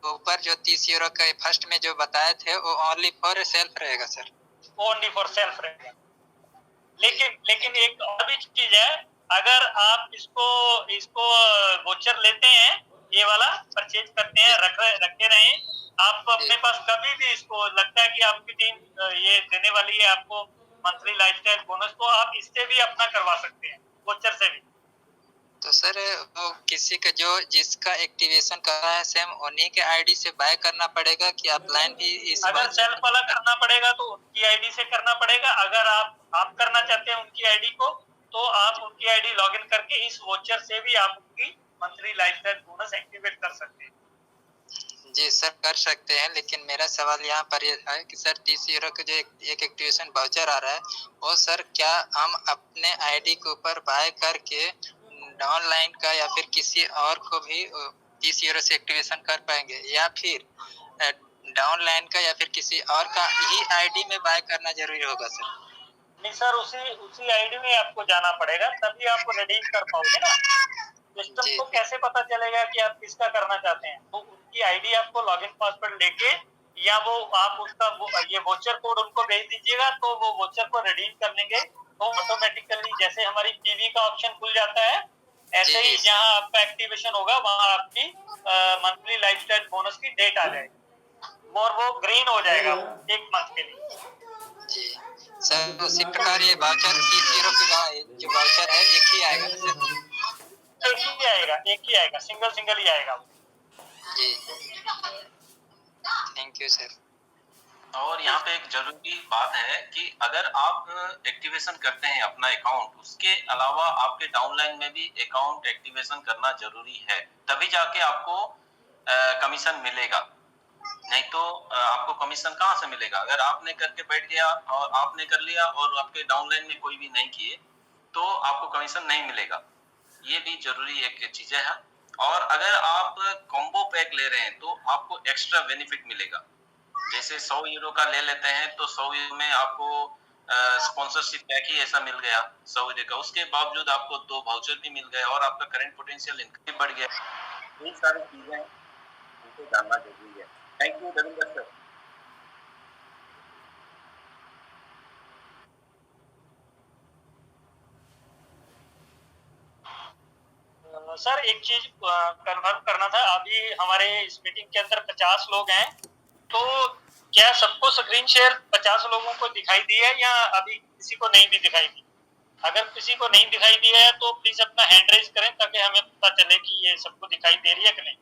ऊपर जो 30 यूरो का फर्स्ट में जो बताए थे, वो ओनली फॉर सेल्फ रहेगा सर? ओनली फॉर सेल्फ रहेगा। लेकिन एक और भी चीज है, अगर आप इसको वोचर लेते हैं, ये वाला परचेज करते हैं, रखे रहें, आप अपने पास कभी भी इसको लगता है कि आपकी टीम ये देने वाली है आपको मंथली लाइफस्टाइल बोनस, तो आप इससे भी अपना करवा सकते हैं, वोचर से भी। तो सर वो किसी का जो जिसका एक्टिवेशन कर रहा है सेम उन्हीं के आईडी से बाय करना पड़ेगा कि ऑफलाइन भी इस अगर सेल्फ वाला करना पड़ेगा तो उनकी आईडी से करना पड़ेगा। अगर आप करना चाहते हैं उनकी आईडी को, तो आप उनकी आईडी लॉगिन करके इस वोचर से भी आप उनकी मंथली लाइफस्टाइल बोनस एक्टिवेट कर सकते हैं। जी सर कर सकते हैं, लेकिन मेरा सवाल यहाँ पर ये है कि सर 30 यूरो का जो एक एक्टिवेशन वाउचर आ रहा है वो सर क्या हम अपने आईडी के ऊपर बाय करके ऑनलाइन का या फिर किसी और को भी 30 यूरो से एक्टिवेशन कर पाएंगे, या फिर डाउनलाइन का या फिर किसी और का ही आईडी में बाय करना जरूरी होगा सर? नहीं सर, उसी आईडी में आपको जाना पड़ेगा, तभी आप रिडीम कर पाओगे ना। सिस्टम को कैसे पता चलेगा कि आप किसका करना चाहते हैं? तो उनकी आईडी आपको लॉगिन पासवर्ड लेके या वो आप उसका ये वोचर कोड उनको भेज दीजिएगा, तो वो वोचर को रिडीम कर लेंगे। तो ऑटोमेटिकली जैसे हमारी पीवी का ऑप्शन खुल जाता है, ऐसे ही जहाँ आपका एक्टिवेशन होगा वहाँ आपकी मंथली लाइफस्टाइल बोनस की डेट आ जाएगी और वो ग्रीन हो जाएगा 1 मंथ के लिए। जी सर, उसी प्रकार ये वाउचर 30 यूरो का जो वाउचर है एक ही आएगा ना सर? एक ही आएगा, सिंगल ही आएगा। जी थैंक यू सर। और यहाँ पे एक जरूरी बात है कि अगर आप एक्टिवेशन करते हैं अपना अकाउंट, उसके अलावा आपके डाउनलाइन में भी अकाउंट एक्टिवेशन करना जरूरी है, तभी जाके आपको कमीशन मिलेगा। नहीं तो आपको कमीशन कहाँ से मिलेगा? अगर आपने करके बैठ गया और आपने कर लिया और आपके डाउनलाइन में कोई भी नहीं किए तो आपको कमीशन नहीं मिलेगा। ये भी जरूरी एक चीज है। और अगर आप कॉम्बो पैक ले रहे हैं तो आपको एक्स्ट्रा बेनिफिट मिलेगा। जैसे 100 यूरो का ले लेते हैं तो 100 यूरो में आपको स्पॉन्सरशिप पैक ही ऐसा मिल गया 100 यूरो का, उसके बावजूद आपको 2 वाउचर भी मिल गए और आपका करंट पोटेंशियल इनकम बढ़ गया। ये सारी चीजें उनको जानना जरूरी है। Thank you Ravinder sir. Sir एक चीज कंफर्म करना था, अभी हमारे इस मीटिंग के अंदर 50 लोग हैं, तो क्या सबको स्क्रीन शेयर 50 लोगों को दिखाई दी है या अभी किसी को नहीं भी दिखाई दी? अगर किसी को नहीं दिखाई दिया है तो प्लीज अपना हैंड रेज करें ताकि हमें पता चले कि ये सबको दिखाई दे रही है कि नहीं।